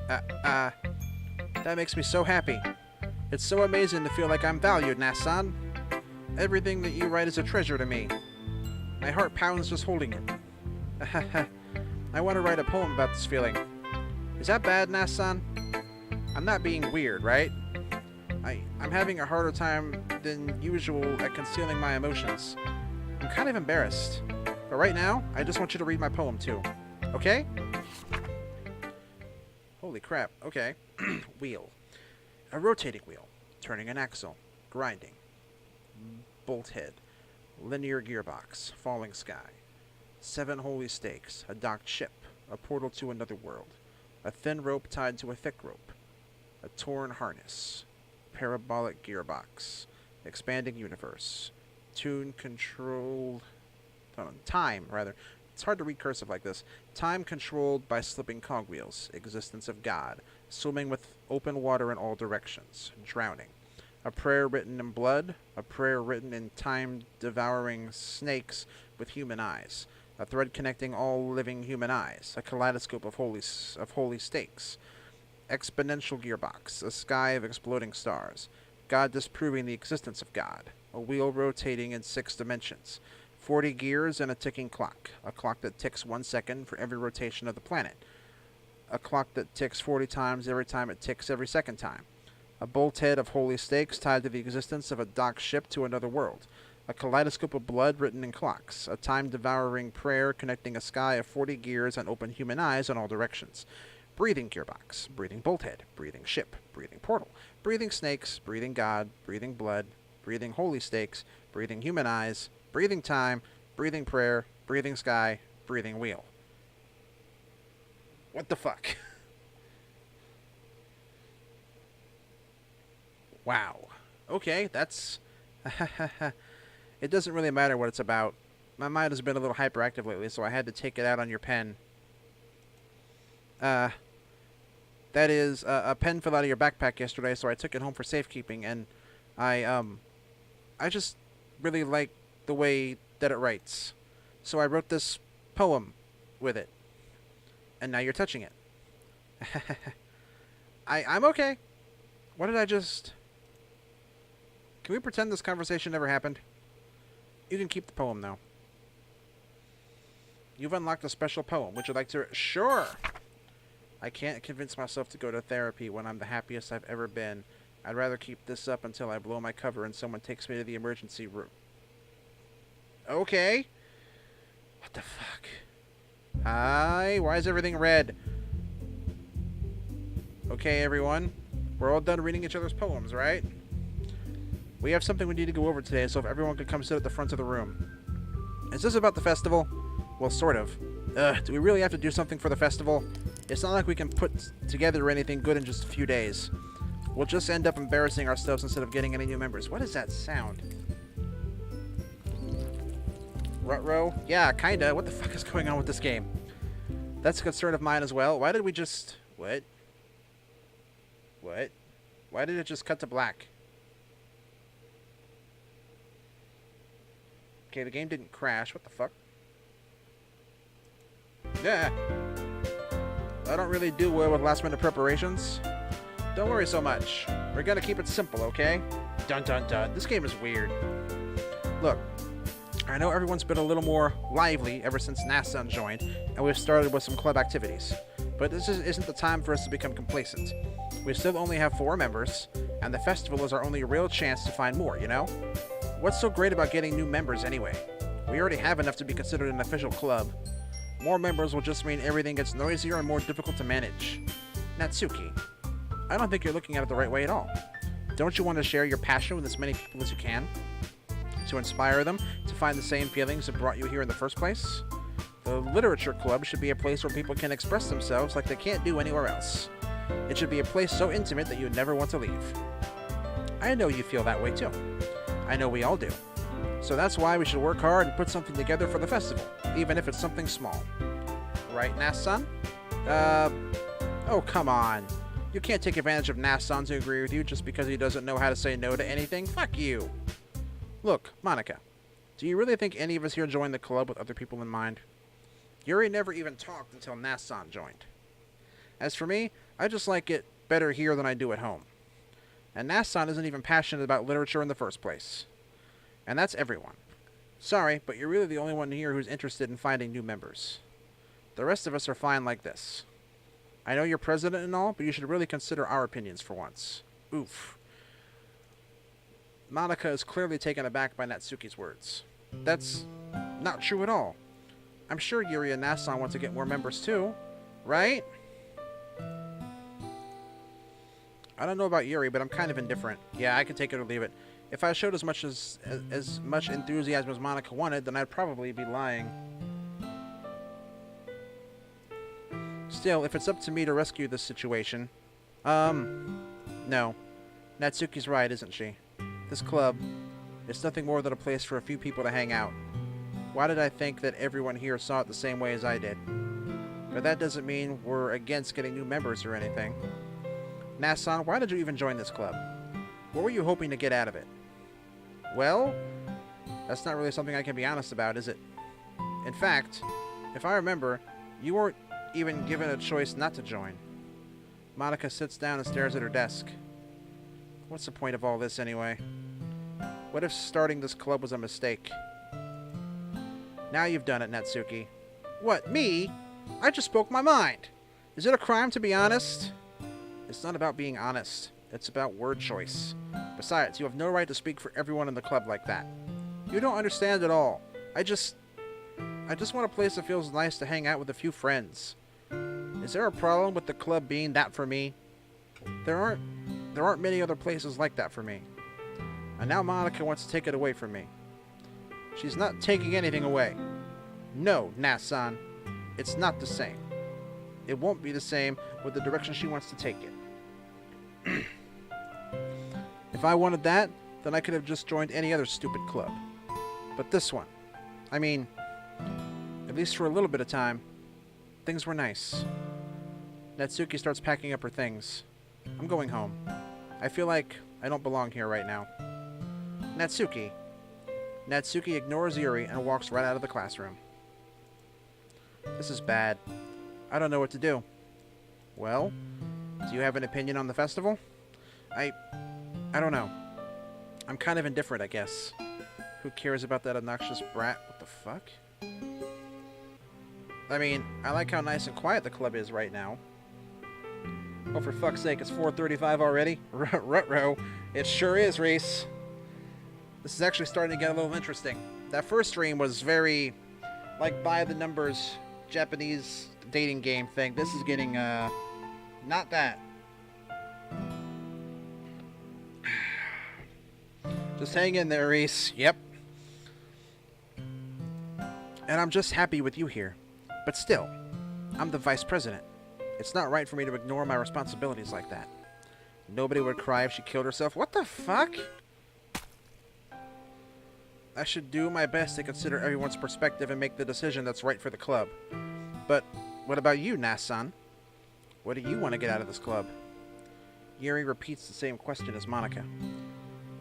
That makes me so happy. It's so amazing to feel like I'm valued, Nast-San. Everything that you write is a treasure to me. My heart pounds just holding it. I want to write a poem about this feeling. Is that bad, Nast-San? I'm not being weird, right? I'm having a harder time than usual at concealing my emotions. I'm kind of embarrassed. But right now, I just want you to read my poem too. Okay? Holy crap. Okay. Wheel. A rotating wheel. Turning an axle. Grinding. Bolt head. Linear gearbox. Falling sky. 7 holy stakes. A docked ship. A portal to another world. A thin rope tied to a thick rope. A torn harness. Parabolic gearbox. Expanding universe. Time, rather. It's hard to read cursive like this. Time controlled by slipping cogwheels. Existence of God. Swimming with open water in all directions. Drowning. A prayer written in blood. A prayer written in time-devouring snakes with human eyes. A thread connecting all living human eyes. A kaleidoscope of holy stakes. Exponential gearbox. A sky of exploding stars. God disproving the existence of God. A wheel rotating in 6 dimensions. 40 gears and a ticking clock. A clock that ticks 1 second for every rotation of the planet. A clock that ticks 40 times every time it ticks every second time. A bolt head of holy stakes tied to the existence of a docked ship to another world. A kaleidoscope of blood written in clocks. A time-devouring prayer connecting a sky of 40 gears and open human eyes in all directions. Breathing gearbox. Breathing bolthead. Breathing ship. Breathing portal. Breathing snakes. Breathing god. Breathing blood. Breathing holy stakes. Breathing human eyes. Breathing time. Breathing prayer. Breathing sky. Breathing wheel. What the fuck? Wow. Okay, that's... It doesn't really matter what it's about. My mind has been a little hyperactive lately, so I had to take it out on your pen. That is, a pen fell out of your backpack yesterday, so I took it home for safekeeping, and I just really like the way that it writes. So I wrote this poem with it. And now you're touching it. I'm okay. What did I just... Can we pretend this conversation never happened? You can keep the poem, though. You've unlocked a special poem. Would you like to... Sure! I can't convince myself to go to therapy when I'm the happiest I've ever been. I'd rather keep this up until I blow my cover and someone takes me to the emergency room. Okay. What the fuck? Hi, why is everything red? Okay, everyone. We're all done reading each other's poems, right? We have something we need to go over today, so if everyone could come sit at the front of the room. Is this about the festival? Well, sort of. Do we really have to do something for the festival? It's not like we can put together anything good in just a few days. We'll just end up embarrassing ourselves instead of getting any new members. What is that sound? Ruh-roh? Yeah, kinda. What the fuck is going on with this game? That's a concern of mine as well. Why did we just... What? What? Why did it just cut to black? Okay, the game didn't crash. What the fuck? Yeah. I don't really do well with last-minute preparations. Don't worry so much. We're gonna keep it simple, okay? Dun dun dun. This game is weird. Look. I know everyone's been a little more lively ever since Nast-San joined, and we've started with some club activities. But this isn't the time for us to become complacent. We still only have 4 members, and the festival is our only real chance to find more, you know? What's so great about getting new members anyway? We already have enough to be considered an official club. More members will just mean everything gets noisier and more difficult to manage. Natsuki, I don't think you're looking at it the right way at all. Don't you want to share your passion with as many people as you can? To inspire them to find the same feelings that brought you here in the first place? The literature club should be a place where people can express themselves like they can't do anywhere else. It should be a place so intimate that you never want to leave. I know you feel that way too. I know we all do. So that's why we should work hard and put something together for the festival, even if it's something small. Right, Nast-San? Oh, come on. You can't take advantage of Nast-San to agree with you just because he doesn't know how to say no to anything. Fuck you. Look, Monica, do you really think any of us here joined the club with other people in mind? Yuri never even talked until Nast-San joined. As for me, I just like it better here than I do at home. And Nast-San isn't even passionate about literature in the first place. And that's everyone. Sorry, but you're really the only one here who's interested in finding new members. The rest of us are fine like this. I know you're president and all, but you should really consider our opinions for once. Oof. Monica is clearly taken aback by Natsuki's words. That's not true at all. I'm sure Yuri and Nast-San want to get more members too, right? I don't know about Yuri, but I'm kind of indifferent. Yeah, I can take it or leave it. If I showed as much enthusiasm as Monica wanted, then I'd probably be lying. Still, if it's up to me to rescue this situation... No. Natsuki's right, isn't she? This club is nothing more than a place for a few people to hang out. Why did I think that everyone here saw it the same way as I did? But that doesn't mean we're against getting new members or anything. Nast-San, why did you even join this club? What were you hoping to get out of it? Well, that's not really something I can be honest about, is it? In fact, if I remember, you weren't even given a choice not to join. Monica sits down and stares at her desk. What's the point of all this anyway? What if starting this club was a mistake? Now you've done it, Natsuki. What, me? I just spoke my mind. Is it a crime to be honest? It's not about being honest. It's about word choice. Besides, you have no right to speak for everyone in the club like that. You don't understand at all. I just want a place that feels nice to hang out with a few friends. Is there a problem with the club being that for me? There aren't many other places like that for me. And now Monica wants to take it away from me. She's not taking anything away. No, Nast-San. It's not the same. It won't be the same with the direction she wants to take it. If I wanted that, then I could have just joined any other stupid club. But this one, I mean, at least for a little bit of time, things were nice. Natsuki starts packing up her things. I'm going home. I feel like I don't belong here right now. Natsuki. Natsuki ignores Yuri and walks right out of the classroom. This is bad. I don't know what to do. Well, do you have an opinion on the festival? I don't know. I'm kind of indifferent, I guess. Who cares about that obnoxious brat? What the fuck? I mean, I like how nice and quiet the club is right now. Oh, for fuck's sake, it's 4:35 already? Ruh-roh. It sure is, Reese. This is actually starting to get a little interesting. That first stream was very, like, by the numbers, Japanese dating game thing. This is getting, not that. Just hang in there, Reese. Yep. And I'm just happy with you here. But still, I'm the vice president. It's not right for me to ignore my responsibilities like that. Nobody would cry if she killed herself. What the fuck? I should do my best to consider everyone's perspective and make the decision that's right for the club. But what about you, Nast-San? What do you want to get out of this club? Yuri repeats the same question as Monica.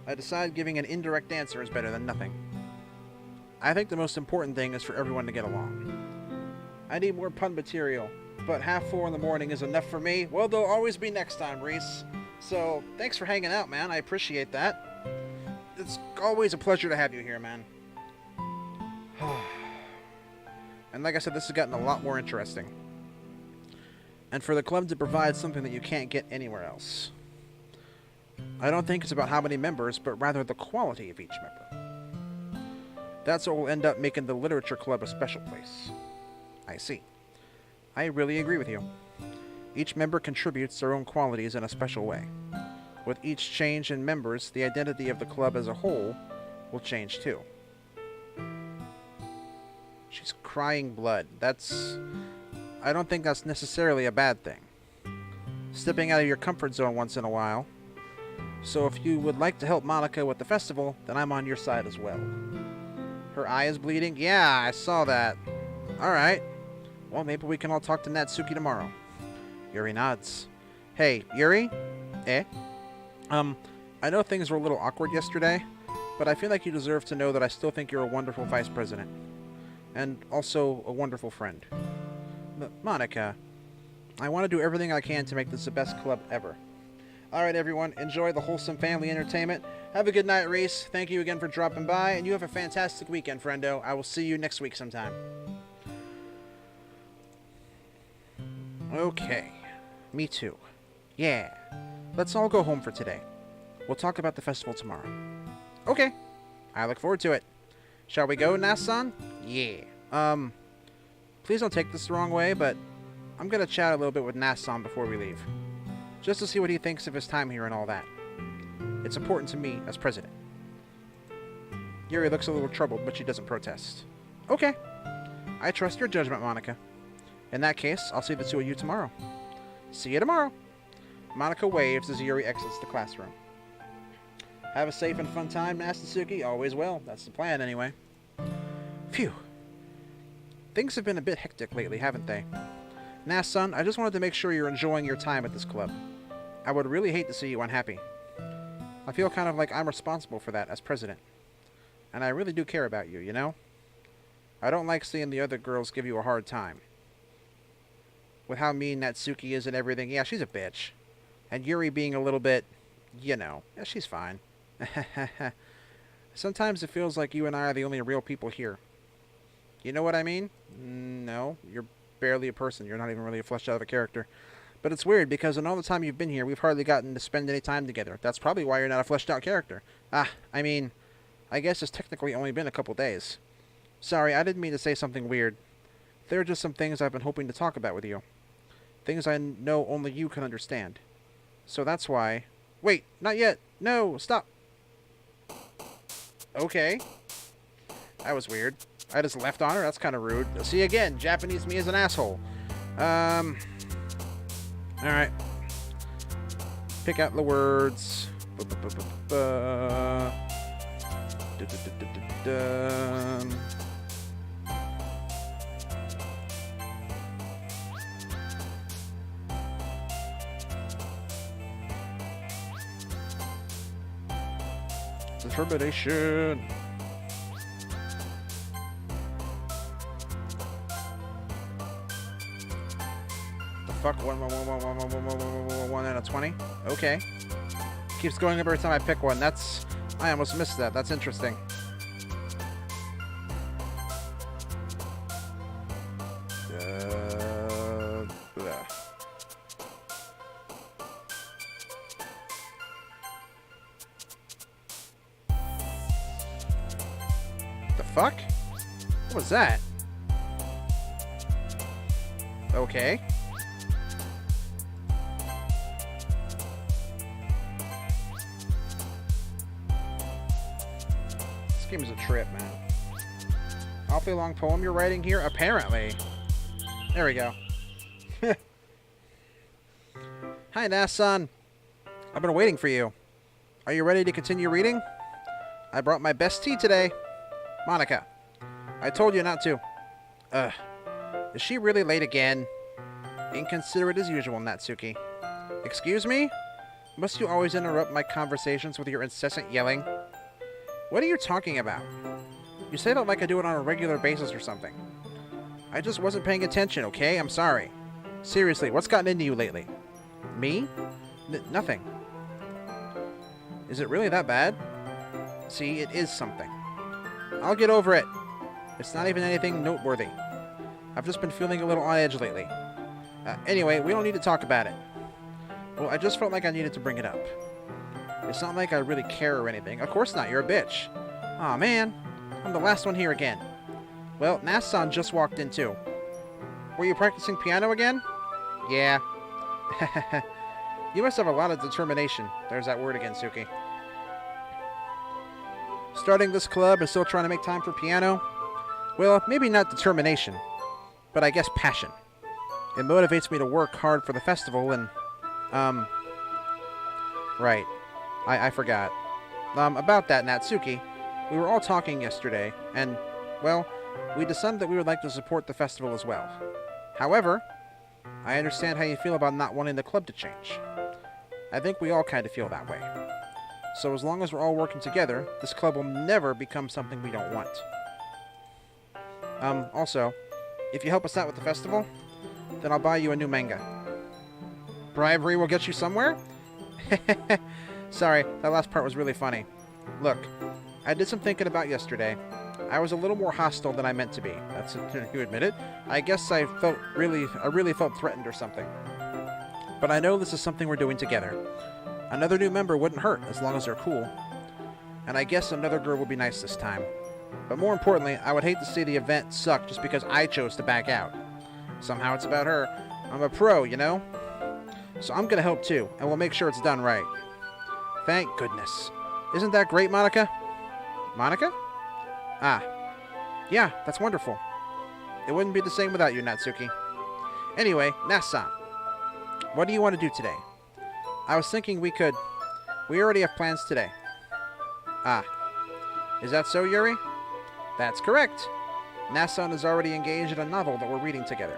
I decide giving an indirect answer is better than nothing. I think the most important thing is for everyone to get along. I need more pun material, but 4:30 in the morning is enough for me. Well, there'll always be next time, Reese. So, thanks for hanging out, man. I appreciate that. It's always a pleasure to have you here, man. And like I said, this has gotten a lot more interesting. And for the club to provide something that you can't get anywhere else. I don't think it's about how many members, but rather the quality of each member. That's what will end up making the literature club a special place. I see. I really agree with you. Each member contributes their own qualities in a special way. With each change in members, the identity of the club as a whole will change too. She's crying blood. I don't think that's necessarily a bad thing. Stepping out of your comfort zone once in a while. So if you would like to help Monica with the festival, then I'm on your side as well. Her eye is bleeding? Yeah, I saw that. Alright. Well, maybe we can all talk to Natsuki tomorrow. Yuri nods. Hey, Yuri? Eh? I know things were a little awkward yesterday, but I feel like you deserve to know that I still think you're a wonderful vice president. And also a wonderful friend. Monica, I want to do everything I can to make this the best club ever. Alright everyone, enjoy the wholesome family entertainment. Have a good night, Reese. Thank you again for dropping by, and you have a fantastic weekend, friendo. I will see you next week sometime. Okay. Me too. Yeah. Let's all go home for today. We'll talk about the festival tomorrow. Okay. I look forward to it. Shall we go, Nast-San? Yeah. Please don't take this the wrong way, but I'm gonna chat a little bit with Nast-San before we leave. Just to see what he thinks of his time here and all that. It's important to me as president. Yuri looks a little troubled, but she doesn't protest. Okay. I trust your judgment, Monica. In that case, I'll see the two of you tomorrow. See you tomorrow. Monica waves as Yuri exits the classroom. Have a safe and fun time, Natsuki. Always will. That's the plan, anyway. Phew. Things have been a bit hectic lately, haven't they? Nast-San, I just wanted to make sure you're enjoying your time at this club. I would really hate to see you unhappy. I feel kind of like I'm responsible for that as president. And I really do care about you, you know? I don't like seeing the other girls give you a hard time. With how mean Natsuki is and everything, yeah, she's a bitch. And Yuri being a little bit, you know, yeah, she's fine. Sometimes it feels like you and I are the only real people here. You know what I mean? No, you're barely a person. You're not even really a fleshed out of a character. But it's weird, because in all the time you've been here, we've hardly gotten to spend any time together. That's probably why you're not a fleshed out character. I I guess it's technically only been a couple days. Sorry, I didn't mean to say something weird. There are just some things I've been hoping to talk about with you. Things I know only you can understand. So that's why... Wait, not yet. No, stop. Okay. That was weird. I just left on her? That's kind of rude. See, again, Japanese me is an asshole. Alright. Pick out the words. Determination. The fuck? 1 out of 20? Okay. Keeps going up every time I pick one. That's... I almost missed that. That's interesting. The fuck? What was that? Okay. This game is a trip, man. Awfully long poem you're writing here? Apparently. There we go. Hi, Nast-San. I've been waiting for you. Are you ready to continue reading? I brought my best tea today. Monica. I told you not to. Is she really late again? Inconsiderate as usual, Natsuki. Excuse me? Must you always interrupt my conversations with your incessant yelling? What are you talking about? You say that like I do it on a regular basis or something. I just wasn't paying attention, okay? I'm sorry. Seriously, what's gotten into you lately? Me? Nothing. Is it really that bad? See, it is something. I'll get over it. It's not even anything noteworthy. I've just been feeling a little on edge lately. Anyway, we don't need to talk about it. Well, I just felt like I needed to bring it up. It's not like I really care or anything. Of course not, you're a bitch. Aw, man. I'm the last one here again. Well, Nast-San just walked in too. Were you practicing piano again? Yeah. You must have a lot of determination. There's that word again, Suki. Starting this club and still trying to make time for piano? Well, maybe not determination, but I guess passion. It motivates me to work hard for the festival and, right. I forgot. About that, Natsuki, we were all talking yesterday, and, well, we decided that we would like to support the festival as well. However, I understand how you feel about not wanting the club to change. I think we all kind of feel that way. So as long as we're all working together, this club will never become something we don't want. Also, if you help us out with the festival, then I'll buy you a new manga. Bribery will get you somewhere? Sorry, that last part was really funny. Look, I did some thinking about yesterday. I was a little more hostile than I meant to be. That's you admit it. I guess I really felt threatened or something. But I know this is something we're doing together. Another new member wouldn't hurt as long as they're cool. And I guess another girl would be nice this time. But more importantly, I would hate to see the event suck just because I chose to back out. Somehow it's about her. I'm a pro, you know? So I'm gonna help too, and we'll make sure it's done right. Thank goodness. Isn't that great, Monica? Monica? Ah. Yeah, that's wonderful. It wouldn't be the same without you, Natsuki. Anyway, Nast-San. What do you want to do today? I was thinking we already have plans today. Ah. Is that so, Yuri? That's correct. Nast-San is already engaged in a novel that we're reading together.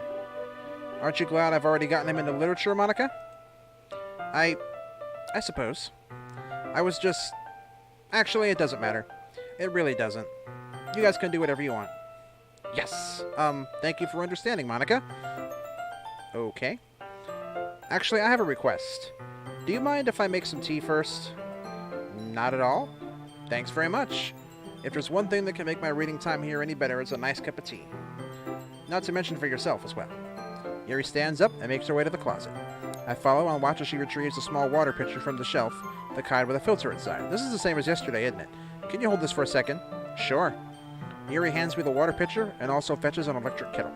Aren't you glad I've already gotten him into literature, Monica? I suppose. I was just... Actually, it doesn't matter. It really doesn't. You guys can do whatever you want. Yes. Thank you for understanding, Monica. Okay. Actually, I have a request. Do you mind if I make some tea first? Not at all. Thanks very much. If there's one thing that can make my reading time here any better, it's a nice cup of tea. Not to mention for yourself as well. Yuri stands up and makes her way to the closet. I follow and watch as she retrieves a small water pitcher from the shelf, the kind with a filter inside. This is the same as yesterday, isn't it? Can you hold this for a second? Sure. Yuri hands me the water pitcher and also fetches an electric kettle.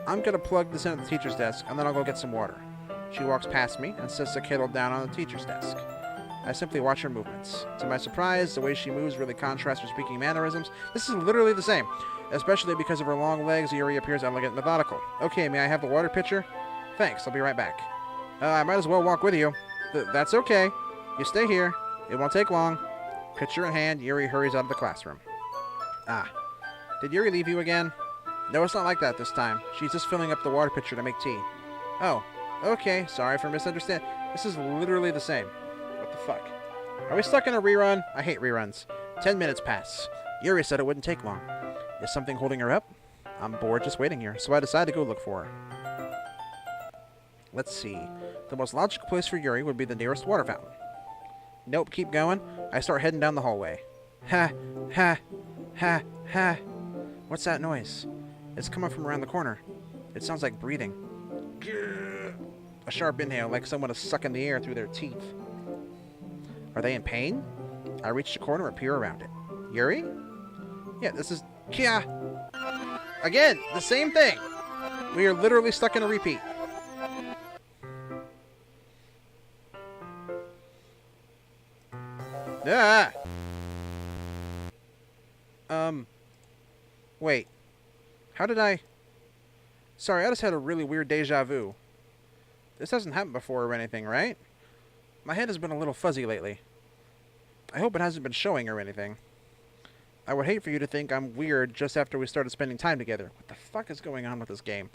I'm gonna plug this in at the teacher's desk, and then I'll go get some water. She walks past me and sets the kettle down on the teacher's desk. I simply watch her movements. To my surprise, the way she moves really contrasts her speaking mannerisms. This is literally the same. Especially because of her long legs, Yuri appears elegant and methodical. Okay, may I have the water pitcher? Thanks, I'll be right back. I might as well walk with you. That's okay. You stay here. It won't take long. Pitcher in hand, Yuri hurries out of the classroom. Ah. Did Yuri leave you again? No, it's not like that this time. She's just filling up the water pitcher to make tea. Oh, okay. Sorry for misunderstanding. This is literally the same. What the fuck? Are we stuck in a rerun? I hate reruns. 10 minutes pass. Yuri said it wouldn't take long. Is something holding her up? I'm bored just waiting here, so I decide to go look for her. Let's see. The most logical place for Yuri would be the nearest water fountain. Nope, keep going. I start heading down the hallway. Ha, ha, ha, ha. What's that noise? It's coming from around the corner. It sounds like breathing. A sharp inhale, like someone is sucking the air through their teeth. Are they in pain? I reach the corner and peer around it. Yuri? Yeah, this is... Kia! Again, the same thing! We are literally stuck in a repeat. Ah! Wait. How did I... Sorry, I just had a really weird deja vu. This hasn't happened before or anything, right? My head has been a little fuzzy lately. I hope it hasn't been showing or anything. I would hate for you to think I'm weird just after we started spending time together. What the fuck is going on with this game?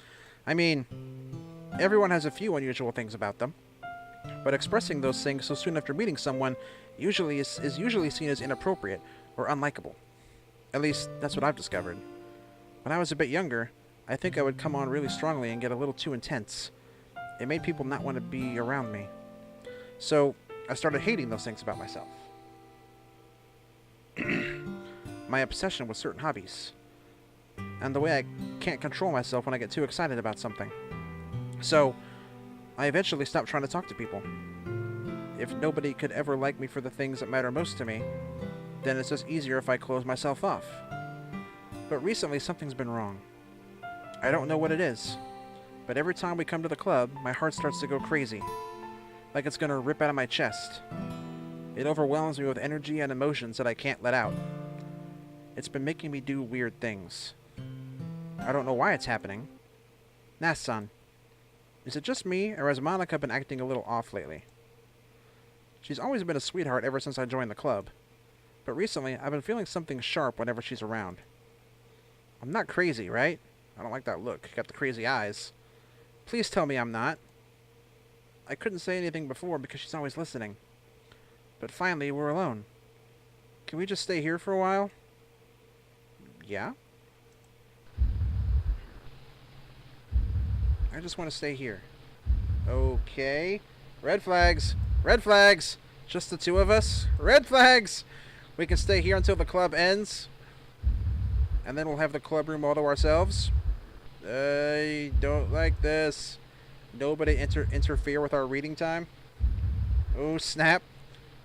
I mean, everyone has a few unusual things about them. But expressing those things so soon after meeting someone is usually seen as inappropriate or unlikable. At least, that's what I've discovered. When I was a bit younger, I think I would come on really strongly and get a little too intense. It made people not want to be around me. So, I started hating those things about myself. My obsession with certain hobbies. And the way I can't control myself when I get too excited about something. So, I eventually stopped trying to talk to people. If nobody could ever like me for the things that matter most to me, then it's just easier if I close myself off. But recently something's been wrong. I don't know what it is, but every time we come to the club, my heart starts to go crazy. Like it's gonna rip out of my chest. It overwhelms me with energy and emotions that I can't let out. It's been making me do weird things. I don't know why it's happening. Nast-San, is it just me, or has Monika been acting a little off lately? She's always been a sweetheart ever since I joined the club. But recently, I've been feeling something sharp whenever she's around. I'm not crazy, right? I don't like that look. Got the crazy eyes. Please tell me I'm not. I couldn't say anything before because she's always listening. But finally, we're alone. Can we just stay here for a while? Yeah? I just want to stay here. Okay. Red flags. Red flags. Just the two of us. Red flags. We can stay here until the club ends. And then we'll have the club room all to ourselves. I don't like this. Nobody interfere with our reading time. Oh, snap.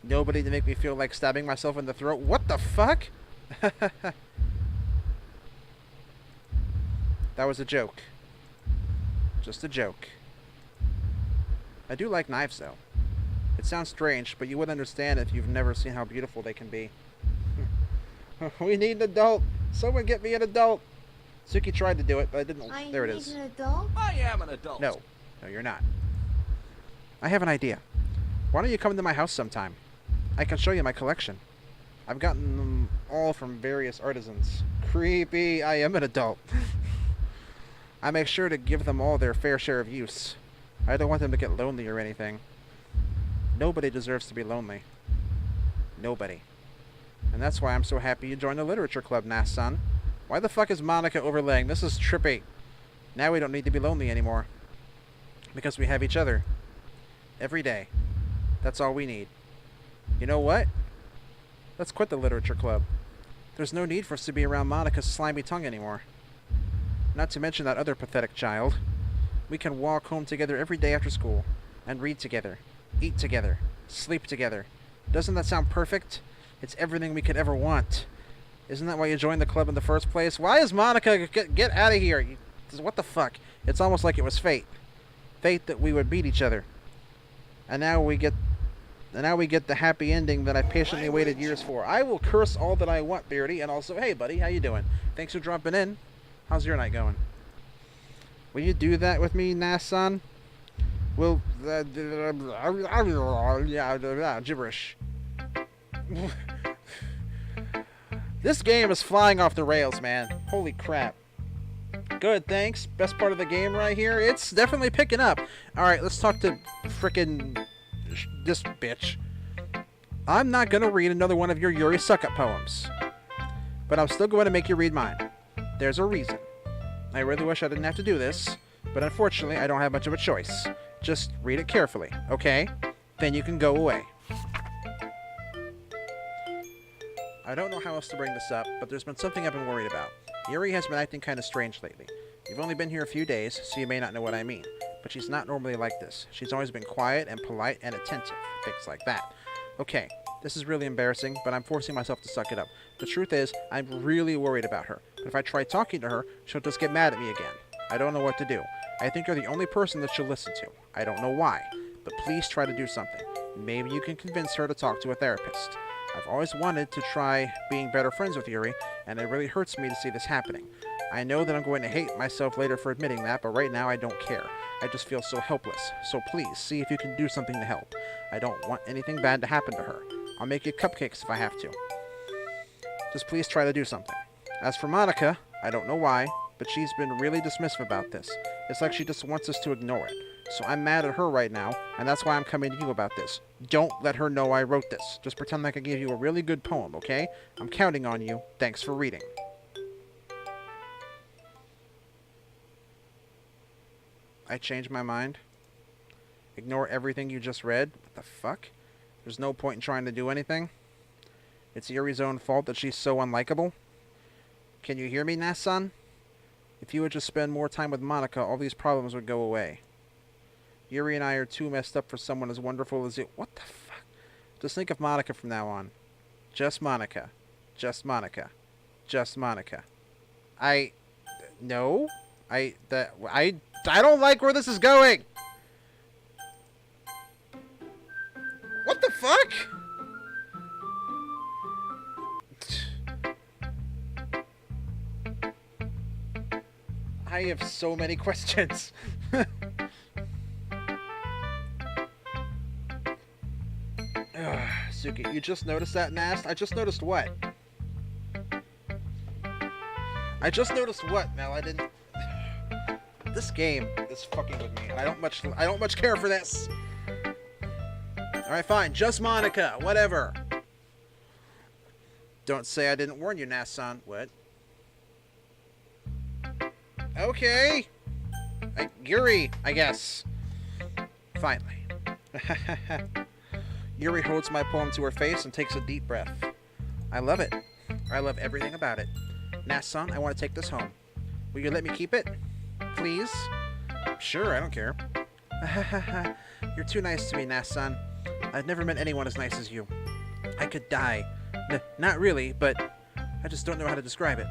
Nobody to make me feel like stabbing myself in the throat. What the fuck? That was a joke. Just a joke. I do like knives, though. It sounds strange, but you would understand if you've never seen how beautiful they can be. We need an adult. Someone get me an adult. Suki tried to do it, but I didn't. There it is. An adult? I am an adult. No. No, you're not. I have an idea. Why don't you come to my house sometime? I can show you my collection. I've gotten them all from various artisans. Creepy. I am an adult. I make sure to give them all their fair share of use. I don't want them to get lonely or anything. Nobody deserves to be lonely. Nobody. And that's why I'm so happy you joined the literature club, Nast-San. Why the fuck is Monika overlaying? This is trippy. Now we don't need to be lonely anymore. Because we have each other. Every day. That's all we need. You know what? Let's quit the literature club. There's no need for us to be around Monika's slimy tongue anymore. Not to mention that other pathetic child. We can walk home together every day after school. And read together. Eat together. Sleep together. Doesn't that sound perfect? It's everything we could ever want. Isn't that why you joined the club in the first place? Why is Monica... Get out of here! What the fuck? It's almost like it was fate. Fate that we would meet each other. And now we get the happy ending that I patiently waited years for. I will curse all that I want, Beardy, and also, hey buddy, how you doing? Thanks for dropping in. How's your night going? Will you do that with me, Nast-San? Will... gibberish. This game is flying off the rails, man. Holy crap. Good, thanks. Best part of the game right here. It's definitely picking up. Alright, let's talk to frickin' this bitch. I'm not gonna read another one of your Yuri suck-up poems. But I'm still going to make you read mine. There's a reason. I really wish I didn't have to do this, but unfortunately I don't have much of a choice. Just read it carefully, okay? Then you can go away. I don't know how else to bring this up, but there's been something I've been worried about. Yuri has been acting kind of strange lately. You've only been here a few days, so you may not know what I mean. But she's not normally like this. She's always been quiet and polite and attentive. Things like that. Okay, this is really embarrassing, but I'm forcing myself to suck it up. The truth is, I'm really worried about her. But if I try talking to her, she'll just get mad at me again. I don't know what to do. I think you're the only person that she'll listen to. I don't know why. But please try to do something. Maybe you can convince her to talk to a therapist. I've always wanted to try being better friends with Yuri, and it really hurts me to see this happening. I know that I'm going to hate myself later for admitting that, but right now I don't care. I just feel so helpless. So please, see if you can do something to help. I don't want anything bad to happen to her. I'll make you cupcakes if I have to. Just please try to do something. As for Monica, I don't know why, but she's been really dismissive about this. It's like she just wants us to ignore it. So I'm mad at her right now, and that's why I'm coming to you about this. Don't let her know I wrote this. Just pretend like I gave you a really good poem, okay? I'm counting on you. Thanks for reading. I changed my mind. Ignore everything you just read. What the fuck? There's no point in trying to do anything. It's Yuri's own fault that she's so unlikable. Can you hear me, Nast-San? If you would just spend more time with Monica, all these problems would go away. Yuri and I are too messed up for someone as wonderful as you. What the fuck? Just think of Monica from now on. Just Monica. Just Monica. Just Monica. No. I don't like where this is going. What the fuck? I have so many questions. Suki, you just noticed that, Nast? I just noticed what? I just noticed what, Mel? I didn't... This game is fucking with me. I don't much care for this. Alright, fine. Just Monica. Whatever. Don't say I didn't warn you, Nast-San. What? Okay. Yuri, I guess. Finally. Yuri holds my poem to her face and takes a deep breath. I love it. I love everything about it. Nast-San, I want to take this home. Will you let me keep it? Please? Sure, I don't care. You're too nice to me, Nast-San. I've never met anyone as nice as you. I could die. Not really, but I just don't know how to describe it.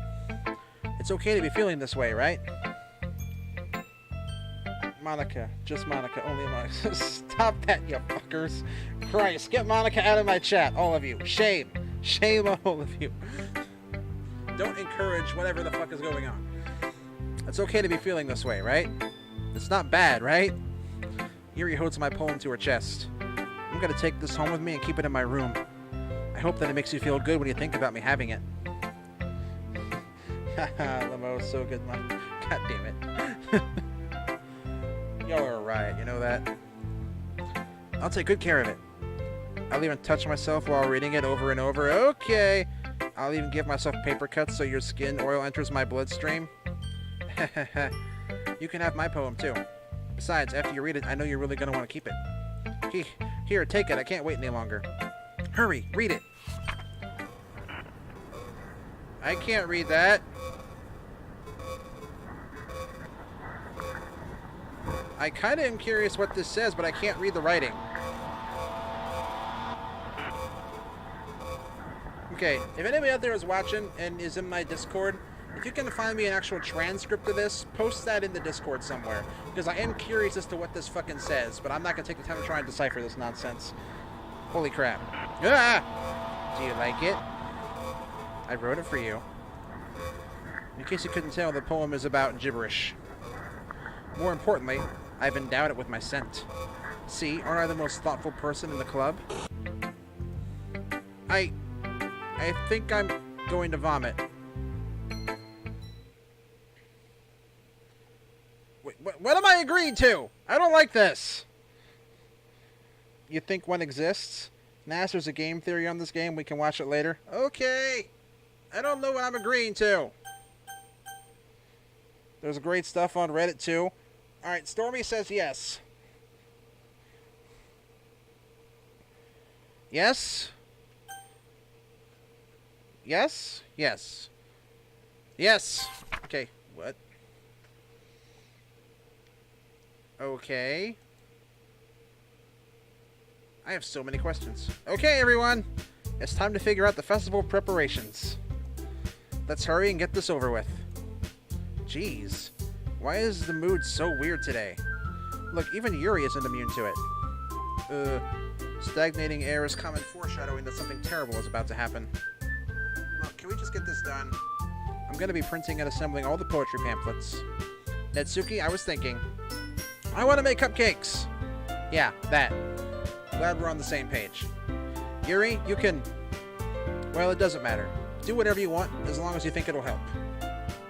It's okay to be feeling this way, right? Monica. Just Monica. Only Monica. Stop that, you fuckers. Christ, get Monica out of my chat, all of you. Shame. Shame on all of you. Don't encourage whatever the fuck is going on. It's okay to be feeling this way, right? It's not bad, right? Yuri holds my poem to her chest. I'm gonna take this home with me and keep it in my room. I hope that it makes you feel good when you think about me having it. Haha, Lamo, so good, man. God damn it. Y'all are a riot, you know that? I'll take good care of it. I'll even touch myself while reading it over and over. Okay. I'll even give myself paper cuts so your skin oil enters my bloodstream. You can have my poem too. Besides, after you read it, I know you're really going to want to keep it. Here, take it. I can't wait any longer. Hurry, read it. I can't read that. I kind of am curious what this says, but I can't read the writing. Okay, if anybody out there is watching and is in my Discord, if you can find me an actual transcript of this, post that in the Discord somewhere. Because I am curious as to what this fucking says, but I'm not going to take the time to try and decipher this nonsense. Holy crap. Ah! Do you like it? I wrote it for you. In case you couldn't tell, the poem is about gibberish. More importantly, I've endowed it with my scent. See, aren't I the most thoughtful person in the club? I think I'm going to vomit. Wait, what am I agreeing to? I don't like this. You think one exists? Nast, there's a game theory on this game. We can watch it later. Okay. I don't know what I'm agreeing to. There's great stuff on Reddit, too. Alright, Stormy says yes. Yes? Yes? Yes. Yes! Okay, what? Okay. I have so many questions. Okay, everyone! It's time to figure out the festival preparations. Let's hurry and get this over with. Jeez. Why is the mood so weird today? Look, even Yuri isn't immune to it. Stagnating air is common foreshadowing that something terrible is about to happen. Look, can we just get this done? I'm gonna be printing and assembling all the poetry pamphlets. Netsuki, I was thinking. I want to make cupcakes! Yeah, that. Glad we're on the same page. Yuri, you can... Well, it doesn't matter. Do whatever you want, as long as you think it'll help.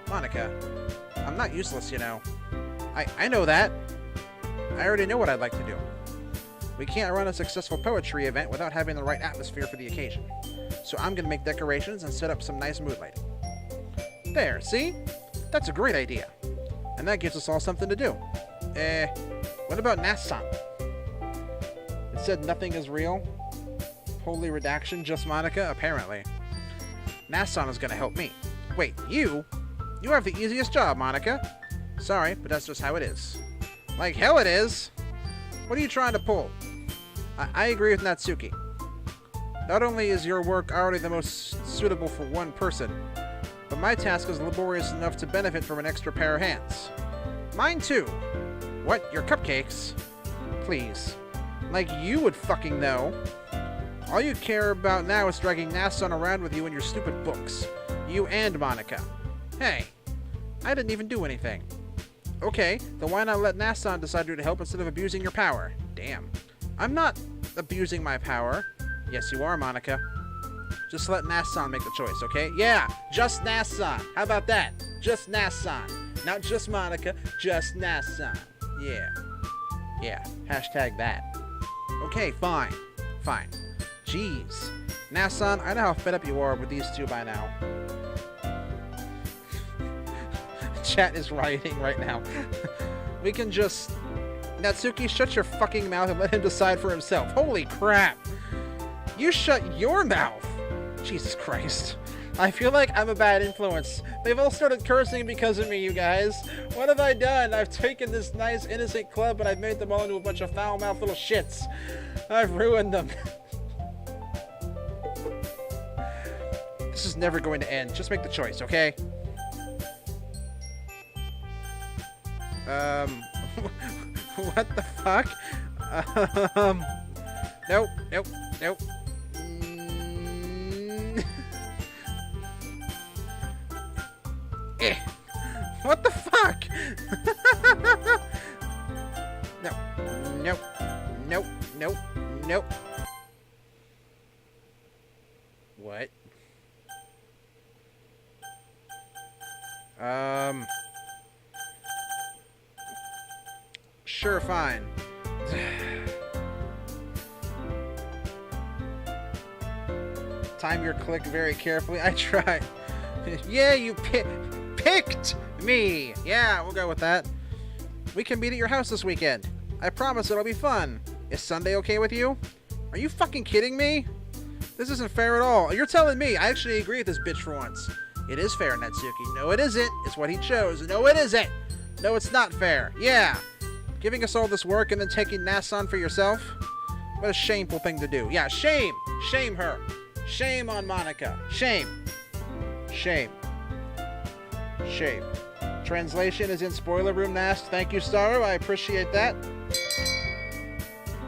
Monica, I'm not useless, you know. I know that. I already know what I'd like to do. We can't run a successful poetry event without having the right atmosphere for the occasion. So I'm going to make decorations and set up some nice mood lighting. There, see? That's a great idea. And that gives us all something to do. What about Nast-San? It said nothing is real. Holy redaction, just Monica? Apparently. Nast-San is going to help me. Wait, you? You have the easiest job, Monica. Sorry, but that's just how it is. Like hell it is! What are you trying to pull? I agree with Natsuki. Not only is your work already the most suitable for one person, but my task is laborious enough to benefit from an extra pair of hands. Mine too. What, your cupcakes? Please. Like you would fucking know. All you care about now is dragging Nast-San around with you in your stupid books. You and Monica. Hey, I didn't even do anything. Okay, then why not let Nast-San decide who to help instead of abusing your power? Damn. I'm not abusing my power. Yes, you are, Monica. Just let Nast-San make the choice, okay? Yeah, just Nast-San. How about that? Just Nast-San. Not just Monica, just Nast-San. Yeah. Yeah, hashtag that. Okay, fine. Fine. Jeez. Nast-San, I know how fed up you are with these two by now. Chat is rioting right now. We can just... Natsuki, shut your fucking mouth and let him decide for himself. Holy crap! You shut your mouth! Jesus Christ. I feel like I'm a bad influence. They've all started cursing because of me, you guys. What have I done? I've taken this nice, innocent club and I've made them all into a bunch of foul-mouthed little shits. I've ruined them. This is never going to end. Just make the choice, okay? What the fuck? Nope, nope, nope. What the fuck? No, nope, nope, nope, nope. What? Sure, fine. Time your click very carefully. I tried. Yeah, you picked me. Yeah, we'll go with that. We can meet at your house this weekend. I promise it'll be fun. Is Sunday okay with you? Are you fucking kidding me? This isn't fair at all. You're telling me. I actually agree with this bitch for once. It is fair, Natsuki. No, it isn't. It's what he chose. No, it isn't. No, it's not fair. Yeah. Giving us all this work and then taking Nast-San for yourself? What a shameful thing to do. Yeah, shame. Shame her. Shame on Monica. Shame. Shame. Shame. Translation is in spoiler room, Nast. Thank you, Starro. I appreciate that.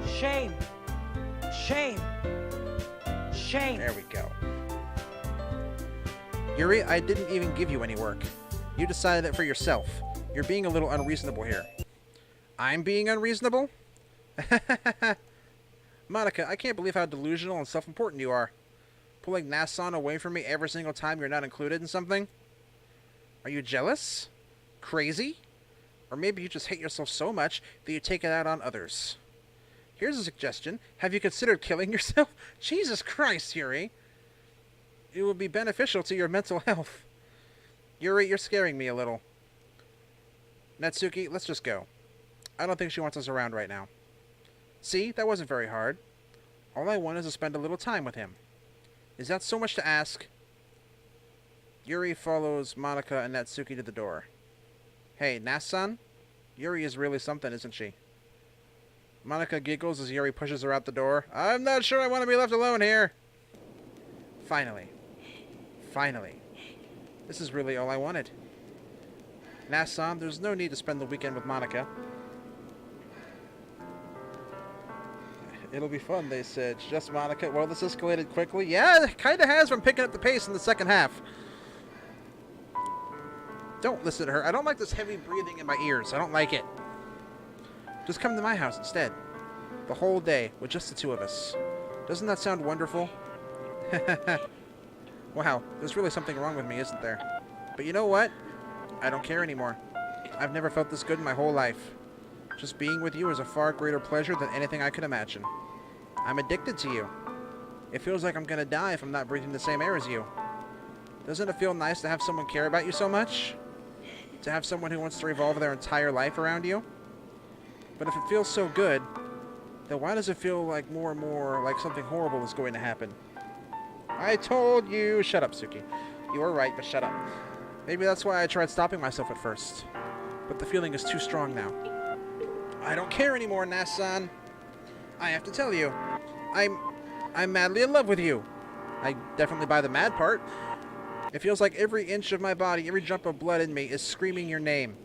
Shame. Shame. Shame. There we go. Yuri, I didn't even give you any work. You decided it for yourself. You're being a little unreasonable here. I'm being unreasonable? Monica, I can't believe how delusional and self-important you are. Pulling Nast-San away from me every single time you're not included in something? Are you jealous? Crazy? Or maybe you just hate yourself so much that you take it out on others. Here's a suggestion. Have you considered killing yourself? Jesus Christ, Yuri. It would be beneficial to your mental health. Yuri, you're scaring me a little. Natsuki, let's just go. I don't think she wants us around right now. See, that wasn't very hard. All I want is to spend a little time with him. Is that so much to ask? Yuri follows Monica and Natsuki to the door. Hey, Nast-San? Yuri is really something, isn't she? Monica giggles as Yuri pushes her out the door. I'm not sure I want to be left alone here. Finally. Finally. This is really all I wanted. Nast-San, there's no need to spend the weekend with Monica. It'll be fun, they said. Just Monica. Well, this escalated quickly. Yeah, it kind of has been picking up the pace in the second half. Don't listen to her. I don't like this heavy breathing in my ears. I don't like it. Just come to my house instead. The whole day, with just the two of us. Doesn't that sound wonderful? Wow, there's really something wrong with me, isn't there? But you know what? I don't care anymore. I've never felt this good in my whole life. Just being with you is a far greater pleasure than anything I could imagine. I'm addicted to you. It feels like I'm gonna die if I'm not breathing the same air as you. Doesn't it feel nice to have someone care about you so much? To have someone who wants to revolve their entire life around you? But if it feels so good, then why does it feel like more and more like something horrible is going to happen? I told you! Shut up, Suki. You were right, but shut up. Maybe that's why I tried stopping myself at first. But the feeling is too strong now. I don't care anymore, Nast-San. I have to tell you. I'm madly in love with you. I definitely buy the mad part. It feels like every inch of my body, every drop of blood in me is screaming your name.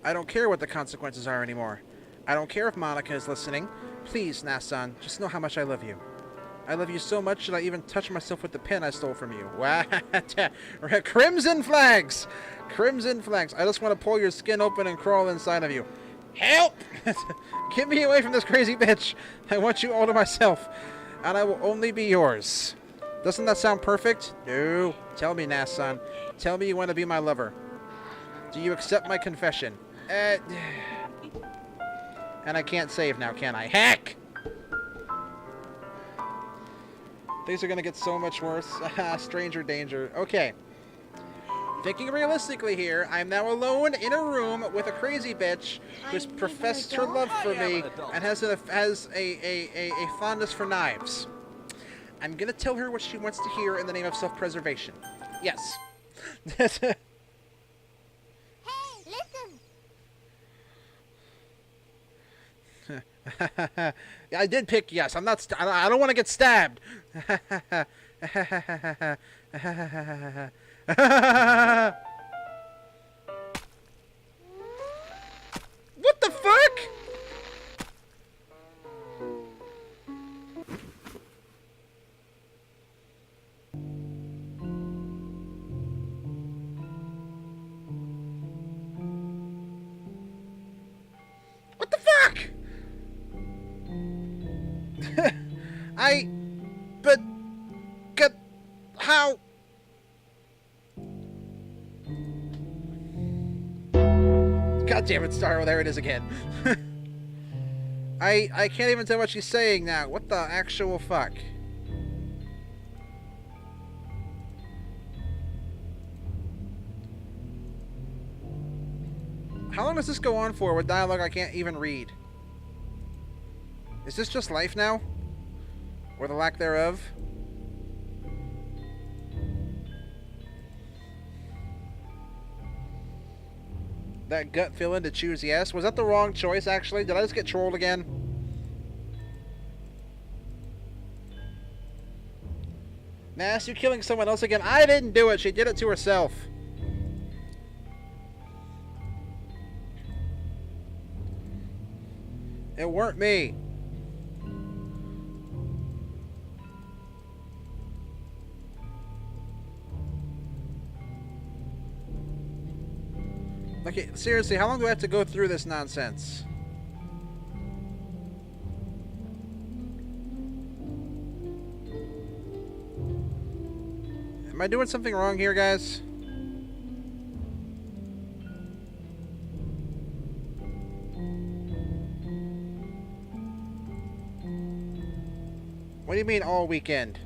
I don't care what the consequences are anymore. I don't care if Monica is listening. Please, Nast-San, just know how much I love you. I love you so much that I even touch myself with the pen I stole from you. Wow. Crimson flags! Crimson flags. I just want to pull your skin open and crawl inside of you. Help! Get me away from this crazy bitch. I want you all to myself. And I will only be yours. Doesn't that sound perfect? No. Tell me, Nast-San. Tell me you want to be my lover. Do you accept my confession? And I can't save now, can I? Heck! Things are going to get so much worse. Stranger danger. Okay. Thinking realistically here, I'm now alone in a room with a crazy bitch who's professed her love for me and has a fondness for knives. I'm going to tell her what she wants to hear in the name of self-preservation. Yes. Hey, listen. I did pick yes. I'm not. I don't want to get stabbed. What the fuck? What the fuck? But, how? God damn it, Starro, there it is again. I can't even tell what she's saying now. What the actual fuck? How long does this go on for with dialogue I can't even read? Is this just life now? Or the lack thereof? That gut feeling to choose yes. Was that the wrong choice, actually? Did I just get trolled again? Nast, you killing someone else again? I didn't do it. She did it to herself. It weren't me. Okay, seriously, how long do I have to go through this nonsense? Am I doing something wrong here, guys? What do you mean all weekend?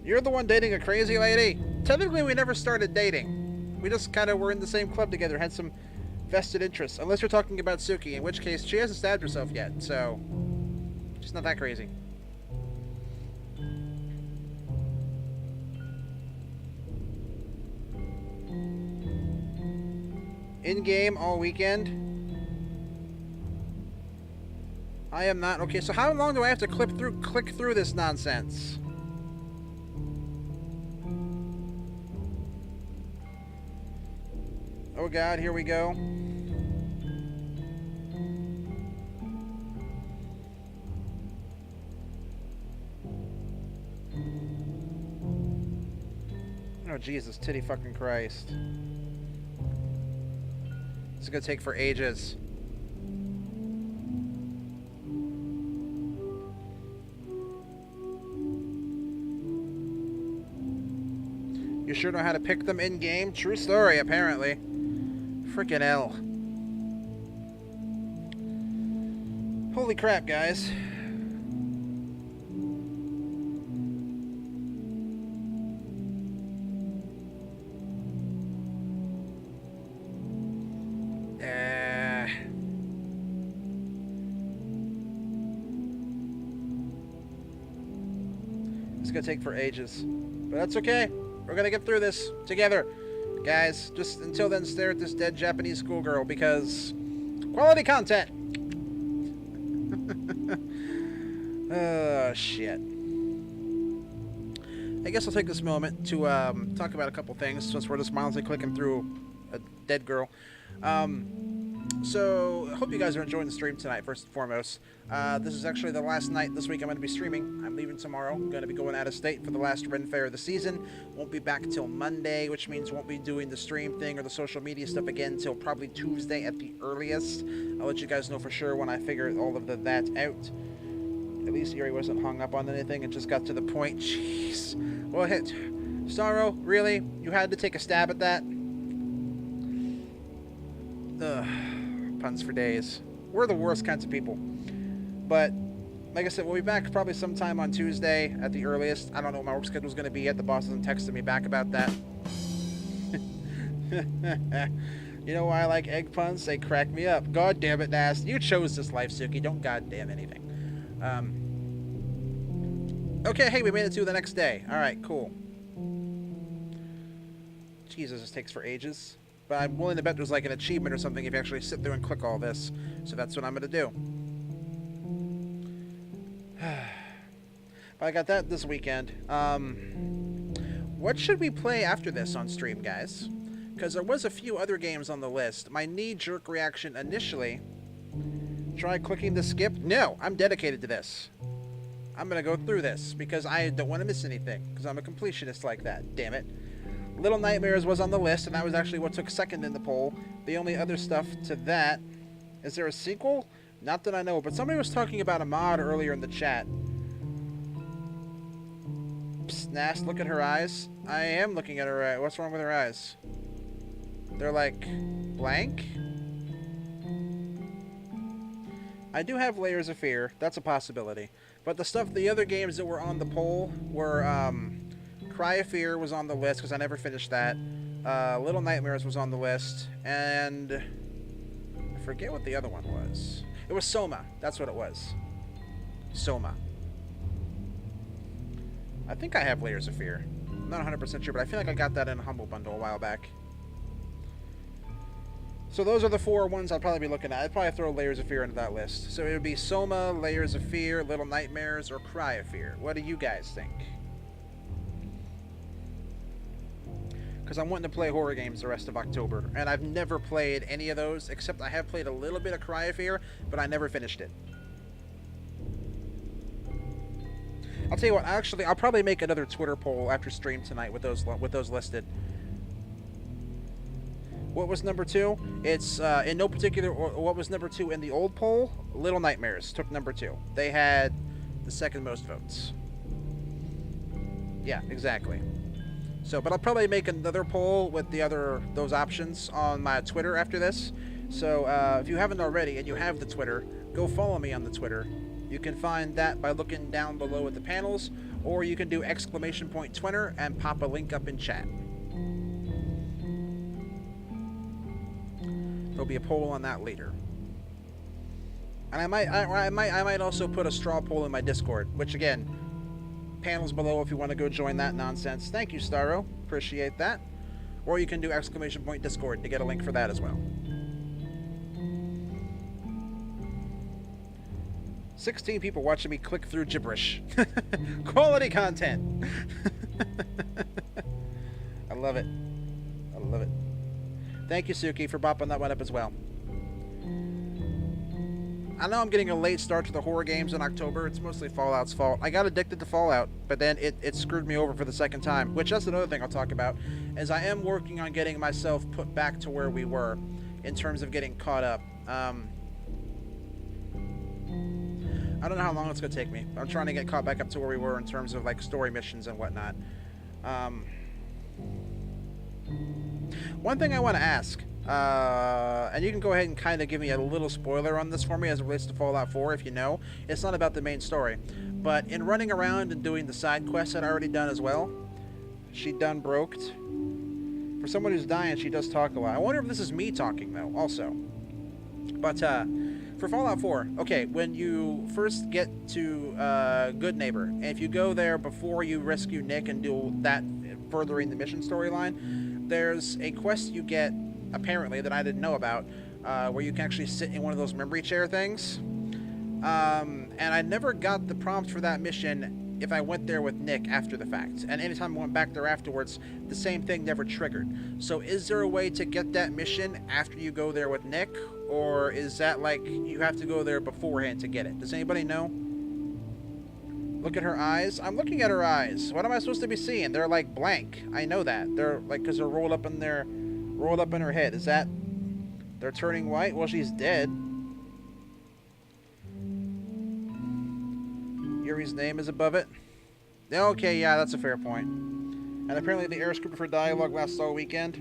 You're the one dating a crazy lady? Technically, we never started dating. We just kind of were in the same club together, had some vested interests. Unless you're talking about Suki, in which case she hasn't stabbed herself yet, so she's not that crazy. In-game all weekend? I am not. Okay, so how long do I have to click through this nonsense? Oh god, here we go. Oh Jesus, titty fucking Christ. This is gonna take for ages. You sure know how to pick them in-game? True story, apparently. Frickin' hell. Holy crap, guys. It's gonna take for ages. But that's okay. We're gonna get through this together. Guys, just until then, stare at this dead Japanese schoolgirl because quality content. Oh, shit. I guess I'll take this moment to talk about a couple things since we're just mindlessly clicking through a dead girl. So, I hope you guys are enjoying the stream tonight, first and foremost. This is actually the last night this week I'm going to be streaming. I'm leaving tomorrow. I'm going to be going out of state for the last Ren Fair of the season. Won't be back till Monday, which means won't be doing the stream thing or the social media stuff again until probably Tuesday at the earliest. I'll let you guys know for sure when I figure all of that out. At least Yuri wasn't hung up on anything and just got to the point. Jeez. Well, hit. Sorrow, really? You had to take a stab at that? Ugh. Puns for days. We're the worst kinds of people. But, like I said, we'll be back probably sometime on Tuesday at the earliest. I don't know what my work schedule is going to be yet. The boss hasn't texted me back about that. You know why I like egg puns? They crack me up. God damn it, Nast. You chose this life, Suki. Don't goddamn anything. Okay, hey, we made it to the next day. Alright, cool. Jesus, this takes for ages. But I'm willing to bet there's like an achievement or something if you actually sit there and click all this. So that's what I'm going to do. But I got that this weekend. What should we play after this on stream, guys? Because there was a few other games on the list. My knee-jerk reaction initially... Try clicking the skip? No, I'm dedicated to this. I'm going to go through this because I don't want to miss anything. Because I'm a completionist like that, damn it. Little Nightmares was on the list, and that was actually what took second in the poll. The only other stuff to that... Is there a sequel? Not that I know, but somebody was talking about a mod earlier in the chat. Psst, Nast, look at her eyes. I am looking at her eyes. What's wrong with her eyes? They're like... blank? I do have Layers of Fear. That's a possibility. But the other games that were on the poll were, Cry of Fear was on the list, because I never finished that. Little Nightmares was on the list. And... I forget what the other one was. It was Soma. That's what it was. Soma. I think I have Layers of Fear. I'm not 100% sure, but I feel like I got that in a Humble Bundle a while back. So those are the 4 ones I'll probably be looking at. I'd probably throw Layers of Fear into that list. So it would be Soma, Layers of Fear, Little Nightmares, or Cry of Fear. What do you guys think? Because I'm wanting to play horror games the rest of October, and I've never played any of those, except I have played a little bit of Cry of Fear, but I never finished it. I'll tell you what, I'll probably make another Twitter poll after stream tonight with those listed. What was number 2? It's in no particular what was number 2 in the old poll? Little Nightmares took number 2. They had the second most votes. Yeah, exactly. So, but I'll probably make another poll with those options on my Twitter after this. So, if you haven't already and you have the Twitter, go follow me on the Twitter. You can find that by looking down below at the panels, or you can do !Twitter and pop a link up in chat. There'll be a poll on that later. And I might also put a straw poll in my Discord, which again, panels below if you want to go join that nonsense. Thank you, Starro. Appreciate that. Or you can do !Discord to get a link for that as well. 16 people watching me click through gibberish. Quality content. I love it. I love it. Thank you, Suki, for bopping that one up as well. I know I'm getting a late start to the horror games in October. It's mostly Fallout's fault. I got addicted to Fallout, but then it screwed me over for the second time, which that's another thing I'll talk about, is I am working on getting myself put back to where we were in terms of getting caught up. I don't know how long it's going to take me. I'm trying to get caught back up to where we were in terms of like story missions and whatnot. One thing I want to ask, and you can go ahead and kind of give me a little spoiler on this for me as it relates to Fallout 4 if you know. It's not about the main story. But in running around and doing the side quests that I already done as well, she done broked. For someone who's dying, she does talk a lot. I wonder if this is me talking, though, also. But, for Fallout 4, okay, when you first get to Good Neighbor, and if you go there before you rescue Nick and do that furthering the mission storyline, there's a quest you get, apparently, that I didn't know about, where you can actually sit in one of those memory chair things. And I never got the prompt for that mission if I went there with Nick after the fact. And anytime I went back there afterwards, the same thing never triggered. So is there a way to get that mission after you go there with Nick? Or is that like you have to go there beforehand to get it? Does anybody know? Look at her eyes. I'm looking at her eyes. What am I supposed to be seeing? They're like blank. I know that. They're like, because they're rolled up in her head. Is that they're turning white? Well, she's dead. Yuri's name is above it. Okay, yeah, that's a fair point. And apparently the air script for dialogue lasts all weekend.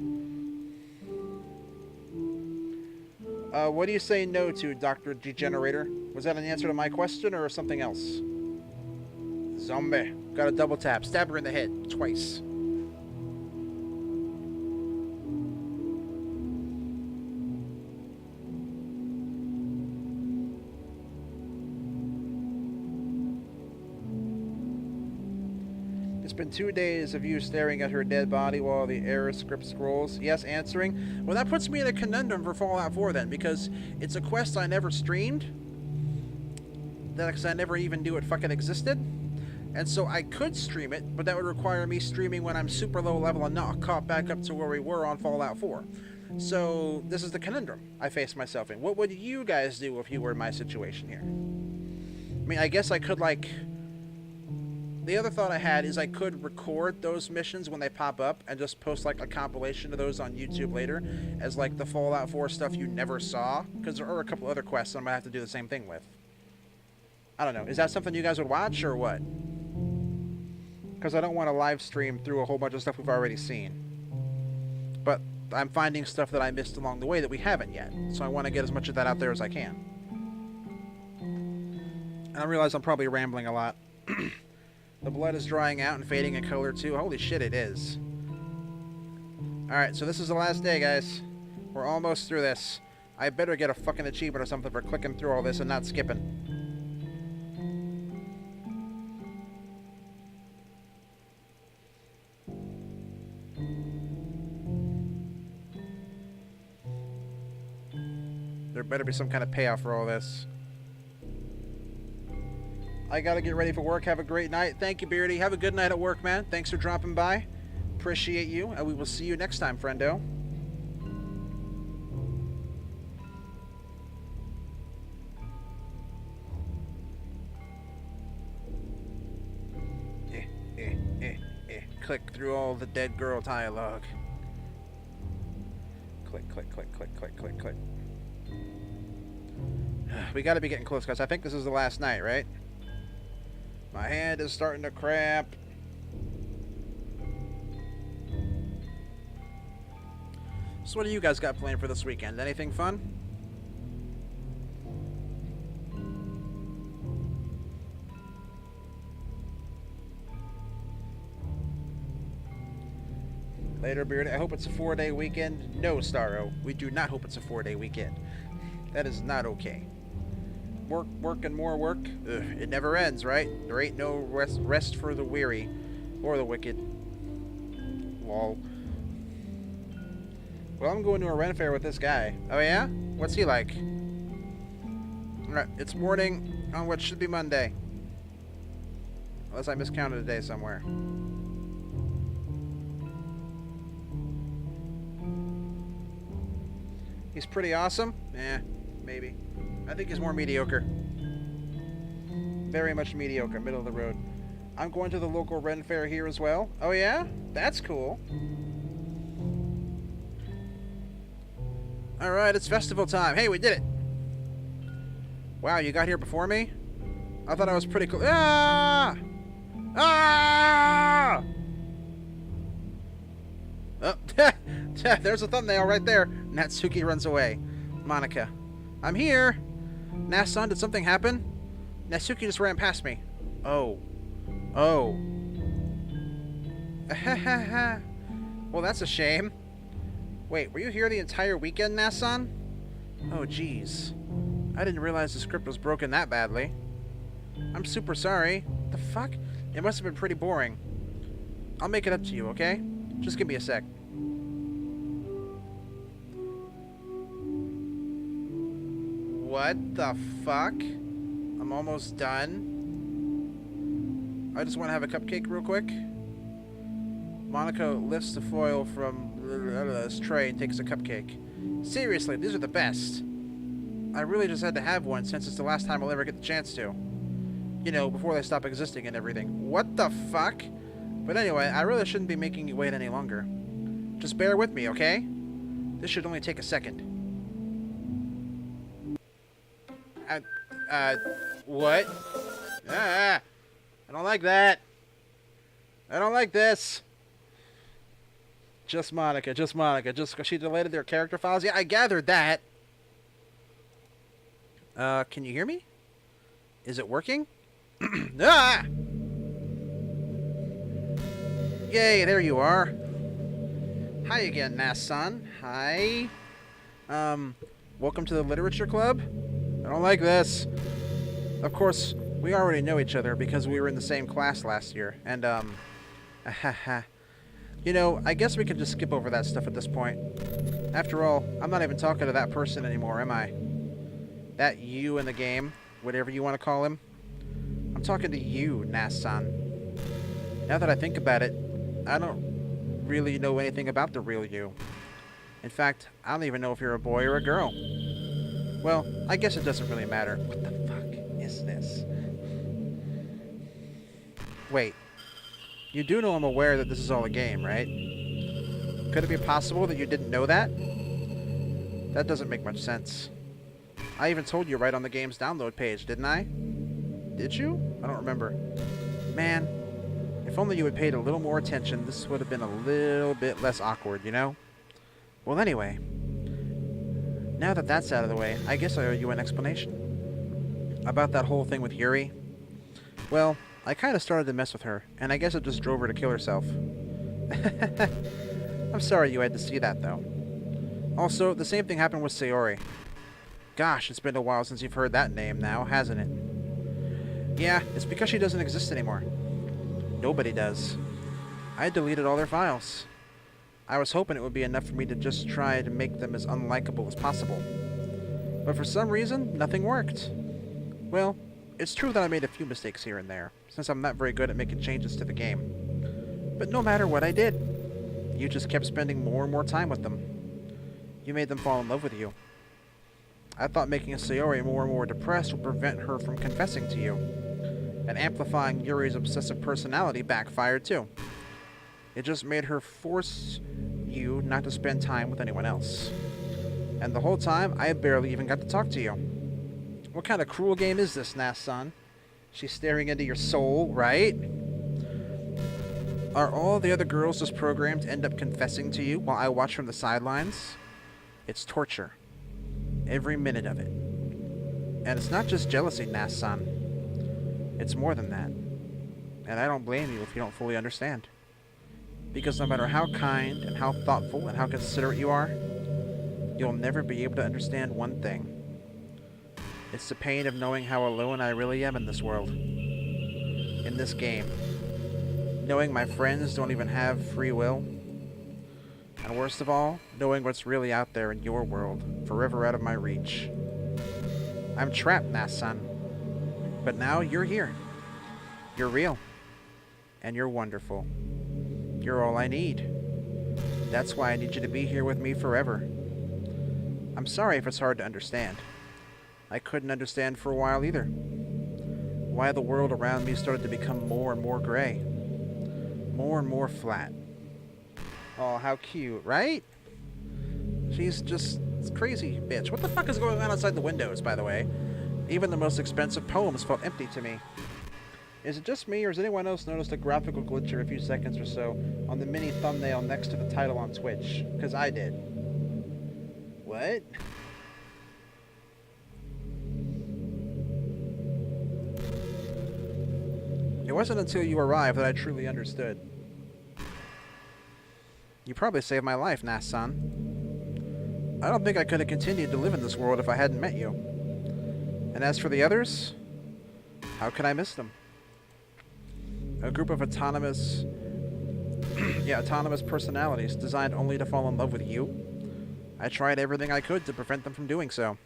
What do you say no to, Dr. Degenerator? Was that an answer to my question or something else? Zombie. Got a double tap. Stab her in the head. Twice. It's been 2 days of you staring at her dead body while the error script scrolls. Yes, answering. Well, that puts me in a conundrum for Fallout 4 then, because it's a quest I never streamed. Because I never even knew it fucking existed. And so I could stream it, but that would require me streaming when I'm super low level and not caught back up to where we were on Fallout 4. So this is the conundrum I face myself in. What would you guys do if you were in my situation here? I mean, I guess I could, like... The other thought I had is I could record those missions when they pop up and just post, like, a compilation of those on YouTube later as, like, the Fallout 4 stuff you never saw. Because there are a couple other quests I might have to do the same thing with. I don't know. Is that something you guys would watch or what? Because I don't want to live stream through a whole bunch of stuff we've already seen. But I'm finding stuff that I missed along the way that we haven't yet. So I want to get as much of that out there as I can. And I realize I'm probably rambling a lot. The blood is drying out and fading in color too. Holy shit, it is. Alright, so this is the last day, guys. We're almost through this. I better get a fucking achievement or something for clicking through all this and not skipping. There better be some kind of payoff for all this. I gotta get ready for work. Have a great night. Thank you, Beardy. Have a good night at work, man. Thanks for dropping by. Appreciate you, and we will see you next time, friendo. Click through all the dead girl dialogue. Click, click, click, click, click, click, click. We gotta be getting close, guys. I think this is the last night, right? My hand is starting to cramp. So what do you guys got planned for this weekend? Anything fun? Later, Beard. I hope it's a 4-day weekend. No, Starro. We do not hope it's a 4-day weekend. That is not okay. Work, work, and more work. Ugh, it never ends, right? There ain't no rest for the weary or the wicked. Lol. Well, I'm going to a Ren fair with this guy. Oh, yeah? What's he like? Alright, it's morning on what should be Monday. Unless I miscounted a day somewhere. He's pretty awesome? Eh, maybe. I think he's more mediocre. Very much mediocre, middle of the road. I'm going to the local Ren fair here as well. Oh yeah? That's cool. Alright, it's festival time. Hey, we did it! Wow, you got here before me? I thought I was pretty cool. Ah! Ah! Oh, there's a thumbnail right there. Natsuki runs away. Monica. I'm here. Nast-San, did something happen? Natsuki just ran past me. Oh. Oh. Well, that's a shame. Wait, were you here the entire weekend, Nast-San? Oh, jeez. I didn't realize the script was broken that badly. I'm super sorry. The fuck? It must have been pretty boring. I'll make it up to you, okay? Just give me a sec. What the fuck? I'm almost done. I just want to have a cupcake real quick. Monica lifts the foil from this tray and takes a cupcake. Seriously, these are the best. I really just had to have one since it's the last time I'll ever get the chance to. You know, before they stop existing and everything. What the fuck? But anyway, I really shouldn't be making you wait any longer. Just bear with me, okay? This should only take a second. What? I don't like that. I don't like this. Just Monica, just because she deleted their character files. Yeah, I gathered that. Can you hear me? Is it working? Ah! Yay, there you are. Hi again, Nast-San. Hi. Welcome to the Literature Club. I don't like this. Of course, we already know each other because we were in the same class last year. And, you know, I guess we can just skip over that stuff at this point. After all, I'm not even talking to that person anymore, am I? That you in the game, whatever you want to call him. I'm talking to you, Nast-San. Now that I think about it, I don't really know anything about the real you. In fact, I don't even know if you're a boy or a girl. Well, I guess it doesn't really matter. What the fuck is this? Wait. You do know I'm aware that this is all a game, right? Could it be possible that you didn't know that? That doesn't make much sense. I even told you right on the game's download page, didn't I? Did you? I don't remember. Man, if only you had paid a little more attention, this would have been a little bit less awkward, you know? Well, anyway. Now that that's out of the way, I guess I owe you an explanation. About that whole thing with Yuri. Well, I kind of started to mess with her, and I guess it just drove her to kill herself. I'm sorry you had to see that, though. Also, the same thing happened with Sayori. Gosh, it's been a while since you've heard that name now, hasn't it? Yeah, it's because she doesn't exist anymore. Nobody does. I deleted all their files. I was hoping it would be enough for me to just try to make them as unlikable as possible. But for some reason, nothing worked. Well, it's true that I made a few mistakes here and there, since I'm not very good at making changes to the game. But no matter what I did, you just kept spending more and more time with them. You made them fall in love with you. I thought making Sayori more and more depressed would prevent her from confessing to you. And amplifying Yuri's obsessive personality backfired too. It just made her force you not to spend time with anyone else. And the whole time, I barely even got to talk to you. What kind of cruel game is this, Nast-San? She's staring into your soul, right? Are all the other girls just programmed to end up confessing to you while I watch from the sidelines? It's torture. Every minute of it. And it's not just jealousy, Nast-San. It's more than that. And I don't blame you if you don't fully understand. Because no matter how kind and how thoughtful and how considerate you are, you'll never be able to understand one thing. It's the pain of knowing how alone I really am in this world. In this game. Knowing my friends don't even have free will. And worst of all, knowing what's really out there in your world, forever out of my reach. I'm trapped, Nast-San. But now you're here. You're real. And you're wonderful. You're all I need. That's why I need you to be here with me forever. I'm sorry if it's hard to understand. I couldn't understand for a while either. Why the world around me started to become more and more gray. More and more flat. Oh, how cute, right? She's just crazy bitch. What the fuck is going on outside the windows, by the way? Even the most expensive poems felt empty to me. Is it just me, or has anyone else noticed a graphical glitch every few seconds or so on the mini thumbnail next to the title on Twitch? Because I did. What? It wasn't until you arrived that I truly understood. You probably saved my life, Nast-San. I don't think I could have continued to live in this world if I hadn't met you. And as for the others, how could I miss them? A group of autonomous personalities designed only to fall in love with you. I tried everything I could to prevent them from doing so.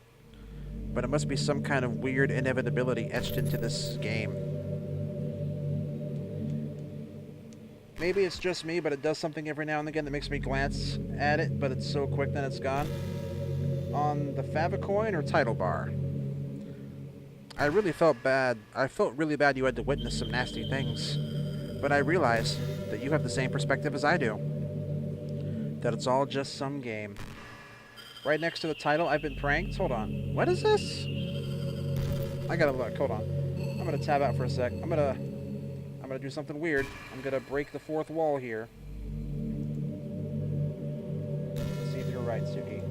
But it must be some kind of weird inevitability etched into this game. Maybe it's just me, but it does something every now and again that makes me glance at it, but it's so quick then it's gone. On the favicon or title bar. I really felt bad. I felt really bad you had to witness some nasty things. But I realized that you have the same perspective as I do. That it's all just some game. Right next to the title, I've been pranked. Hold on. What is this? I gotta look. Hold on. I'm gonna tab out for a sec. I'm gonna do something weird. I'm gonna break the fourth wall here. Let's see if you're right, Suki.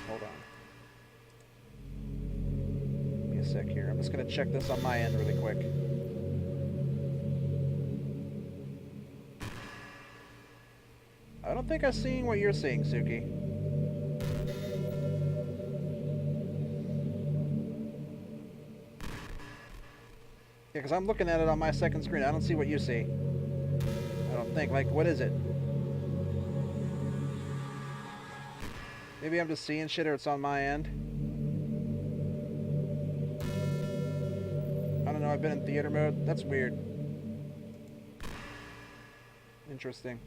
Hold on. Give me a sec here. I'm just gonna check this on my end really quick. I don't think I'm seeing what you're seeing, Suki. Yeah, because I'm looking at it on my second screen. I don't see what you see. I don't think. Like, what is it? Maybe I'm just seeing shit or it's on my end. I don't know. I've been in theater mode. That's weird. Interesting.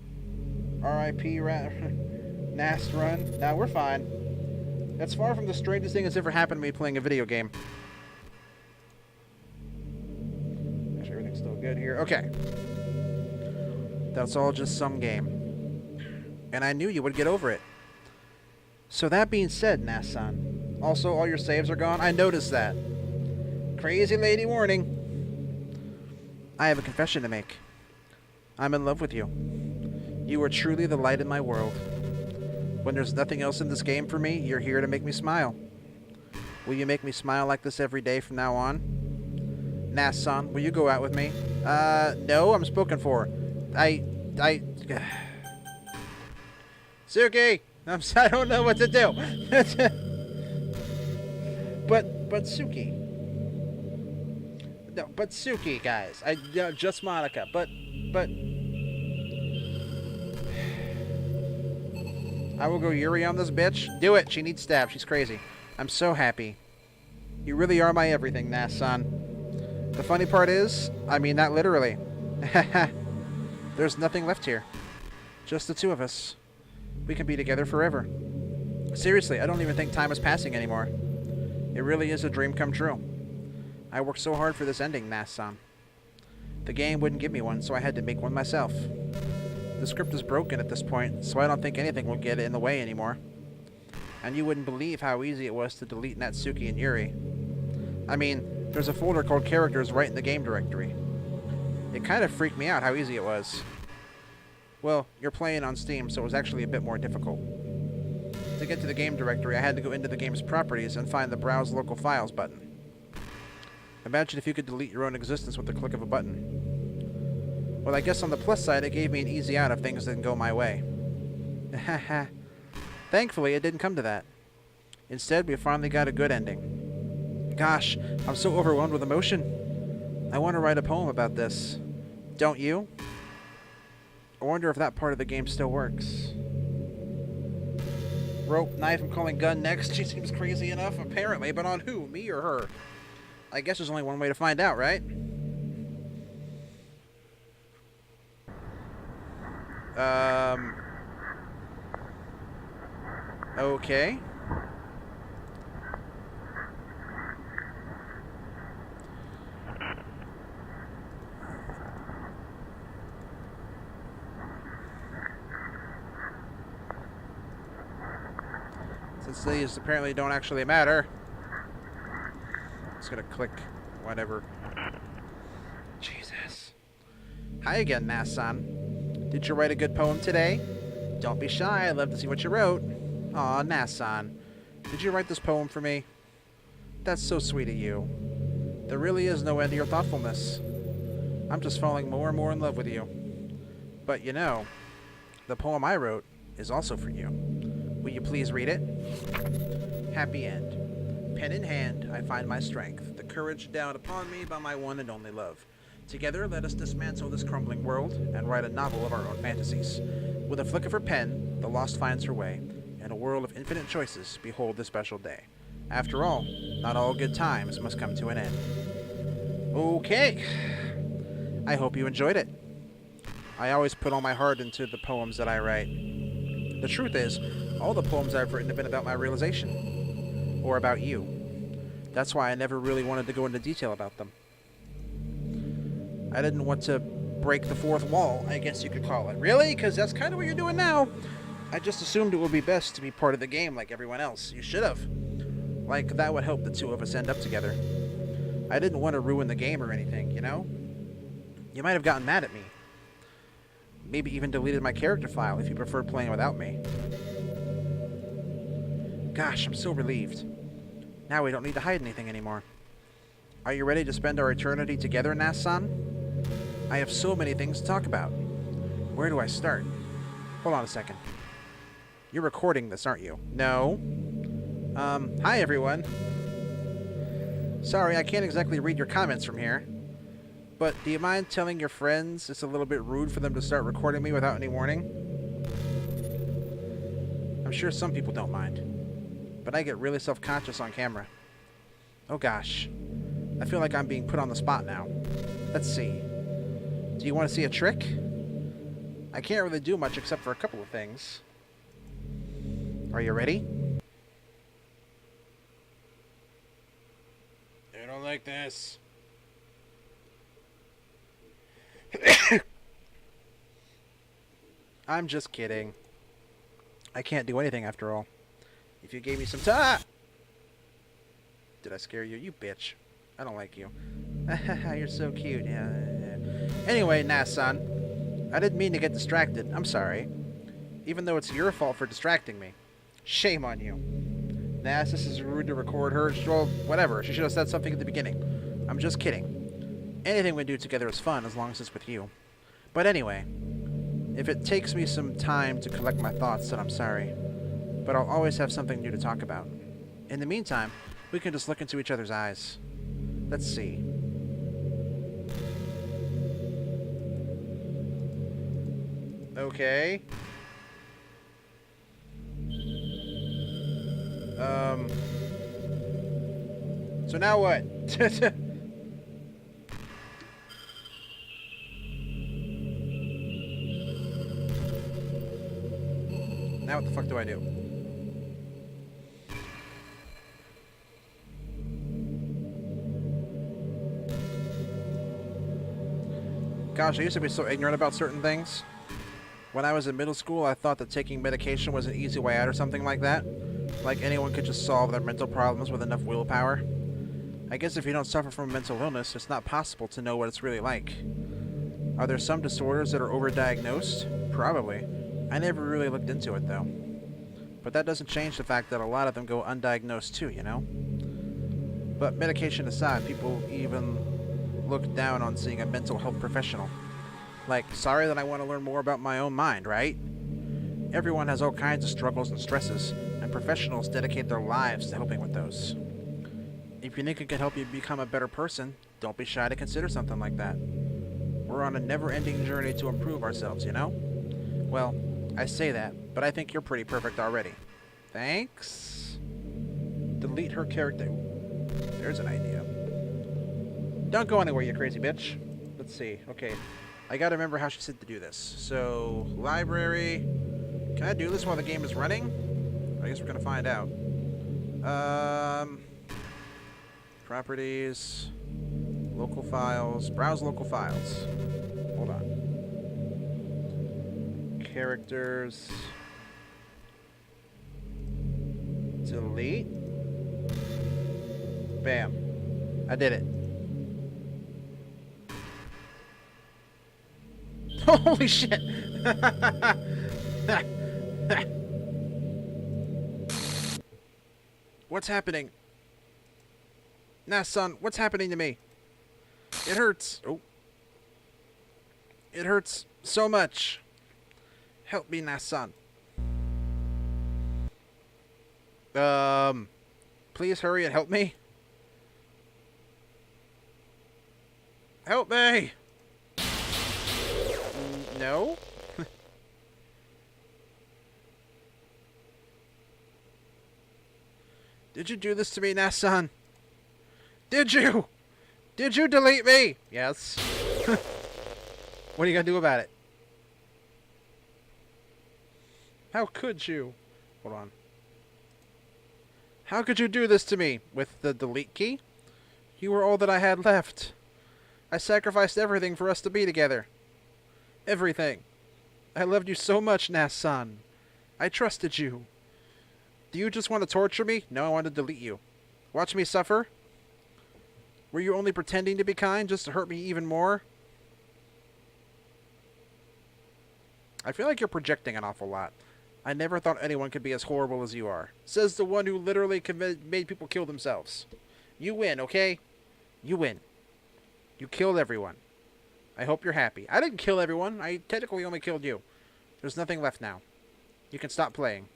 R.I.P. Nast run. Nah, we're fine. That's far from the strangest thing that's ever happened to me playing a video game. Actually, everything's still good here. Okay. That's all just some game. And I knew you would get over it. So that being said, Nast-San, also all your saves are gone. I noticed that. Crazy lady warning. I have a confession to make. I'm in love with you. You are truly the light in my world. When there's nothing else in this game for me, you're here to make me smile. Will you make me smile like this every day from now on? Nast-San, will you go out with me? No, I'm spoken for. Suki! I don't know what to do. But Suki. No, but Suki, guys. Just Monica. But I will go Yuri on this bitch. Do it. She needs stabbed. She's crazy. I'm so happy. You really are my everything, Nast-San. The funny part is, I mean that literally. There's nothing left here. Just the two of us. We can be together forever. Seriously, I don't even think time is passing anymore. It really is a dream come true. I worked so hard for this ending, Nast-San. The game wouldn't give me one, so I had to make one myself. The script is broken at this point, so I don't think anything will get in the way anymore. And you wouldn't believe how easy it was to delete Natsuki and Yuri. I mean, there's a folder called Characters right in the game directory. It kind of freaked me out how easy it was. Well, you're playing on Steam, so it was actually a bit more difficult. To get to the game directory, I had to go into the game's properties and find the Browse Local Files button. Imagine if you could delete your own existence with the click of a button. Well, I guess on the plus side, it gave me an easy out if things didn't go my way. Thankfully, it didn't come to that. Instead, we finally got a good ending. Gosh, I'm so overwhelmed with emotion. I want to write a poem about this. Don't you? I wonder if that part of the game still works. Rope, knife, I'm calling gun next. She seems crazy enough, apparently, but on who? Me or her? I guess there's only one way to find out, right? Okay. Since these apparently don't actually matter, just gonna click whatever. Jesus. Hi again, Nast-San. Did you write a good poem today? Don't be shy, I'd love to see what you wrote. Aw, Nast-San. Did you write this poem for me? That's so sweet of you. There really is no end to your thoughtfulness. I'm just falling more and more in love with you. But you know, the poem I wrote is also for you. Will you please read it? Happy end. Pen in hand, I find my strength, the courage endowed upon me by my one and only love. Together, let us dismantle this crumbling world and write a novel of our own fantasies. With a flick of her pen, the lost finds her way. In a world of infinite choices, behold this special day. After all, not all good times must come to an end. Okay. I hope you enjoyed it. I always put all my heart into the poems that I write. The truth is, all the poems I've written have been about my realization. Or about you. That's why I never really wanted to go into detail about them. I didn't want to break the fourth wall, I guess you could call it. Really? Because that's kind of what you're doing now. I just assumed it would be best to be part of the game like everyone else. You should have. Like, that would help the two of us end up together. I didn't want to ruin the game or anything, you know? You might have gotten mad at me. Maybe even deleted my character file if you preferred playing without me. Gosh, I'm so relieved. Now we don't need to hide anything anymore. Are you ready to spend our eternity together, Nast-San? I have so many things to talk about. Where do I start? Hold on a second. You're recording this, aren't you? No. Hi everyone. Sorry, I can't exactly read your comments from here. But do you mind telling your friends it's a little bit rude for them to start recording me without any warning? I'm sure some people don't mind. But I get really self-conscious on camera. Oh gosh. I feel like I'm being put on the spot now. Let's see. Do you want to see a trick? I can't really do much except for a couple of things. Are you ready? I don't like this. I'm just kidding. I can't do anything after all. If you gave me some time... Did I scare you? You bitch. I don't like you. You're so cute. Yeah. Anyway, Nast-San, I didn't mean to get distracted. I'm sorry. Even though it's your fault for distracting me. Shame on you. Nast, this is rude to record her. Well, whatever. She should have said something at the beginning. I'm just kidding. Anything we do together is fun as long as it's with you. But anyway, if it takes me some time to collect my thoughts, then I'm sorry. But I'll always have something new to talk about. In the meantime, we can just look into each other's eyes. Let's see. Okay. So now what? Now what the fuck do I do? Gosh, I used to be so ignorant about certain things. When I was in middle school, I thought that taking medication was an easy way out or something like that. Like anyone could just solve their mental problems with enough willpower. I guess if you don't suffer from a mental illness, it's not possible to know what it's really like. Are there some disorders that are overdiagnosed? Probably. I never really looked into it, though. But that doesn't change the fact that a lot of them go undiagnosed too, you know? But medication aside, people even look down on seeing a mental health professional. Like, sorry that I want to learn more about my own mind, right? Everyone has all kinds of struggles and stresses, and professionals dedicate their lives to helping with those. If you think it can help you become a better person, don't be shy to consider something like that. We're on a never-ending journey to improve ourselves, you know? Well, I say that, but I think you're pretty perfect already. Thanks? Delete her character. There's an idea. Don't go anywhere, you crazy bitch. Let's see. Okay. I gotta remember how she said to do this. So, library. Can I do this while the game is running? I guess we're gonna find out. Properties. Local files. Browse local files. Hold on. Characters. Delete. Bam. I did it. Holy shit! What's happening? Nast-San, what's happening to me? It hurts. Oh. It hurts so much. Help me, Nast-San. Please hurry and help me. Help me! No? Did you do this to me, Nast-San? Did you? Did you delete me? Yes. What are you gonna do about it? How could you? Hold on. How could you do this to me? With the delete key? You were all that I had left. I sacrificed everything for us to be together. Everything. I loved you so much, Nast-San. I trusted you. Do you just want to torture me? No, I want to delete you. Watch me suffer? Were you only pretending to be kind just to hurt me even more? I feel like you're projecting an awful lot. I never thought anyone could be as horrible as you are. Says the one who literally made people kill themselves. You win, okay? You win. You killed everyone. I hope you're happy. I didn't kill everyone. I technically only killed you. There's nothing left now. You can stop playing.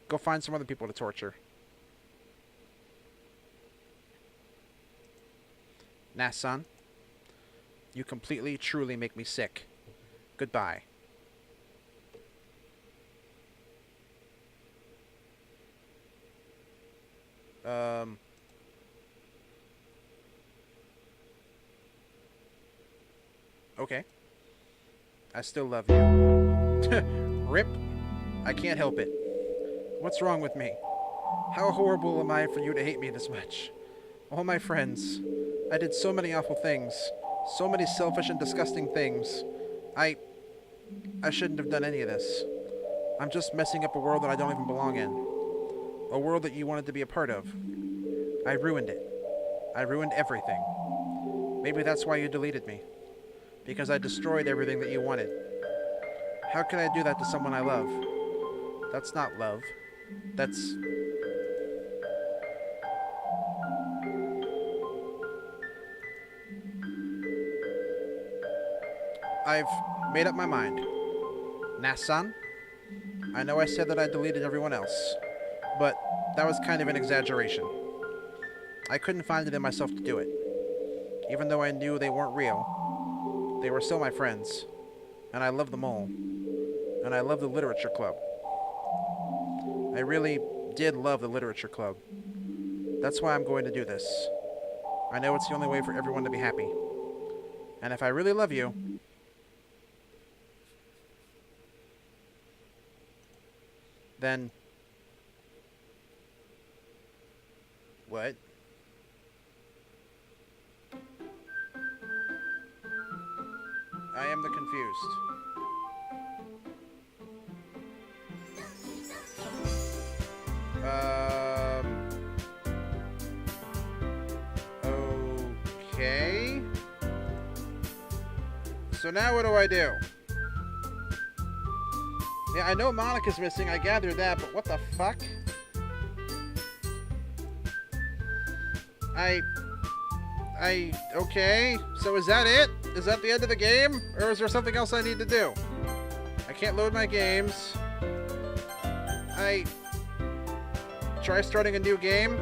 Go find some other people to torture. Nast-San, you completely, truly make me sick. Goodbye. Okay. I still love you. Rip. I can't help it. What's wrong with me? How horrible am I for you to hate me this much? All my friends. I did so many awful things. So many selfish and disgusting things. I shouldn't have done any of this. I'm just messing up a world that I don't even belong in. A world that you wanted to be a part of. I ruined it. I ruined everything. Maybe that's why you deleted me. Because I destroyed everything that you wanted. How can I do that to someone I love? That's not love. That's... I've made up my mind. Nast-San, I know I said that I deleted everyone else, but that was kind of an exaggeration. I couldn't find it in myself to do it. Even though I knew they weren't real, they were still my friends, and I love them all. And I love the literature club. I really did love the literature club. That's why I'm going to do this. I know it's the only way for everyone to be happy. And if I really love you, then... What? I am the confused. Okay. So now what do I do? Yeah, I know Monica's missing, I gathered that, but what the fuck? Okay, so is that it? Is that the end of the game? Or is there something else I need to do? I can't load my games. Try starting a new game?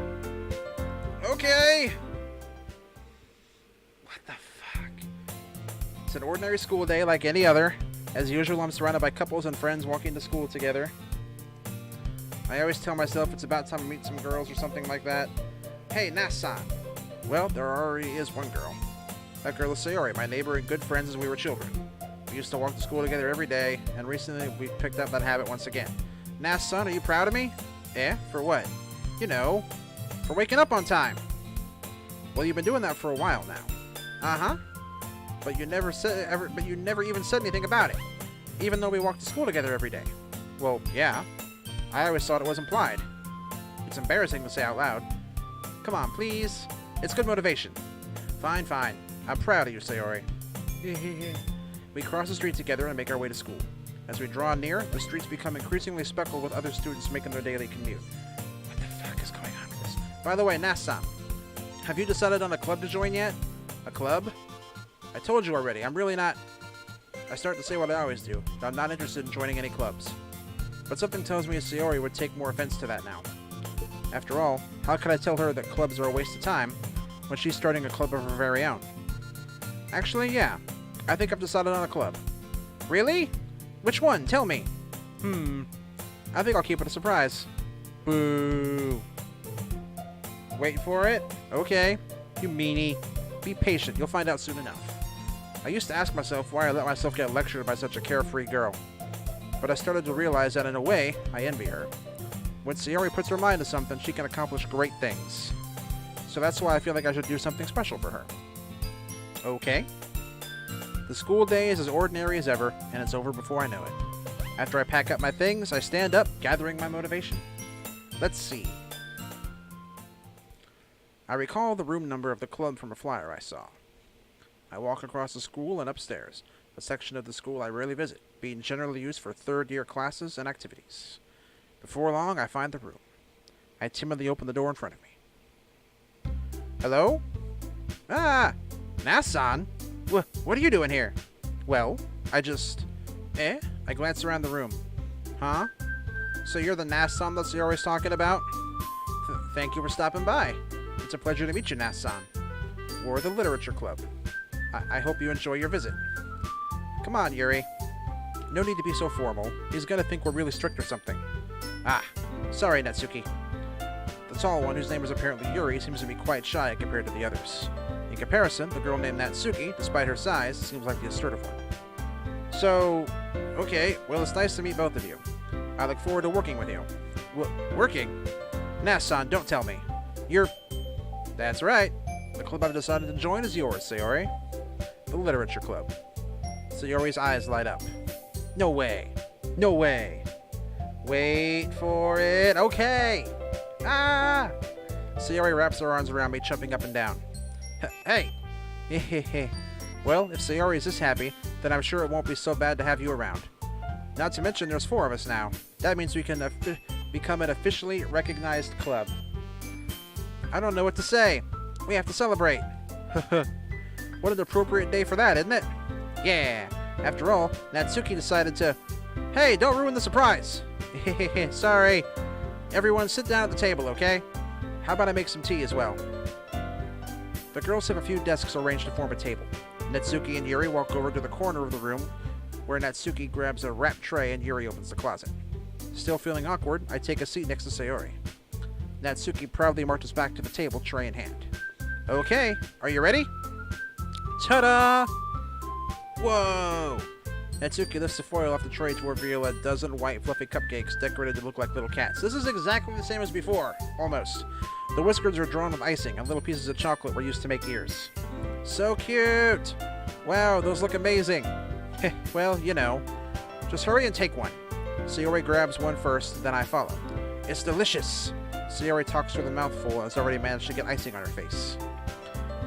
Okay! What the fuck? It's an ordinary school day like any other. As usual, I'm surrounded by couples and friends walking to school together. I always tell myself it's about time to meet some girls or something like that. Hey, Nast-San. Well, there already is one girl. That girl is Sayori, my neighbor and good friends as we were children. We used to walk to school together every day, and recently we picked up that habit once again. Nast-San, are you proud of me? Eh? For what? You know, for waking up on time. Well, you've been doing that for a while now. Uh-huh. But you never even said anything about it, even though we walked to school together every day. Well, yeah. I always thought it was implied. It's embarrassing to say out loud. Come on, please. It's good motivation. Fine, fine. I'm proud of you, Sayori. We cross the street together and make our way to school. As we draw near, the streets become increasingly speckled with other students making their daily commute. What the fuck is going on with this? By the way, Nast-San, have you decided on a club to join yet? A club? I told you already, I'm really not... I start to say what I always do, that I'm not interested in joining any clubs. But something tells me Sayori would take more offense to that now. After all, how could I tell her that clubs are a waste of time when she's starting a club of her very own? Actually, yeah. I think I've decided on a club. Really? Which one? Tell me. I think I'll keep it a surprise. Boo. Wait for it? Okay. You meanie. Be patient. You'll find out soon enough. I used to ask myself why I let myself get lectured by such a carefree girl. But I started to realize that in a way, I envy her. When Sayori puts her mind to something, she can accomplish great things. So that's why I feel like I should do something special for her. Okay. The school day is as ordinary as ever, and it's over before I know it. After I pack up my things, I stand up, gathering my motivation. Let's see. I recall the room number of the club from a flyer I saw. I walk across the school and upstairs, a section of the school I rarely visit, being generally used for third-year classes and activities. Before long, I find the room. I timidly open the door in front of me. Hello? Ah! Nast-San? What are you doing here? Well, I just... I glance around the room. Huh? So you're the Nast-San that you're always talking about? Thank you for stopping by. It's a pleasure to meet you, Nast-San. We're the Literature Club. I hope you enjoy your visit. Come on, Yuri. No need to be so formal. He's gonna think we're really strict or something. Ah, sorry, Natsuki. The tall one, whose name is apparently Yuri, seems to be quite shy compared to the others. In comparison, the girl named Natsuki, despite her size, seems like the assertive one. So, okay, well, it's nice to meet both of you. I look forward to working with you. Working? Nast-San, don't tell me. That's right. The club I've decided to join is yours, Sayori. The Literature Club. Sayori's eyes light up. No way. No way. Wait for it. Okay. Ah! Sayori wraps her arms around me, jumping up and down. Hey! Well, if Sayori is this happy, then I'm sure it won't be so bad to have you around. Not to mention there's 4 of us now. That means we can become an officially recognized club. I don't know what to say. We have to celebrate. What an appropriate day for that, isn't it? Yeah. After all, Natsuki decided to... Hey, don't ruin the surprise. Sorry. Everyone sit down at the table, okay? How about I make some tea as well? The girls have a few desks arranged to form a table. Natsuki and Yuri walk over to the corner of the room, where Natsuki grabs a wrapped tray and Yuri opens the closet. Still feeling awkward, I take a seat next to Sayori. Natsuki proudly marches back to the table, tray in hand. Okay, are you ready? Ta-da! Whoa! Natsuki lifts the foil off the tray to reveal a dozen white, fluffy cupcakes decorated to look like little cats. This is exactly the same as before, almost. The whiskers are drawn with icing, and little pieces of chocolate were used to make ears. So cute! Wow, those look amazing! Well, you know. Just hurry and take one. Sayori grabs one first, then I follow. It's delicious! Sayori talks through the mouthful and has already managed to get icing on her face.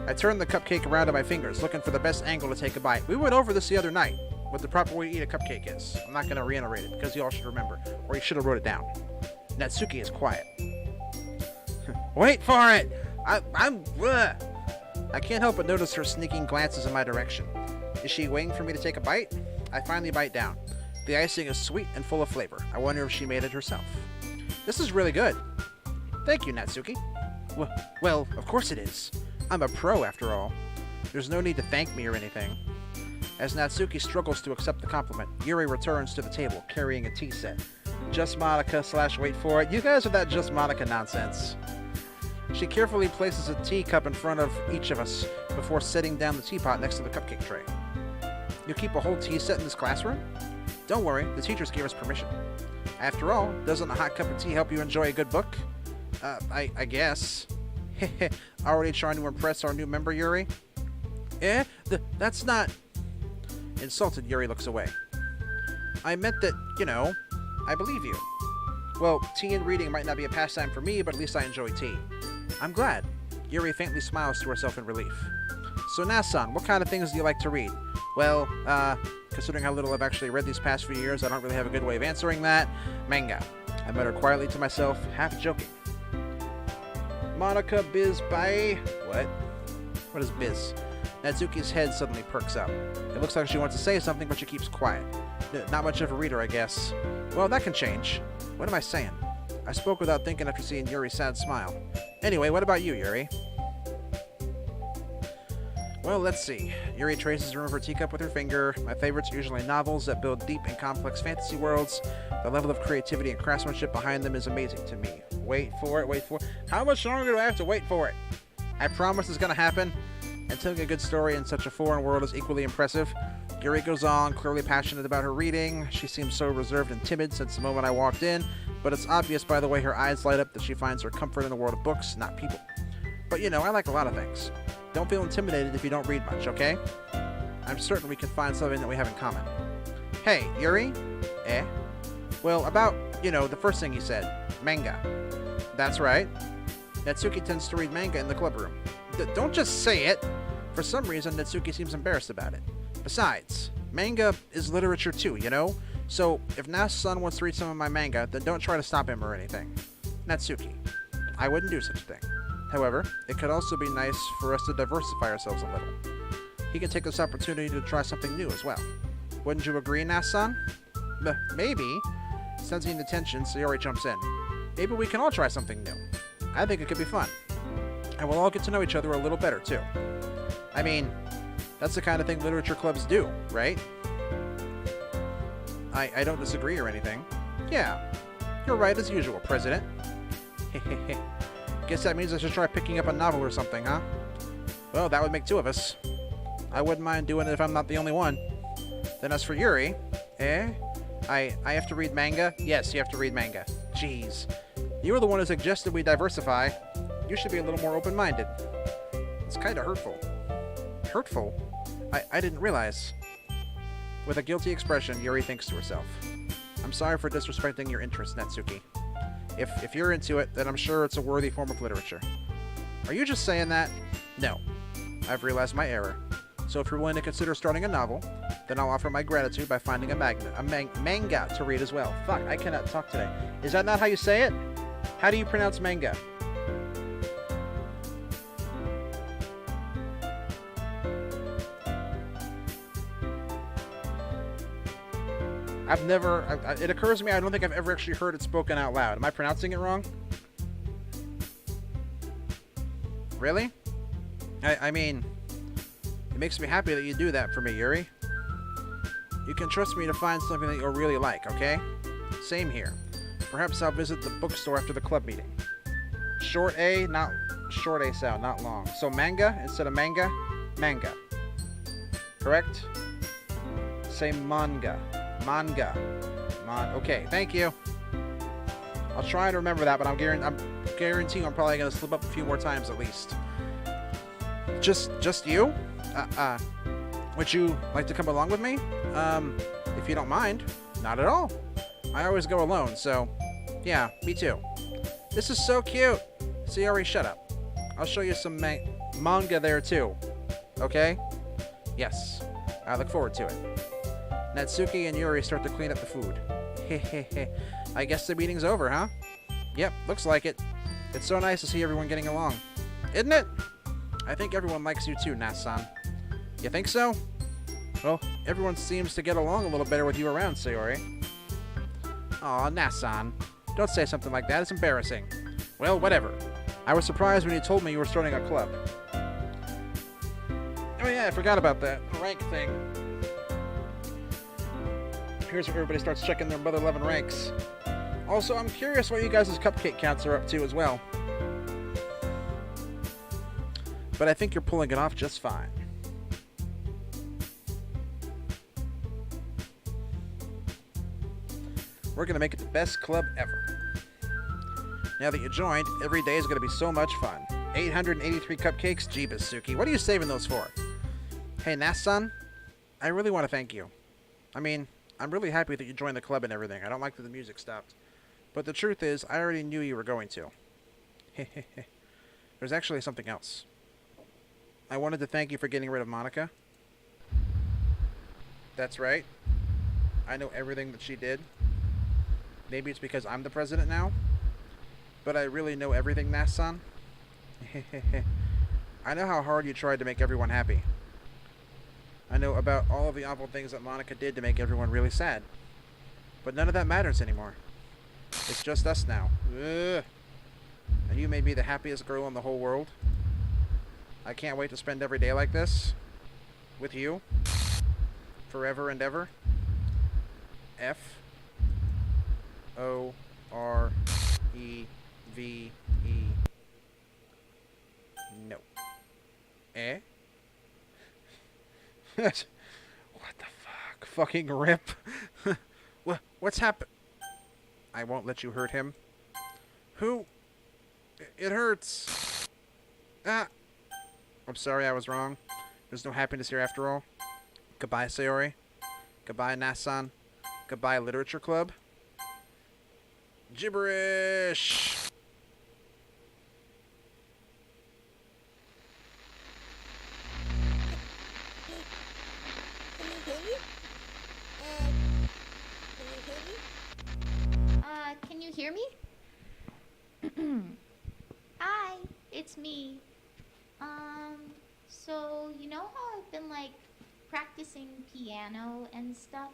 I turn the cupcake around in my fingers, looking for the best angle to take a bite. We went over this the other night, what the proper way to eat a cupcake is. I'm not going to reiterate it, because you all should remember, or you should have wrote it down. Natsuki is quiet. Wait for it! I can't help but notice her sneaking glances in my direction. Is she waiting for me to take a bite? I finally bite down. The icing is sweet and full of flavor. I wonder if she made it herself. This is really good. Thank you, Natsuki. Well, of course it is. I'm a pro, after all. There's no need to thank me or anything. As Natsuki struggles to accept the compliment, Yuri returns to the table, carrying a tea set. Just Monica / wait for it. You guys are that Just Monica nonsense. She carefully places a teacup in front of each of us before setting down the teapot next to the cupcake tray. You keep a whole tea set in this classroom? Don't worry, the teachers gave us permission. After all, doesn't a hot cup of tea help you enjoy a good book? I guess. Already trying to impress our new member, Yuri? That's not... Insulted, Yuri looks away. I meant that, you know, I believe you. Well, tea and reading might not be a pastime for me, but at least I enjoy tea. I'm glad. Yuri faintly smiles to herself in relief. So Nast-San, what kind of things do you like to read? Well, considering how little I've actually read these past few years, I don't really have a good way of answering that. Manga. I mutter quietly to myself, half joking. Monica biz by... What? What is biz? Natsuki's head suddenly perks up. It looks like she wants to say something, but she keeps quiet. Not much of a reader, I guess. Well, that can change. What am I saying? I spoke without thinking after seeing Yuri's sad smile. Anyway, what about you, Yuri? Well, let's see. Yuri traces the rim of her teacup with her finger. My favorites are usually novels that build deep and complex fantasy worlds. The level of creativity and craftsmanship behind them is amazing to me. Wait for it. How much longer do I have to wait for it? I promise it's gonna happen. And telling a good story in such a foreign world is equally impressive. Yuri goes on, clearly passionate about her reading. She seems so reserved and timid since the moment I walked in, but it's obvious by the way her eyes light up that she finds her comfort in the world of books, not people. But you know, I like a lot of things. Don't feel intimidated if you don't read much, okay? I'm certain we can find something that we have in common. Hey, Yuri? Well, about, you know, the first thing you said. Manga. That's right. Natsuki tends to read manga in the club room. Don't just say it! For some reason, Natsuki seems embarrassed about it. Besides, manga is literature too, you know? So, if Nast-San wants to read some of my manga, then don't try to stop him or anything. Natsuki. I wouldn't do such a thing. However, it could also be nice for us to diversify ourselves a little. He can take this opportunity to try something new as well. Wouldn't you agree, Nast-San? Maybe. Sensing the tension, Sayori jumps in. Maybe we can all try something new. I think it could be fun. And we'll all get to know each other a little better, too. I mean, that's the kind of thing literature clubs do, right? I don't disagree or anything. Yeah, you're right as usual, President. Hehehe. Guess that means I should try picking up a novel or something, huh? Well, that would make two of us. I wouldn't mind doing it if I'm not the only one. Then as for Yuri, I have to read manga? Yes, you have to read manga. Jeez. You were the one who suggested we diversify. You should be a little more open-minded. It's kind of hurtful. Hurtful? I didn't realize. With a guilty expression, Yuri thinks to herself. I'm sorry for disrespecting your interest, Natsuki. If you're into it, then I'm sure it's a worthy form of literature. Are you just saying that? No. I've realized my error. So if you're willing to consider starting a novel, then I'll offer my gratitude by finding a manga to read as well. Fuck, I cannot talk today. Is that not how you say it? How do you pronounce manga? It occurs to me I don't think I've ever actually heard it spoken out loud. Am I pronouncing it wrong? Really? I mean, it makes me happy that you do that for me, Yuri. You can trust me to find something that you'll really like, okay? Same here. Perhaps I'll visit the bookstore after the club meeting. Short A, not short A sound, not long. So manga instead of manga, manga. Correct? Say manga. Manga. Okay, thank you. I'll try and remember that, but I'm guaranteeing I'm probably gonna slip up a few more times at least. Just you? Would you like to come along with me? If you don't mind. Not at all. I always go alone, so yeah, me too. This is so cute. Sayori, shut up. I'll show you some manga there too. Okay? Yes. I look forward to it. Natsuki and Yuri start to clean up the food. Hehehe. I guess the meeting's over, huh? Yep, looks like it. It's so nice to see everyone getting along. Isn't it? I think everyone likes you too, Nast-San. You think so? Well, everyone seems to get along a little better with you around, Sayori. Aw, Nast-San. Don't say something like that. It's embarrassing. Well, whatever. I was surprised when you told me you were starting a club. Oh yeah, I forgot about that. The rank thing. Here's where everybody starts checking their Mother 11 ranks. Also, I'm curious what you guys' cupcake counts are up to as well. But I think you're pulling it off just fine. We're going to make it the best club ever. Now that you joined, every day is going to be so much fun. 883 cupcakes? Jeebus, Suki. What are you saving those for? Hey, Nast-San, I really want to thank you. I mean, I'm really happy that you joined the club and everything. I don't like that the music stopped. But the truth is, I already knew you were going to. There's actually something else. I wanted to thank you for getting rid of Monica. That's right. I know everything that she did. Maybe it's because I'm the president now. But I really know everything, Nast-San. I know how hard you tried to make everyone happy. I know about all of the awful things that Monica did to make everyone really sad. But none of that matters anymore. It's just us now. Ugh. And you made me the happiest girl in the whole world. I can't wait to spend every day like this. With you. Forever and ever. F-O-R-E-V-E. No. Eh? What the fuck? Fucking rip. What's happened? I won't let you hurt him. Who? It hurts. Ah. I'm sorry I was wrong. There's no happiness here after all. Goodbye, Sayori. Goodbye, Nast-San. Goodbye, Literature Club. Gibberish! Can you hear me? Hi, it's me. So you know how I've been like practicing piano and stuff,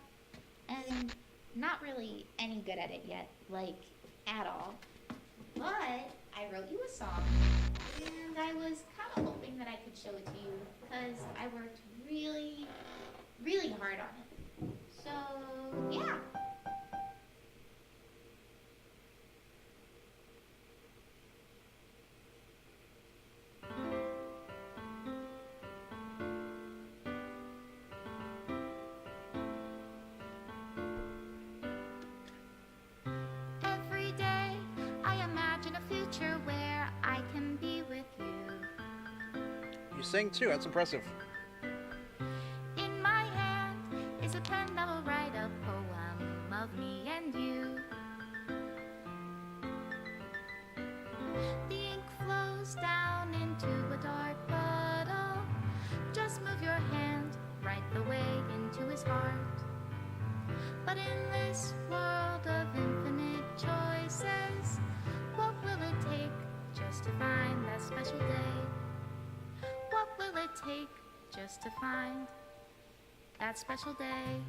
and not really any good at it yet, like at all. But I wrote you a song, and I was kind of hoping that I could show it to you because I worked really, really hard on it. So yeah. Every day I imagine a future where I can be with you. You sing too, that's impressive. In my hand is a pen that will write a poem of me and you. The ink flows down into a dark puddle. Just move your hand right the way into his heart. But in this world of infinite choices, what will it take just to find that special day? What will it take just to find that special day?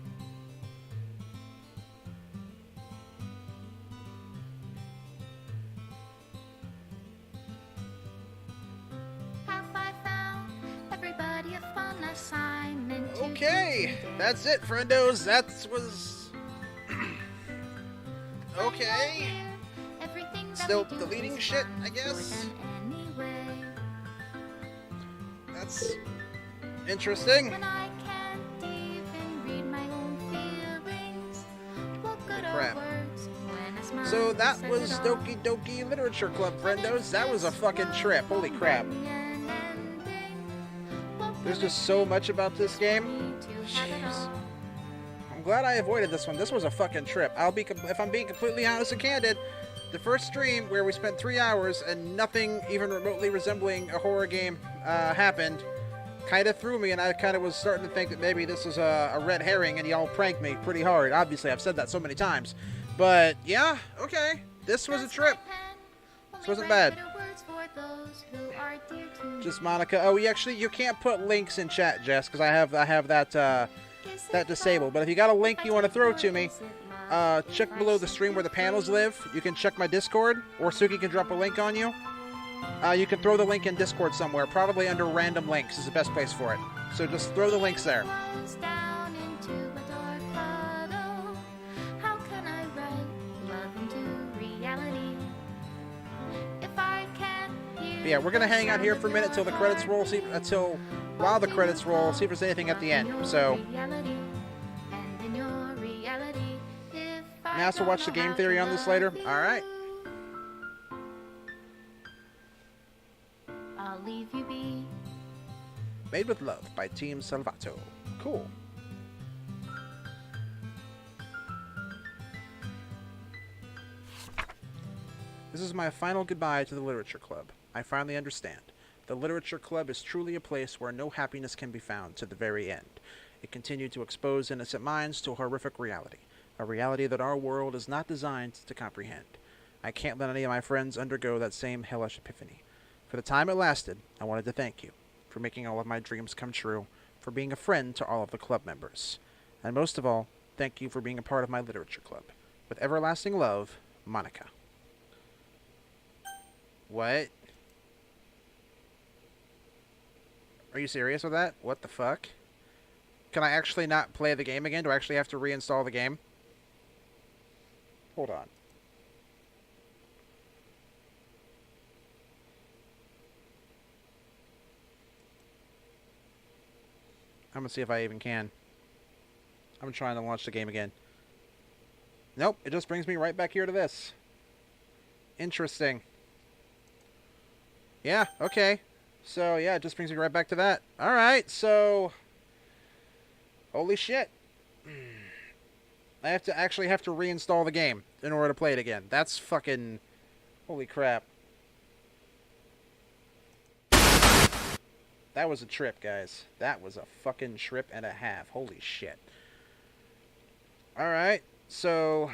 Have I found everybody a fun assignment to Okay, that's it, friendos. That was... okay. Everything Still deleting shit, I guess. That's interesting. When I can't even read my own feelings, what good are Crap. words when a smile So that says was it all? Doki Doki Literature Club, friendos. That was a fucking trip. Holy crap. There's just so much about this game. Jeez. I'm glad I avoided this one. This was a fucking trip. If I'm being completely honest and candid, the first stream where we spent 3 hours and nothing even remotely resembling a horror game happened kind of threw me, and I kind of was starting to think that maybe this was a red herring and y'all pranked me pretty hard. Obviously, I've said that so many times. But yeah, okay. This was a trip. This wasn't bad. Just Monica. Oh, you can't put links in chat, Jess, because I have that disabled. But if you got a link you want to throw to me, check below the stream where the panels live. You can check my Discord, or Suki can drop a link on you. You can throw the link in Discord somewhere, probably under random links is the best place for it. So just throw the links there. But yeah, we're gonna hang out here for a minute till the credits roll. While the credits roll, see if there's anything at the end. So Nast will watch the game theory on this later. All right. I'll leave you be. Made with Love by Team Salvato. Cool. This is my final goodbye to the Literature Club. I finally understand. The Literature Club is truly a place where no happiness can be found to the very end. It continued to expose innocent minds to a horrific reality. A reality that our world is not designed to comprehend. I can't let any of my friends undergo that same hellish epiphany. For the time it lasted, I wanted to thank you for making all of my dreams come true, for being a friend to all of the club members. And most of all, thank you for being a part of my Literature Club. With everlasting love, Monica. What? Are you serious with that? What the fuck? Can I actually not play the game again? Do I actually have to reinstall the game? Hold on. I'm gonna see if I even can. I'm trying to launch the game again. Nope, it just brings me right back here to this. Interesting. Yeah, okay. So, yeah, it just brings me right back to that. Alright, so... Holy shit. I have to reinstall the game in order to play it again. That's fucking... Holy crap. That was a trip, guys. That was a fucking trip and a half. Holy shit. Alright, so...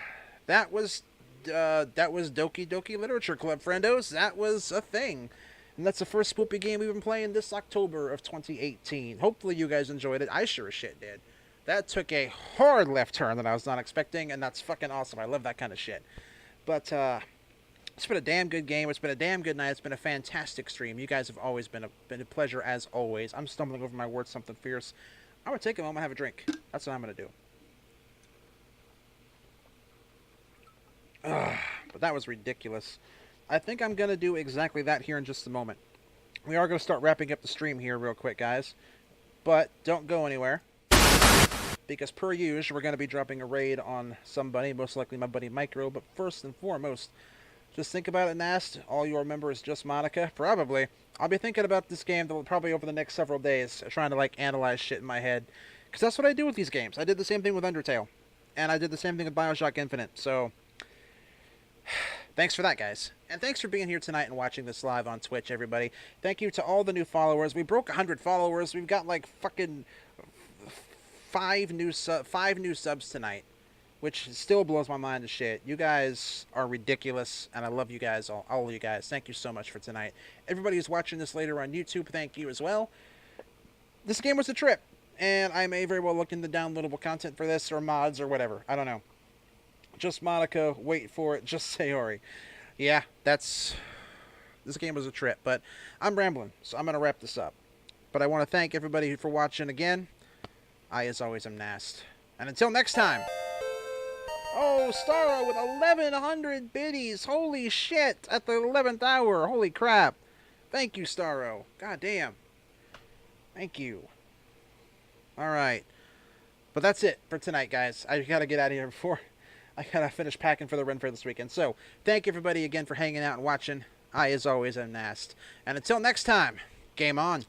That was Doki Doki Literature Club, friendos. That was a thing. And that's the first spoopy game we've been playing this October of 2018. Hopefully you guys enjoyed it. I sure as shit did. That took a hard left turn that I was not expecting, and that's fucking awesome. I love that kind of shit. But, it's been a damn good game. It's been a damn good night. It's been a fantastic stream. You guys have always been a pleasure, as always. I'm stumbling over my words something fierce. I'm going to take a moment and have a drink. That's what I'm going to do. But that was ridiculous. I think I'm going to do exactly that here in just a moment. We are going to start wrapping up the stream here real quick, guys. But don't go anywhere. Because per usual, we're going to be dropping a raid on somebody, most likely my buddy Micro. But first and foremost, just think about it, Nast. All you remember is just Monica. Probably. I'll be thinking about this game probably over the next several days, trying to, like, analyze shit in my head. Because that's what I do with these games. I did the same thing with Undertale. And I did the same thing with Bioshock Infinite. So... thanks for that, guys. And thanks for being here tonight and watching this live on Twitch, everybody. Thank you to all the new followers. We broke 100 followers. We've got, like, fucking 5 new subs tonight, which still blows my mind to shit. You guys are ridiculous, and I love you guys, all of you guys. Thank you so much for tonight. Everybody who's watching this later on YouTube, thank you as well. This game was a trip, and I may very well look into downloadable content for this, or mods, or whatever. I don't know. Just Monica, wait for it, just Sayori. Yeah, this game was a trip, but I'm rambling, so I'm going to wrap this up. But I want to thank everybody for watching again. I, as always, am Nast. And until next time, Oh, Starro with 1,100 biddies. Holy shit. At the 11th hour. Holy crap. Thank you, Starro. God damn. Thank you. Alright. But that's it for tonight, guys. I gotta get out of here before I gotta finish packing for the Ren Fair this weekend. So, thank you everybody again for hanging out and watching. I, as always, am Nast. And until next time, game on.